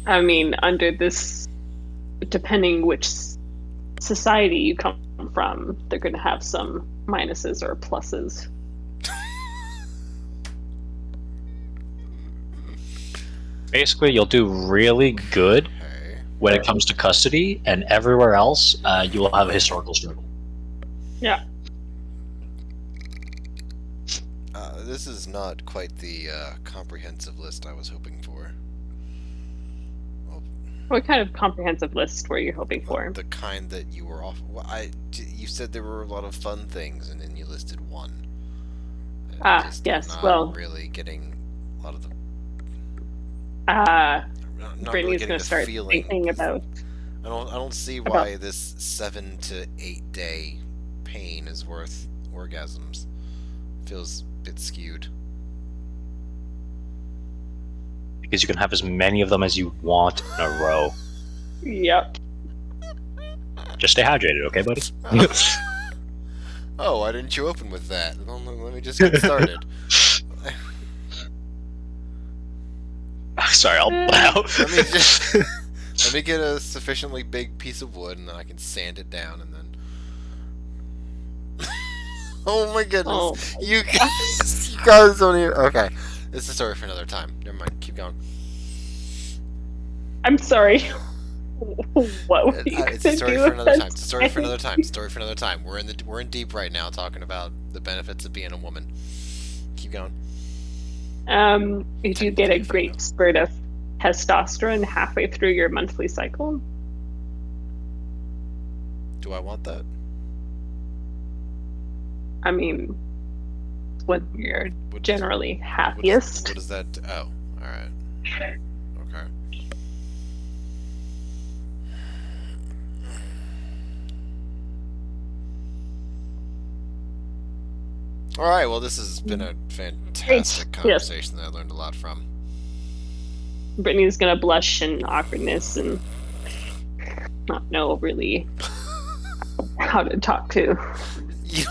I mean, under this, depending which society you come from, they're going to have some minuses or pluses. Basically, you'll do really good Okay. when it comes to custody, and everywhere else, you will have a historical struggle. Yeah. This is not quite the comprehensive list I was hoping for. What kind of comprehensive list were you hoping for? The kind that you were off. Well, you said there were a lot of fun things, and then you listed one. I'm Yes. not Well, really getting a lot of the. Not Brittany's really going getting to the start feeling. thinking about. I don't see why this 7 to 8 day pain is worth orgasms. Feels a bit skewed. Because you can have as many of them as you want in a row. Yep. Just stay hydrated, okay, buddy? Oh, why didn't you open with that? Well, let me just get started. Sorry, I'll bow. Let me get a sufficiently big piece of wood, and then I can sand it down, and then. Oh my goodness! Oh. You guys don't even. Okay, it's a story for another time. Never mind. Keep going. I'm sorry. What were you It's a gonna story do for another with time. It's a story for that? another time. It's a story for another time. We're in deep right now, talking about the benefits of being a woman. Keep going. You do get a great spurt of testosterone halfway through your monthly cycle. Do I want that? I mean, when you're What- generally happiest. What is that? Oh, all right. Okay. All right. Well, this has been a fantastic Yes. conversation that I learned a lot from. Brittany's gonna blush in awkwardness and not know really how to talk to. You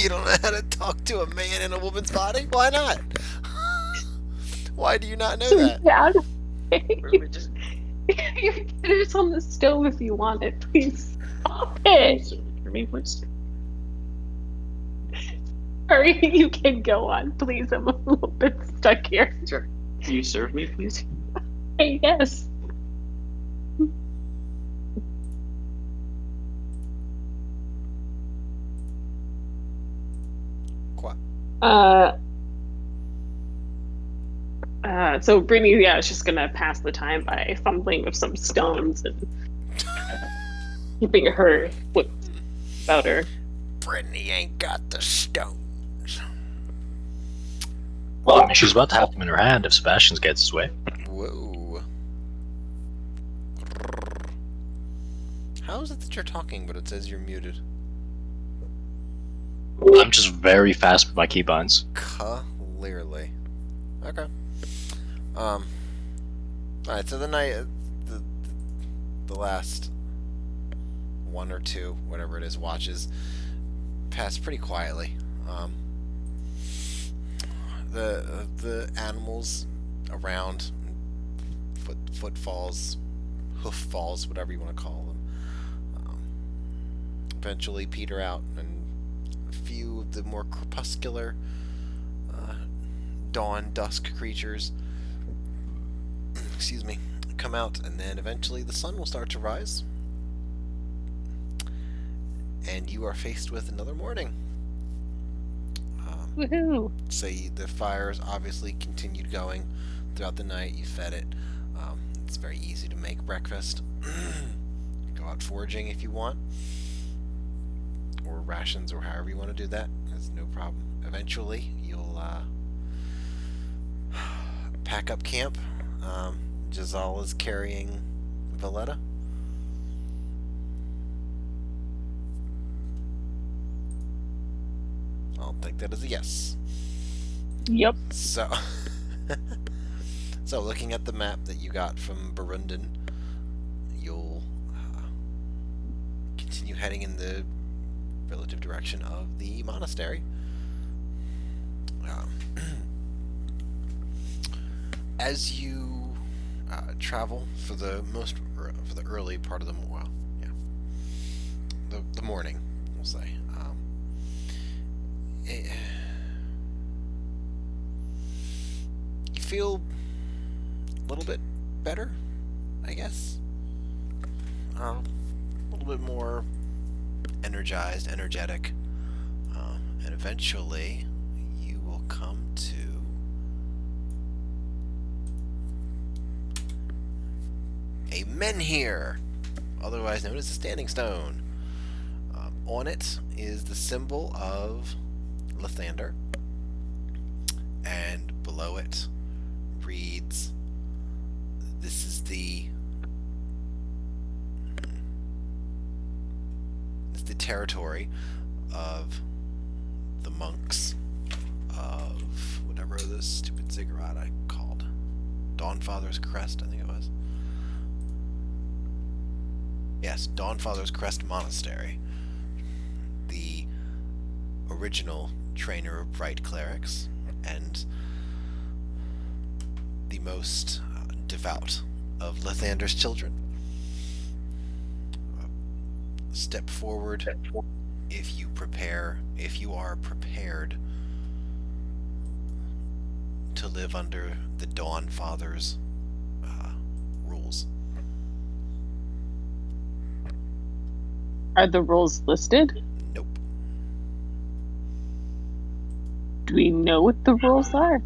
don't know how to talk to a man in a woman's body? Why not? Why do you not know that? Yeah. You can put it on the stove if you want it. Please stop it. For me, please. Sorry, you can go on. Please, I'm a little bit stuck here. Sure. Can you serve me, please? Hey, yes. Quoi? So Brittany, yeah, is just gonna pass the time by fumbling with some stones and keeping her wits about her. Brittany ain't got the stones. Well, I mean, she's about to have them in her hand if Sebastian gets his way. Whoa. How is it that you're talking, but it says you're muted? I'm just very fast with my keybinds. Clearly. Okay. Alright, so the night, the last one or two, whatever it is, watches pass pretty quietly. The animals around, footfalls, hoof falls, whatever you want to call them, eventually peter out, and a few of the more crepuscular dawn dusk creatures excuse me, come out, and then eventually the sun will start to rise, and you are faced with another morning. Woohoo! So the fires obviously continued going throughout the night. You fed it. It's very easy to make breakfast. Go out foraging if you want, or rations, or however you want to do that. That's no problem. Eventually, you'll pack up camp. Giselle is carrying Viletta. I'll take that as a yes. Yep. So, so looking at the map that you got from Burundan, you'll continue heading in the relative direction of the monastery. As you travel for the early part of the the morning, we'll say. You feel a little bit better, I guess. A little bit more energized, energetic, and eventually you will come to a menhir, otherwise known as the Standing Stone. On it is the symbol of Lathander, and below it reads, "This is the territory of the monks of whatever this stupid ziggurat I called Dawnfather's Crest, I think it was. Yes, Dawnfather's Crest Monastery. The original trainer of bright clerics and the most devout of Lathander's children. Step forward if you are prepared to live under the Dawnfather's rules." Are the rules listed? Nope. Do we know what the rules are?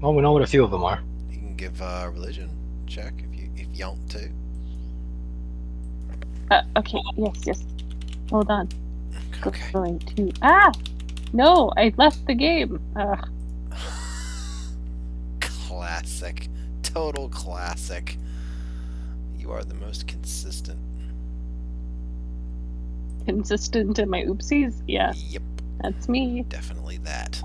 Well, we know what a few of them are. You can give a religion check if you want to. Okay, yes. Hold on. Okay. Going to... No, I left the game. Classic. Total classic. You are the most consistent. Consistent in my oopsies? Yeah, Yep, that's me. definitely that.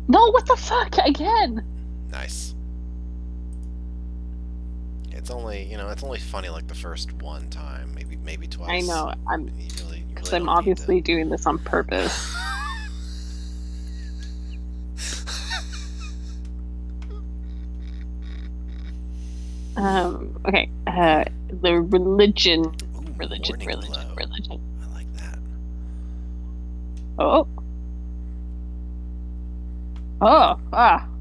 No, what the fuck? Again! Nice. It's only funny like the first one time, maybe twice. I know, You really because don't I'm need obviously doing this on purpose. Okay, the religion. Ooh, Religion. morning glow. I like that. Oh,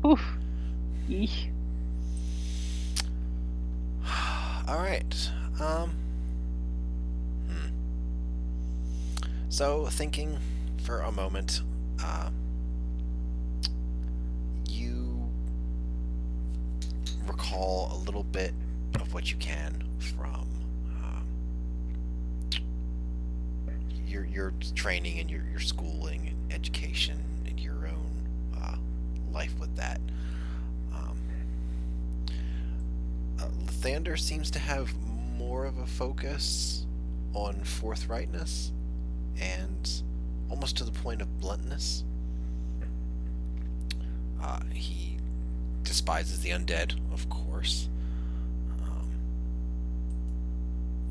oof. Eesh. All right. So thinking for a moment, you recall a little bit of what you can from your training and your schooling and education and your own life with that. Lathander seems to have more of a focus on forthrightness and almost to the point of bluntness. He despises the undead, of course.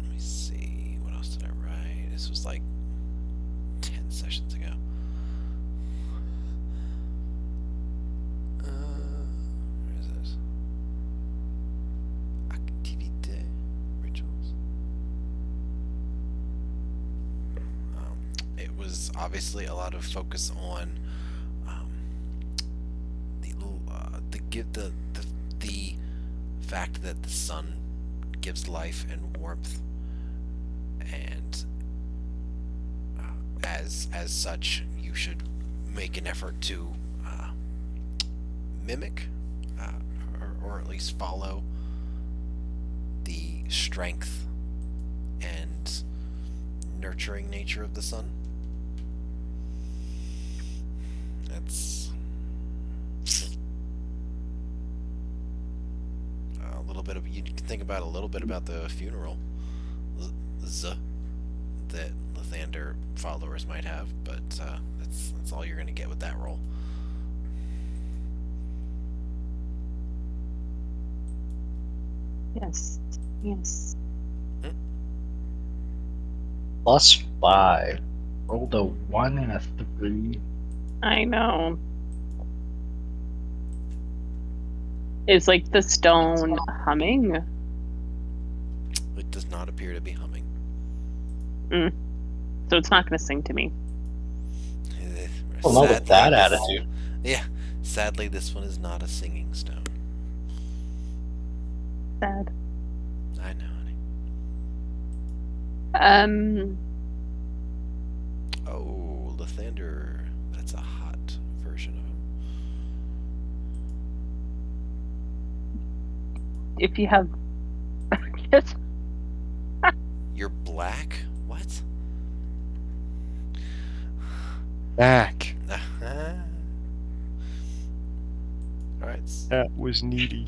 Let me see, what else did I write? This was like 10 sessions ago. Where is this? Activité, rituals. It was obviously a lot of focus on the fact that the sun gives life and warmth, and as such, you should make an effort to mimic, or at least follow the strength and nurturing nature of the sun. It's a little bit of, you can think about a little bit about the funeral that Lathander followers might have, but that's all you're going to get with that roll. Yes. Yes. +5. Rolled a 1 and a 3. I know. Is like the stone humming? It does not appear to be humming. So it's not going to sing to me. Well, not with that this- attitude. Yeah, sadly, this one is not a singing stone. Sad. I know, honey. Oh, Lathander, that's a hot version of him. If you have, yes. You're black? What? Back. Alright. That was needy.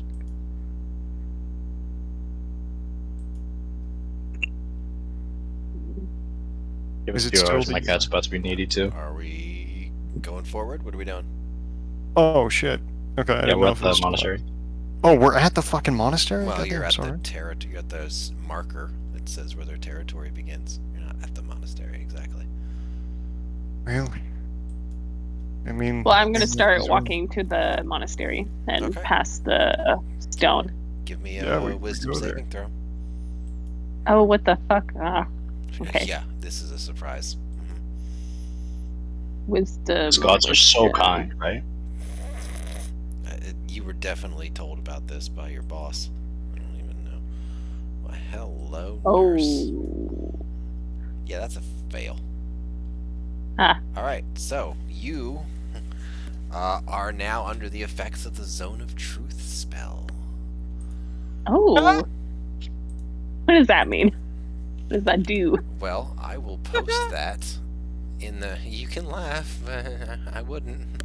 Give Is us it 2 still hours, the- my cat's about to be needy too. Are we going forward? What are we doing? Oh shit. Okay. I Yeah, didn't we're know at if it the was- monastery. Oh, we're at the fucking monastery. Well, Goddamn, you're at sorry. the territory. You're at the marker that says where their territory begins. You're not at the monastery exactly. Really? I mean. Well, I'm going to these start are- walking to the monastery and Okay. past the stone. Give me Yeah, a we wisdom go there. saving throw. Oh, what the fuck? Okay. Yeah, this is a surprise. Wisdom. These gods are so wisdom. kind, right? You were definitely told about this by your boss. I don't even know. Well, hello, nurse. Oh. Yeah, that's a fail. Ah. Alright, so you are now under the effects of the Zone of Truth spell. Oh. What does that mean? What does that do? Well, I will post that in the... You can laugh. I wouldn't.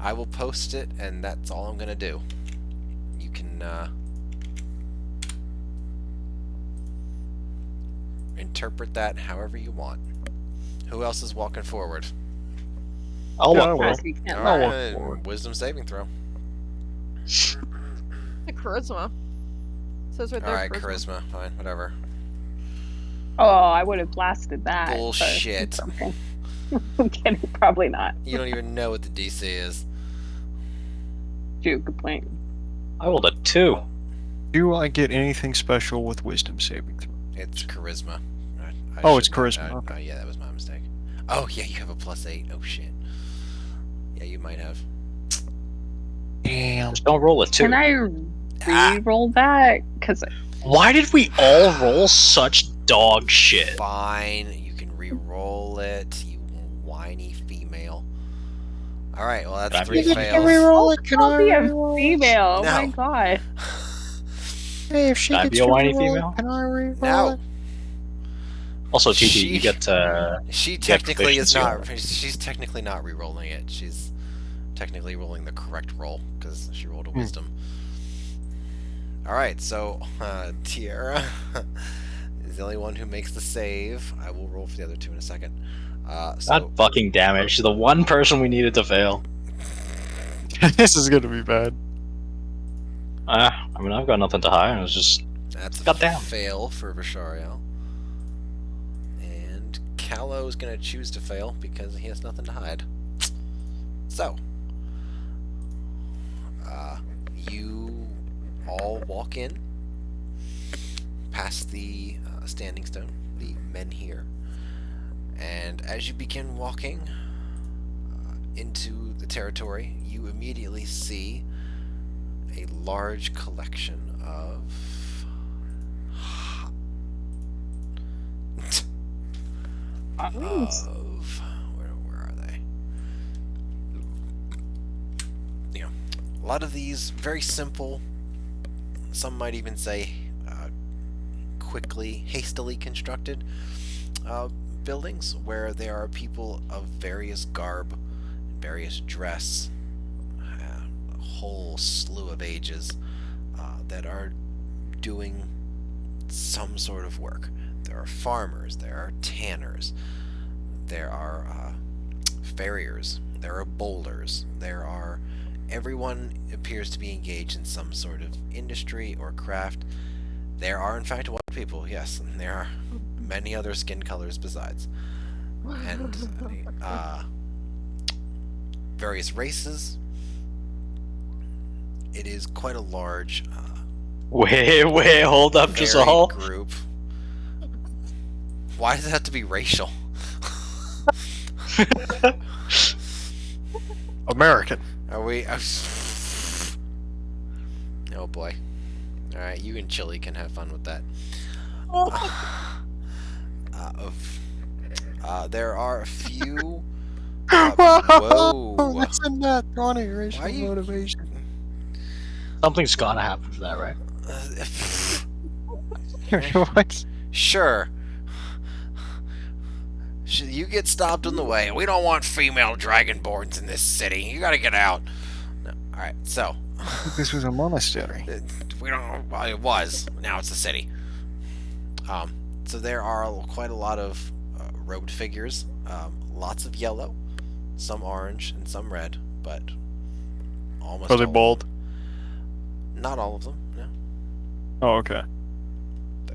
I will post it, and that's all I'm gonna do. You can, interpret that however you want. Who else is walking forward? I'll Yeah, walk I will. forward. You can't I'll laugh. walk forward. Wisdom saving throw. The charisma. Says right there. Alright, charisma. Fine, whatever. Oh, I would have blasted that. but Bullshit. it's okay. I'm kidding. Probably not. You don't even know what the DC is. True. Good point. I rolled a 2. Do I get anything special with wisdom saving throw? It's charisma. I Oh, it's shouldn't- charisma, okay. Oh, yeah, that was my mistake. Oh, yeah, you have a +8. Oh, shit. Yeah, you might have. Damn. Just don't roll a 2. Can I Ah. re-roll that? Because Why did we all roll such dog shit? Fine, you can re-roll it, you whiny female. Alright, well, that's Can I 3 re- fails. reroll it? Can I'll be a reroll it? female. Oh my No. god. Hey, if she Can I gets be a to whiny reroll it, female? Can I reroll No. it? Also, TT, She- you get She get technically is proficiency not. She's technically not re-rolling it. She's technically rolling the correct roll because she rolled a wisdom. All right, so Tierra is the only one who makes the save. I will roll for the other two in a second. So God fucking damn it. She's the one person we needed to fail. This is gonna be bad. I mean, I've got nothing to hide. It was just that's a Goddamn. fail for Vishariel. And Callow is going to choose to fail because he has nothing to hide. So, you all walk in past the standing stone, the men here, and as you begin walking into the territory, you immediately see a large collection of where A lot of these very simple, some might even say quickly, hastily constructed uh, buildings where there are people of various garb, various dress, a whole slew of ages that are doing some sort of work. There are farmers, there are tanners, there are farriers, there are bowlers, there are... Everyone appears to be engaged in some sort of industry or craft. There are, in fact, white people, yes, and there are many other skin colors besides. And various races. It is quite a large, Wait, hold up, varied Giselle. group. Why does it have to be racial? American. Are we... Oh boy. Alright, you and Chili can have fun with that. There are a few... whoa! Listen to that, Ronnie. Racial Why you... motivation. Something's gotta happen for that, right? What? Sure. You get stopped in the way. We don't want female dragonborns in this city. You gotta get out. No. Alright, so... This was a monastery. We don't... Well, it was. Now it's a city. So there are quite a lot of robed figures. Lots of yellow. Some orange and some red. But almost Are they all- bald? Not all of them, no. Oh, okay.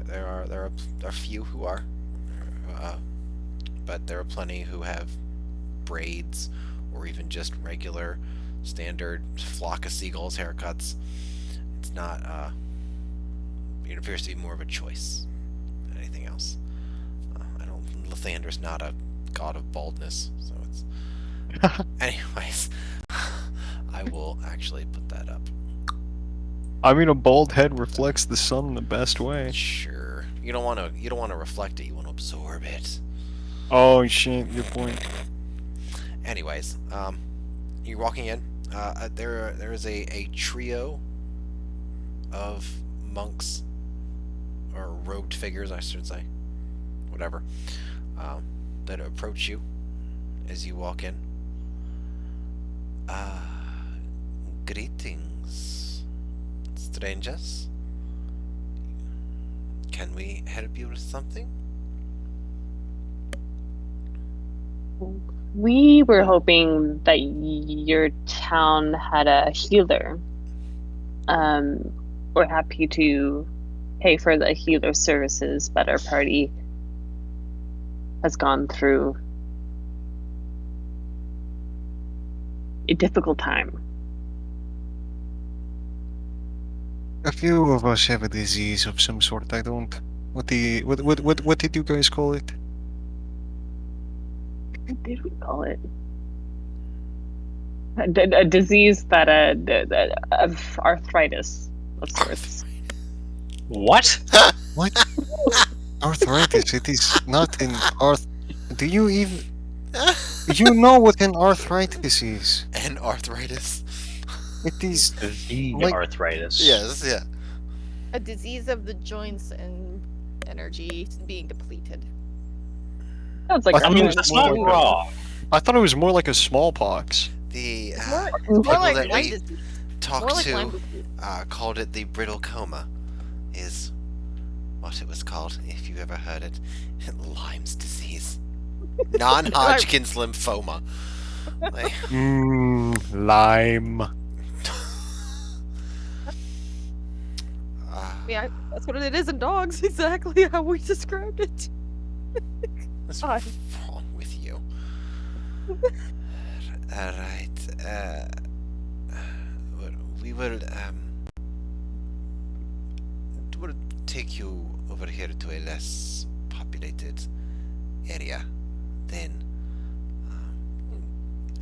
There are a few who are. But there are plenty who have braids or even just regular standard flock of seagulls haircuts. It's not it appears to be more of a choice than anything else. Lathander's not a god of baldness, so it's... Anyways, I will actually put that up. I mean, a bald head reflects the sun the best way. Sure. You don't want to reflect it, you want to absorb it. Oh shit, good point. Anyways, you're walking in. There is a trio of monks, or robed figures, I should say, whatever, that approach you as you walk in. Greetings, strangers. Can we help you with something? We were hoping that your town had a healer. We're happy to pay for the healer services, but our party has gone through a difficult time. A few of us have a disease of some sort. I don't. What did you guys call it? What did we call it? A disease that of arthritis of sorts. What? What? Arthritis. It is not an arth. Do you even? You know what an arthritis is? And arthritis. It is The Like- arthritis. Yes, yeah. A disease of the joints and energy being depleted. Sounds like I our mean, town. That's more not like a- wrong. I thought it was more like a smallpox. The It's more, it's people more like that Lyme we disease. talked More like to Lyme disease. called it the brittle coma, is what it was called, if you've ever heard it. Lyme's disease. Non-Hodgkin's lymphoma. Like, Lime. Yeah, that's what it is in dogs. Exactly how we described it. what's Hi. wrong with you? Alright, we will we'll take you over here to a less populated area. Then,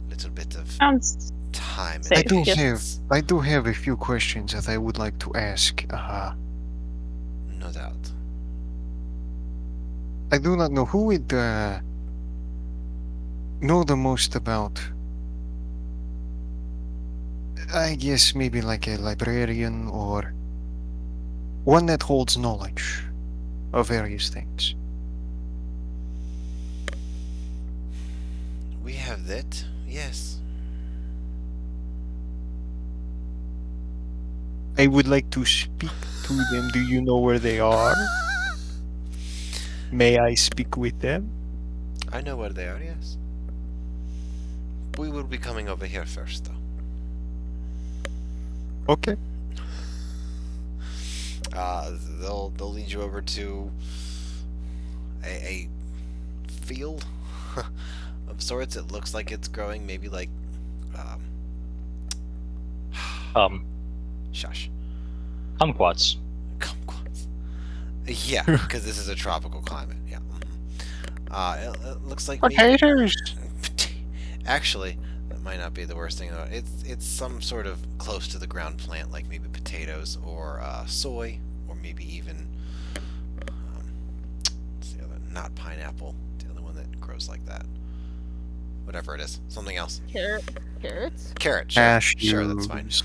little bit of Sounds time. Safe. I do have a few questions that I would like to ask. No doubt. I do not know who would know the most about I guess maybe like a librarian or one that holds knowledge of various things. We have that, yes. I would like to speak to them. Do you know where they are? May I speak with them? I know where they are, yes. We will be coming over here first, though. Okay. They'll lead you over to a field of sorts. It looks like it's growing, maybe like shush. Kumquats. Kumquats. Yeah, because this is a tropical climate. Yeah. It looks like maybe. Potatoes. Actually, that might not be the worst thing. Though. It's some sort of close to the ground plant, like maybe potatoes or soy, or maybe even what's the other? Not pineapple. The other one that grows like that. Whatever it is, something else. Carrots? Carrot. Sure, sure, that's fine. Cashews.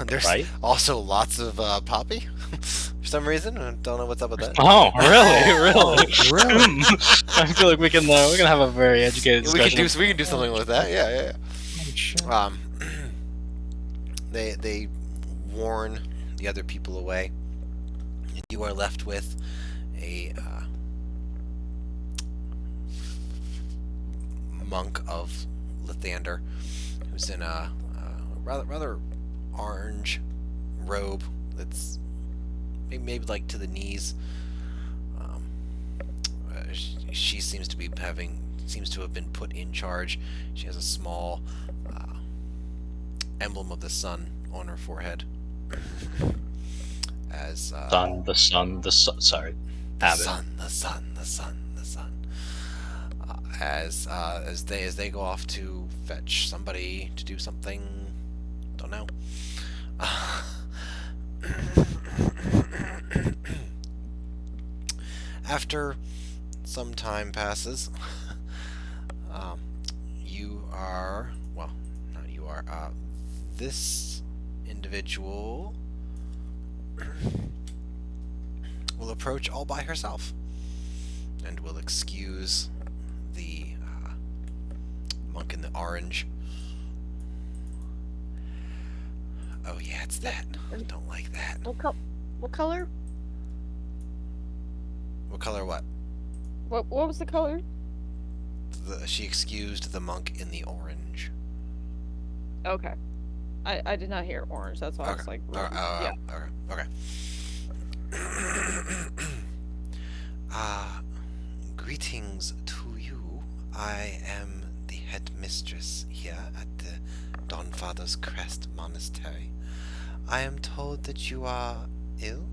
There's Right? also lots of poppy for some reason. I don't know what's up with that. Oh, really? Really? I feel like we can have a very educated We discussion. can do something with that. Yeah. Oh, shit. They warn the other people away, and you are left with a monk of Lathander, who's in a rather orange robe that's maybe like to the knees. She seems to have been put in charge. She has a small emblem of the sun on her forehead. As The sun. Sorry. the Habit. sun. As they go off to fetch somebody to do something, don't know. After some time passes, this individual will approach all by herself and will excuse the monk in the orange. Oh yeah, it's that. Don't like that. What color? What color? What? What was the color? She excused the monk in the orange. Okay. I did not hear orange. That's why I was like, yeah. Okay. Greetings to you. I am the headmistress here at the Dawnfather's Crest monastery. I am told that you are ill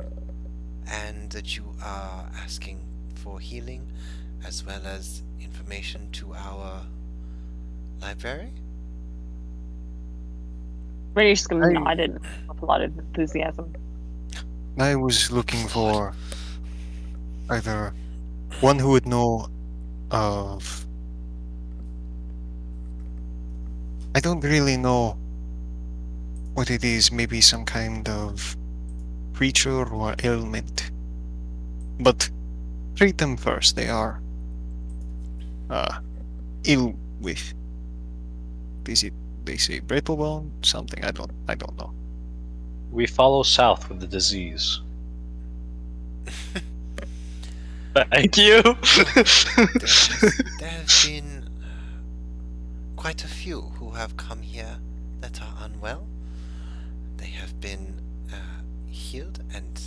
and that you are asking for healing as well as information to our library. Ray's just gonna I- nod it with a lot of enthusiasm. I was looking for either one who would know of. I don't really know what it is. Maybe some kind of creature or ailment. But treat them first. They are ill with. Is it? They say brittlebone, something. I don't know. We follow south with the disease. Thank you. There have been quite a few who have come here that are unwell. They have been healed, and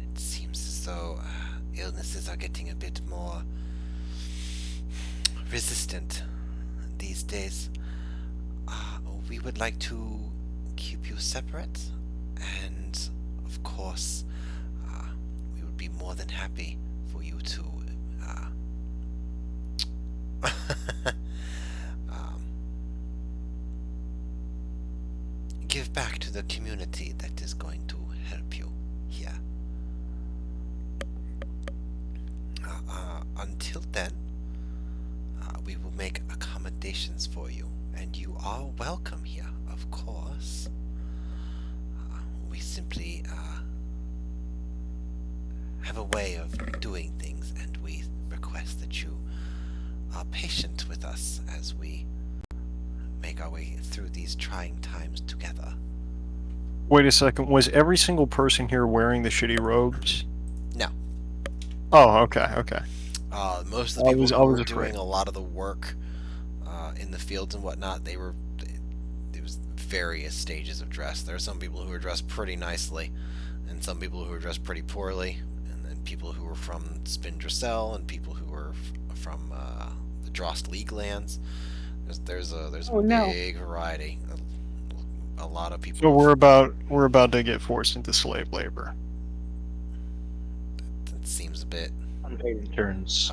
it seems as though illnesses are getting a bit more resistant these days. We would like to keep you separate, and of course, we would be more than happy for you to give back to the community that is going to help you here. Until then, we will make accommodations for you and you are welcome here, of course. We simply have a way of doing things, and we request that you are patient with us as we make our way through these trying times together. Wait a second. Was every single person here wearing the shitty robes? No. Oh, okay, okay. Most of the people I who was were afraid. doing a lot of the work in the fields and whatnot, it was various stages of dress. There are some people who were dressed pretty nicely, and some people who were dressed pretty poorly, and then people who were from Spindricel, and people who were from the Drost League lands. There's a big variety. A lot of people. So we're about to get forced into slave labor. It seems a bit Unpaid interns.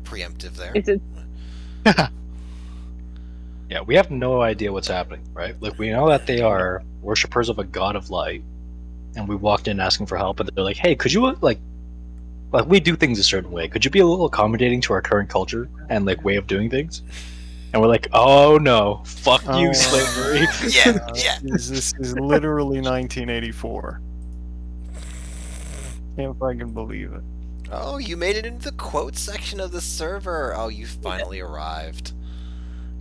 preemptive there. It's a Yeah, we have no idea what's happening, right? Like, we know that they are worshippers of a god of light, and we walked in asking for help, and they're like, "Hey, could you like we do things a certain way? Could you be a little accommodating to our current culture and like way of doing things?" And we're like, "Oh no, fuck you, Oh, slavery!" Yeah, yeah. This is literally 1984. Can't fucking believe it. Oh, you made it into the quote section of the server. Oh, you finally arrived.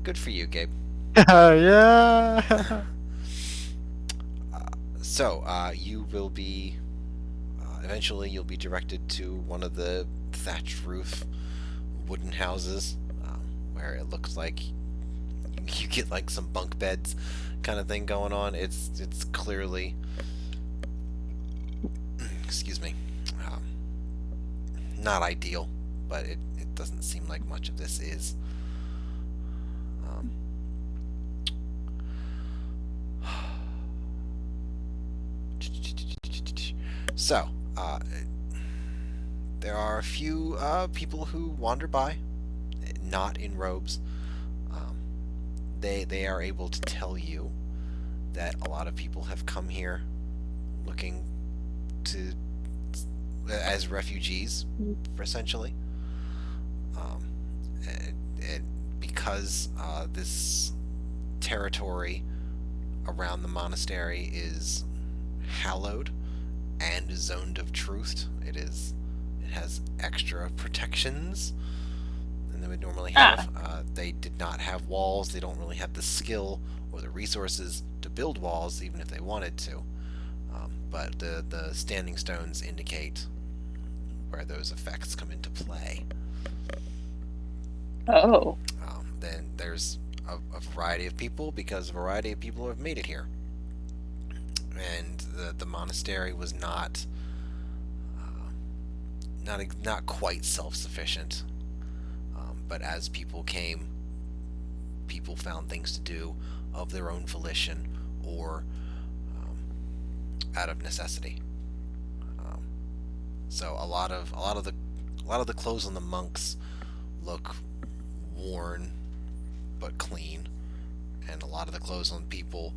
Good for you, Gabe. Yeah. So, you will be... eventually, you'll be directed to one of the thatched roof wooden houses, where it looks like you get like some bunk beds kind of thing going on. It's clearly... excuse me. Not ideal, but it doesn't seem like much of this is. So, there are a few people who wander by, not in robes. They are able to tell you that a lot of people have come here looking to as refugees, essentially. Because this territory around the monastery is hallowed and zoned of truth, it has extra protections than they would normally have. They did not have walls. They don't really have the skill or the resources to build walls, even if they wanted to. But the standing stones indicate where those effects come into play. oh. Then there's a variety of people, because a variety of people have made it here. And the monastery was not quite self-sufficient. But as people came, people found things to do of their own volition or out of necessity. So a lot of the clothes on the monks look worn but clean, and a lot of the clothes on people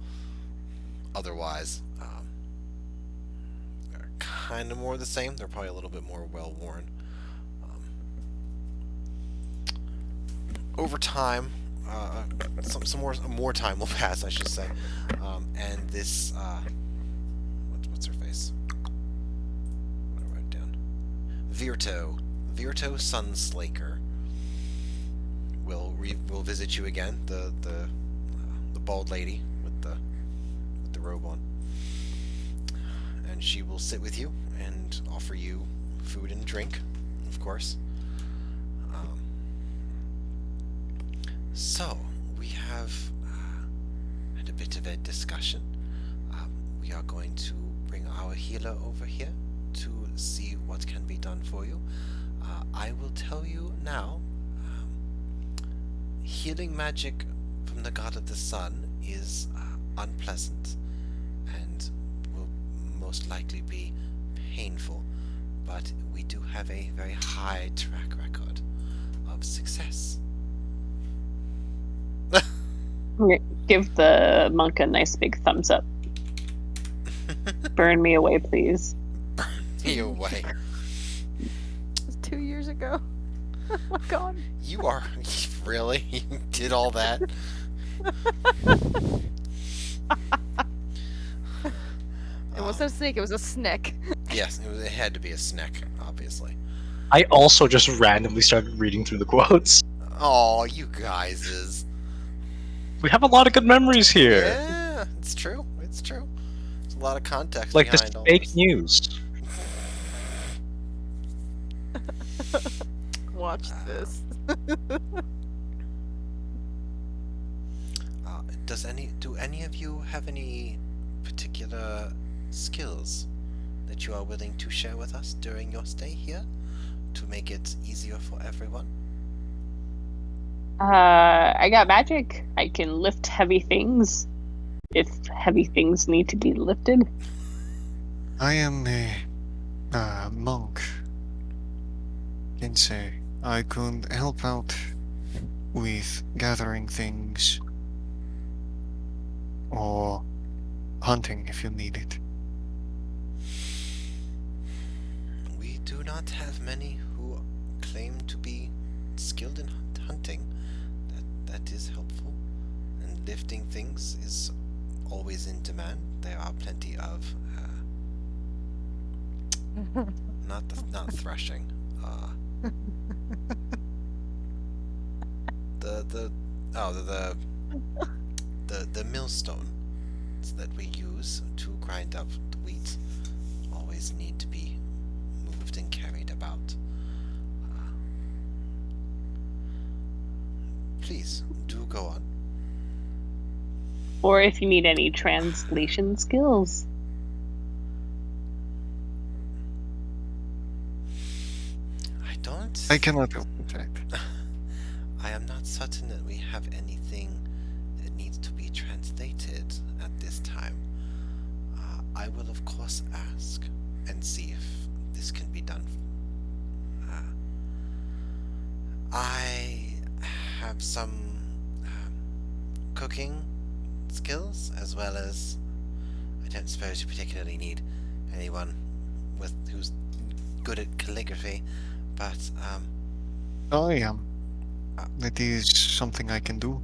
otherwise are kind of more the same. They're probably a little bit more well worn. Over time, some more time will pass, I should say, and this what's her face? What did I write down? Virto Sunslaker will visit you again. The bald lady with the robe on, and she will sit with you and offer you food and drink, of course. So we have had a bit of a discussion. We are going to bring our healer over here to see what can be done for you. I will tell you now, healing magic from the god of the sun is unpleasant and will most likely be painful, but we do have a very high track record of success. Give the monk a nice big thumbs up. Burn me away, please. Burn me away. It was 2 years ago. Oh my god. You are Really? You did all that? It wasn't a snake, it was a snick. Yes, it had to be a snick, obviously. I also just randomly started reading through the quotes. Oh, you guys is. We have a lot of good memories here. Yeah, it's true. It's true. There's a lot of context Like this behind all fake this. news. Watch this. Do any of you have any particular skills that you are willing to share with us during your stay here to make it easier for everyone? I got magic. I can lift heavy things if heavy things need to be lifted. I am a monk. Can say I could help out with gathering things or hunting if you need it. We do not have many who claim to be skilled in hunting. That is helpful. And lifting things is always in demand. There are plenty of not threshing. The millstone that we use to grind up the wheat always need to be moved and carried about. Please do go on. Or if you need any translation skills. I cannot help with that. I am not certain that we have anything that needs to be translated at this time. I will of course ask and see if this can be done. I have some cooking skills, as well as I don't suppose you particularly need anyone who's good at calligraphy, but I am. That is something I can do.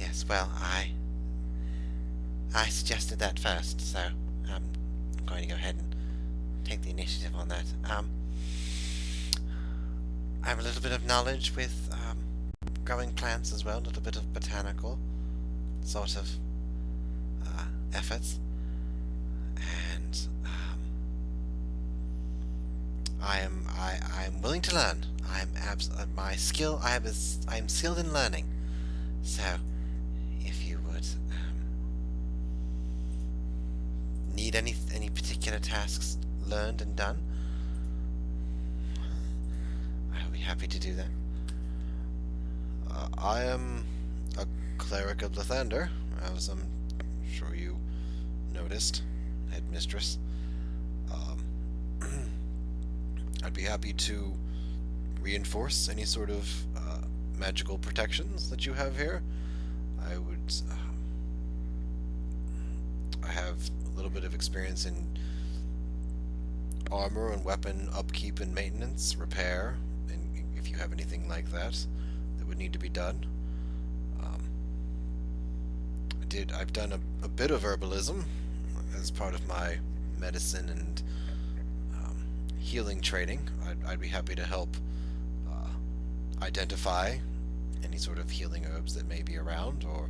yes. Well, I suggested that first, so I'm going to go ahead and take the initiative on that. I have a little bit of knowledge with growing plants as well, a little bit of botanical sort of efforts, and I am willing to learn. My skill. I am skilled in learning. So, if you would need any particular tasks learned and done, I will be happy to do that. I am a cleric of Lathander, as I'm sure you noticed, headmistress. I'd be happy to reinforce any sort of magical protections that you have here. I have a little bit of experience in armor and weapon upkeep and maintenance, repair, and if you have anything like that would need to be done. I've done a bit of herbalism as part of my medicine and healing training. I'd be happy to help identify any sort of healing herbs that may be around, or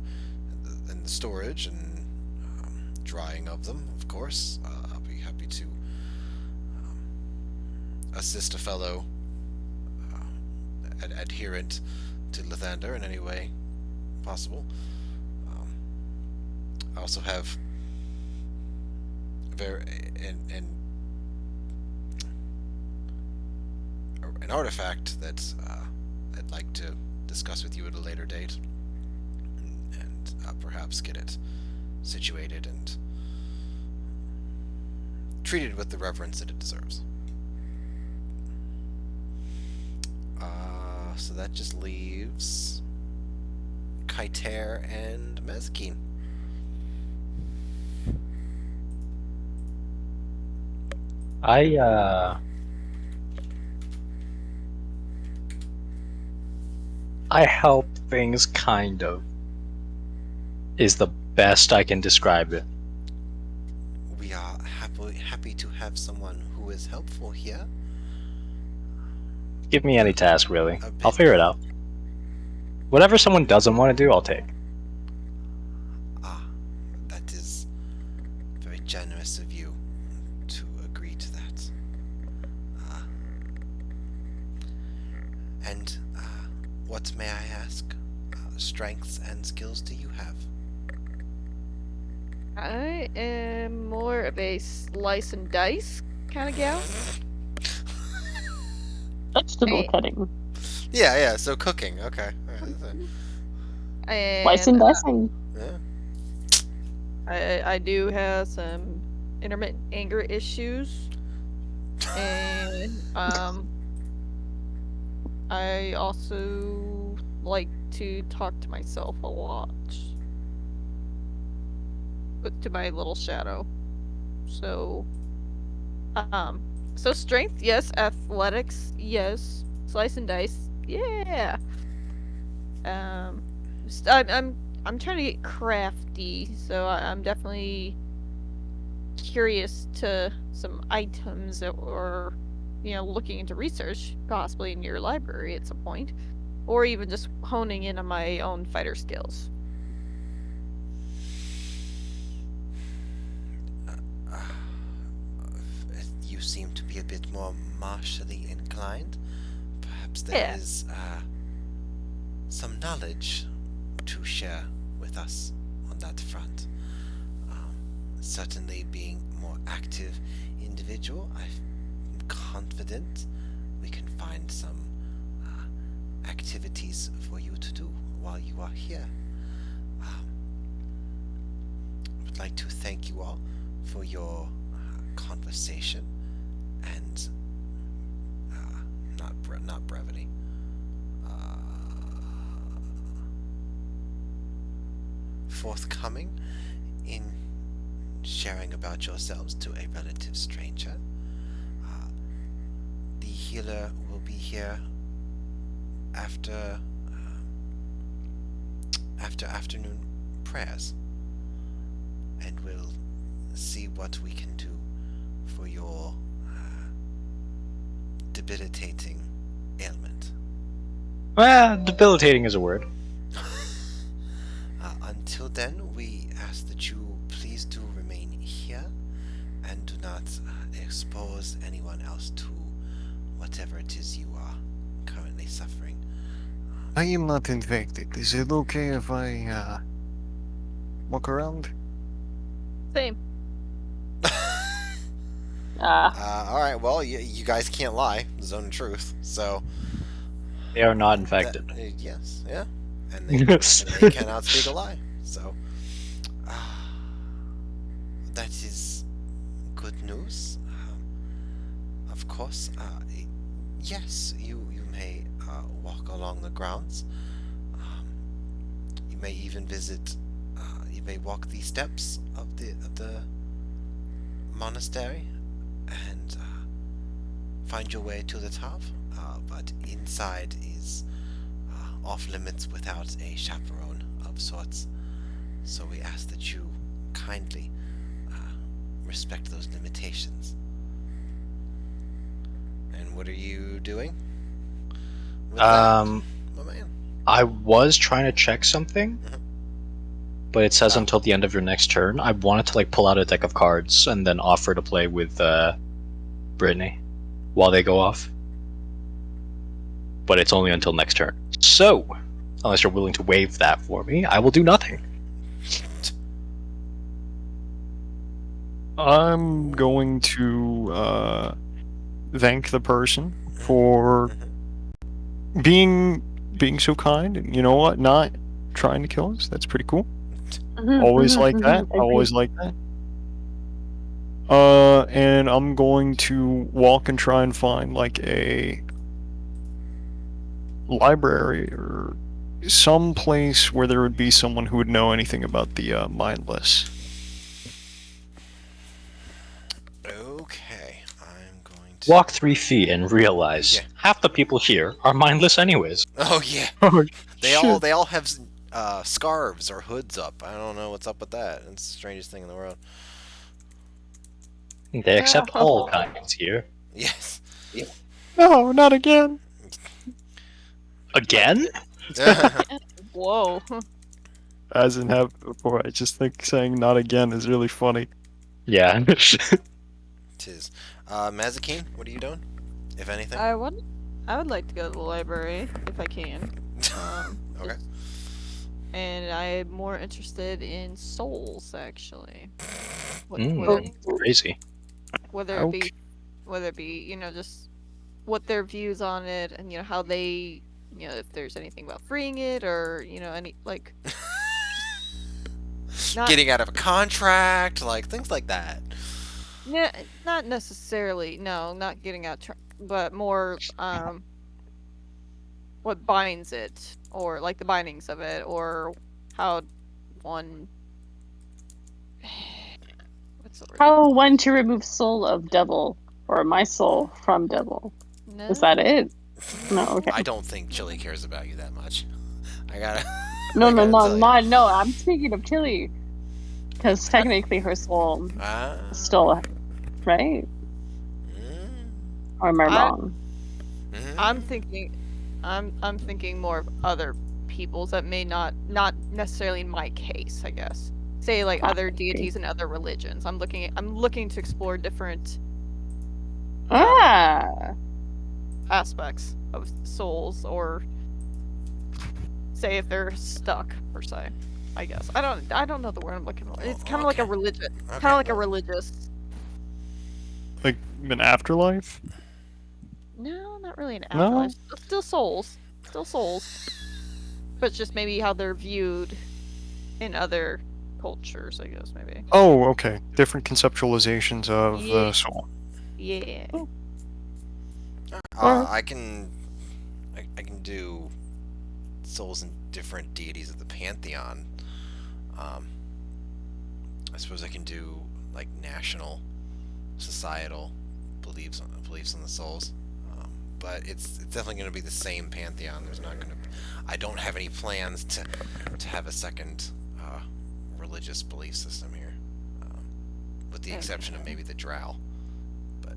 in the storage and drying of them, of course. I'll be happy to assist a fellow adherent to Lathander in any way possible. I also have an artifact that I'd like to discuss with you at a later date, and perhaps get it situated and treated with the reverence that it deserves. So that just leaves Kaiter and Mezkeen. I help things, kind of. Is the best I can describe it. We are happy to have someone who is helpful here. Give me any task, really. A I'll bit- figure it out. Whatever someone doesn't want to do, I'll take. Ah, that is very generous of you to agree to that. And what, may I ask, strengths and skills do you have? I am more of a slice and dice kind of gal. Vegetable Hey. cutting. Yeah, so cooking, okay. Alright, Slicing, And dicing. yeah. I do have some intermittent anger issues, and I also like to talk to myself a lot, to my little shadow. So, so strength, yes. Athletics, yes. Slice and dice, yeah. I'm trying to get crafty, so I'm definitely curious to some items or looking into research possibly in your library at some point, or even just honing in on my own fighter skills. You seem to be a bit more martially inclined. Perhaps there Yeah. is some knowledge to share with us on that front. Certainly, being more active individual, I'm confident we can find some activities for you to do while you are here. I would like to thank you all for your conversation and not brevity. Forthcoming in sharing about yourselves to a relative stranger. The healer will be here after afternoon prayers, and we'll see what we can do for your debilitating ailment. Well, debilitating is a word. Until then, we ask that you please do remain here and do not expose anyone else to whatever it is you are currently suffering. I am not infected. Is it okay if I walk around? Same. Alright, well, you guys can't lie. Zone of truth. So, They are not infected. yes, yeah. And they cannot speak a lie. So, that is good news. Of course, yes, you may walk along the grounds. You may even visit. You may walk the steps of the monastery and find your way to the top. But inside is off limits without a chaperone of sorts. So we ask that you kindly respect those limitations. And what are you doing with that, my man? I was trying to check something, Mhm. but it says Oh. until the end of your next turn. I wanted to pull out a deck of cards and then offer to play with Brittany while they go off. But it's only until next turn. So, unless you're willing to waive that for me, I will do nothing. I'm going to thank the person for Mhm. being so kind and, you know what, not trying to kill us. That's pretty cool. Always like that. Always like that. And I'm going to walk and try and find a library or some place where there would be someone who would know anything about the mindless. Okay, I'm going Walk 3 feet and realize Yeah. half the people here are mindless anyways. Oh yeah. Oh, They shit. all have scarves or hoods up. I don't know what's up with that. It's the strangest thing in the world. They accept all kinds here. Yes. No, not again. Again? Whoa. As in have before, I just think saying "not again" is really funny. Yeah. Tis. Mazikeen, what are you doing? If anything. I would like to go to the library if I can. Okay. And I'm more interested in souls actually. Crazy. Whether it be, you know, just what their views on it and, you know, how they, you know, if there's anything about freeing it or, you know, any like not Getting out of a contract, like things like that. not necessarily, no, not getting out but more what binds it, or like the bindings of it, or how one what's the word? How one to remove soul of devil, or my soul from devil. No? Is that it? No, okay. I don't think Chili cares about you that much. I gotta. No, I no, gotta no, tell you. not no. I'm speaking of Chili, because technically her soul is still right. Or am I wrong? I'm thinking more of other people's that may not necessarily in my case, I guess. Say like other deities and other religions. I'm looking to explore different aspects of souls, or say if they're stuck per se. I guess I don't know the word I'm looking for. It's kind of like a religion, kind of like a religious. Like an afterlife? No, not really an No? afterlife. Still souls, but just maybe how they're viewed in other cultures, I guess maybe. Oh, okay. Different conceptualizations of Yeah. the soul. Yeah. I can do souls and different deities of the pantheon. I suppose I can do like national, societal beliefs on the souls. But it's definitely going to be the same pantheon. There's not going to. I don't have any plans to have a second religious belief system here, with the exception of maybe the Drow. But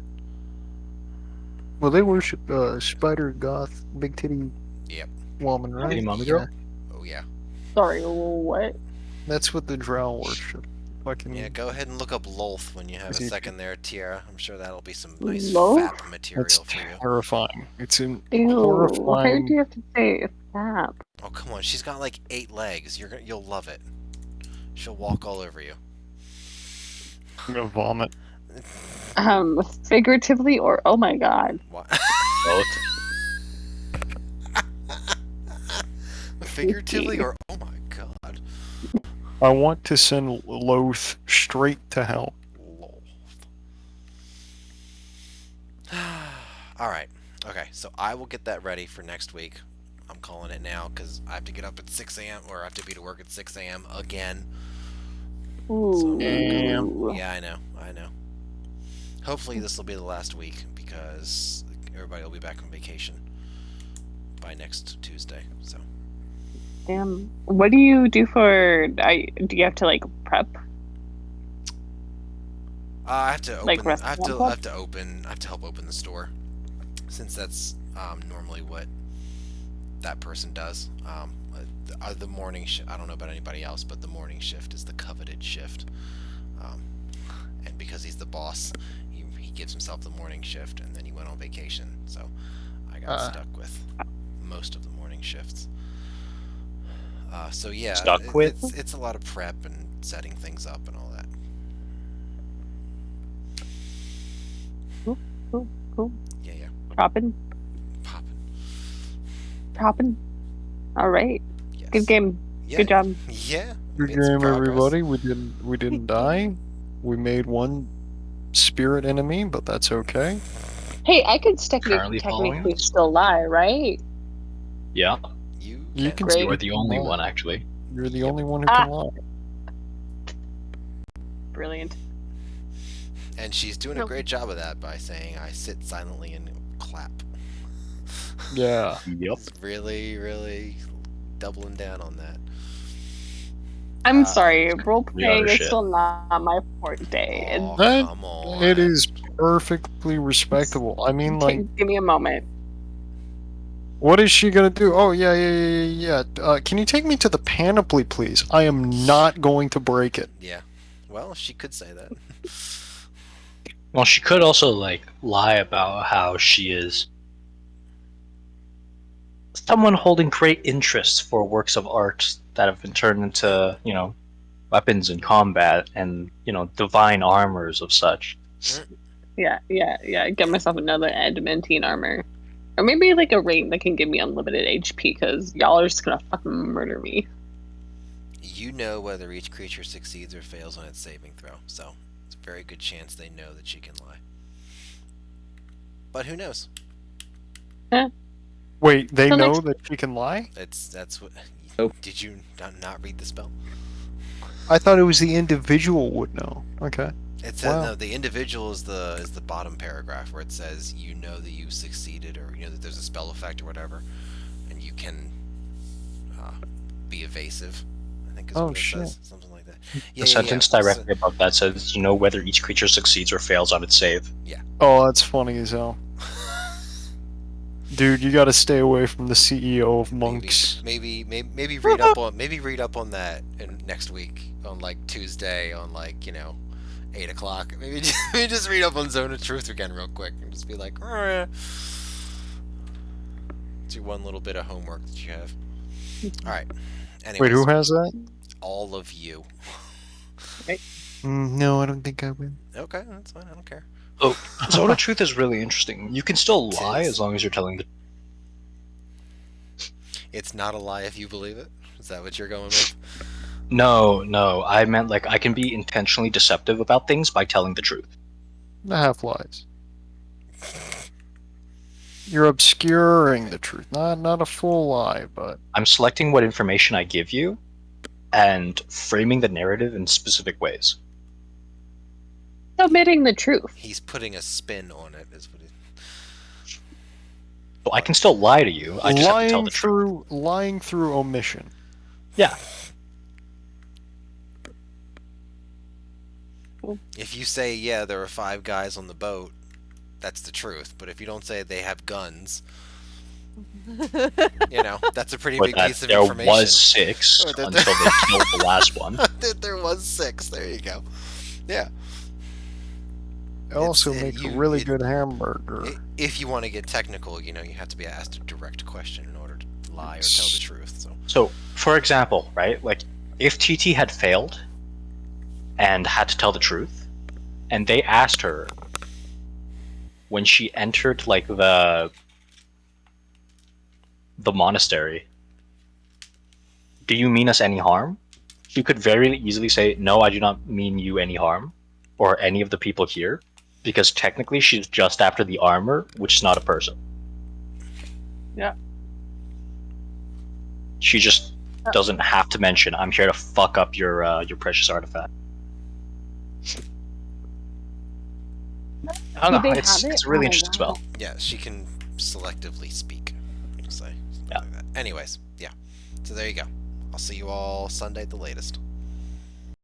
Well, they worship spider goth big titty yep. woman, right? Titty mommy girl? Oh yeah. Sorry, what? That's what the drow worship. Fucking Yeah, go ahead and look up Lolth when you have a Is he- second there, Tiara. I'm sure that'll be some nice Lolth? fap material That's for you. horrifying. It's an Ew, why do horrifying. you have to say that? Oh come on, she's got like 8 legs. You'll love it. She'll walk all over you. I'm gonna vomit. Figuratively or oh my god. What? Both. Figuratively or oh my god. I want to send Loth straight to hell. Alright. Okay, so I will get that ready for next week. I'm calling it now because I have to get up at 6 a.m. or I have to be to work at 6 a.m. again. Ooh. Yeah, I know. Hopefully this will be the last week because everybody will be back on vacation by next Tuesday. So Damn. What do you do for? Do you have to like prep? I have to open. Like I have restaurant to. prep? I have to open. I have to help open the store, since that's normally what that person does. The morning shift. I don't know about anybody else, but the morning shift is the coveted shift. And because he's the boss, he gives himself the morning shift, and then he went on vacation. So I got stuck with most of the morning shifts. So yeah, Stuck with? it's a lot of prep and setting things up and all that. Cool. Yeah. Chopping. Popping. All right. Yes. Good game. Yeah. Good job. Yeah. Good made some game, progress. everybody. We didn't die. We made one spirit enemy, but that's okay. Hey, I could Currently following technically us? still lie, right? Yeah. You can Great. You are the only lie. one, actually. You're the only one who can lie. Brilliant. And she's doing a great job of that by saying, I sit silently and clap. Yeah. Yep. It's really, really doubling down on that. I'm sorry, role We are playing is shit. still not my forte. Oh, That come on. it is perfectly respectable. I mean, like, Give me a moment. what is she gonna do? Oh yeah. Can you take me to the panoply, please? I am not going to break it. Yeah. Well, she could say that. Well, she could also like lie about how she is someone holding great interest for works of art that have been turned into, weapons in combat and, divine armors of such. Yeah. Get myself another adamantine armor. Or maybe like a ring that can give me unlimited HP, because y'all are just gonna fucking murder me. You know whether each creature succeeds or fails on its saving throw, so it's a very good chance they know that she can lie. But who knows? Wait, they So know next- that she can lie? That's what. Nope. Did you not read the spell? I thought it was the individual would know. Okay. It says Wow. no. The individual is the bottom paragraph where it says you know that you succeeded, or that there's a spell effect or whatever, and you can be evasive. I think is Oh, what it shit. says, something like that. The sentence directly above that says, you know whether each creature succeeds or fails on its save. Oh, that's funny as hell. Dude, you gotta stay away from the CEO of monks. Maybe read up on that in next week on like Tuesday on 8 o'clock. Maybe just read up on Zone of Truth again real quick and just be like, do one little bit of homework that you have. All right. Anyways, Wait, who has that? all of you. No, I don't think I will. Okay, that's fine. I don't care. Oh, Zone of Truth is really interesting. You can still lie Tis. as long as you're telling the. It's not a lie if you believe it. Is that what you're going with? No, I meant like I can be intentionally deceptive about things by telling the truth. The half lies. You're obscuring the truth. Not a full lie, but I'm selecting what information I give you and framing the narrative in specific ways. Omitting the truth. He's putting a spin on it. Is what he. So I can still lie to you. I just have to tell the truth. lying through omission. Yeah. If you say, yeah, there are 5 guys on the boat, that's the truth. But if you don't say they have guns, that's a pretty Or big that piece of there information. was 6 Or that until they killed the last one. There was 6. There you go. Yeah. They also It's- make you- a really it- good hamburger. If you want to get technical, you have to be asked a direct question in order to lie or tell the truth. So, for example, right, like if TT had failed and had to tell the truth, and they asked her when she entered like the monastery, do you mean us any harm? She could very easily say, no, I do not mean you any harm, or any of the people here, because technically she's just after the armor, which is not a person. Yeah. She just doesn't have to mention, I'm here to fuck up your precious artifact. I don't know, it's a really interesting spell. Yeah, she can selectively speak. Say something Yeah. like that. Anyways, yeah. So there you go. I'll see you all Sunday at the latest.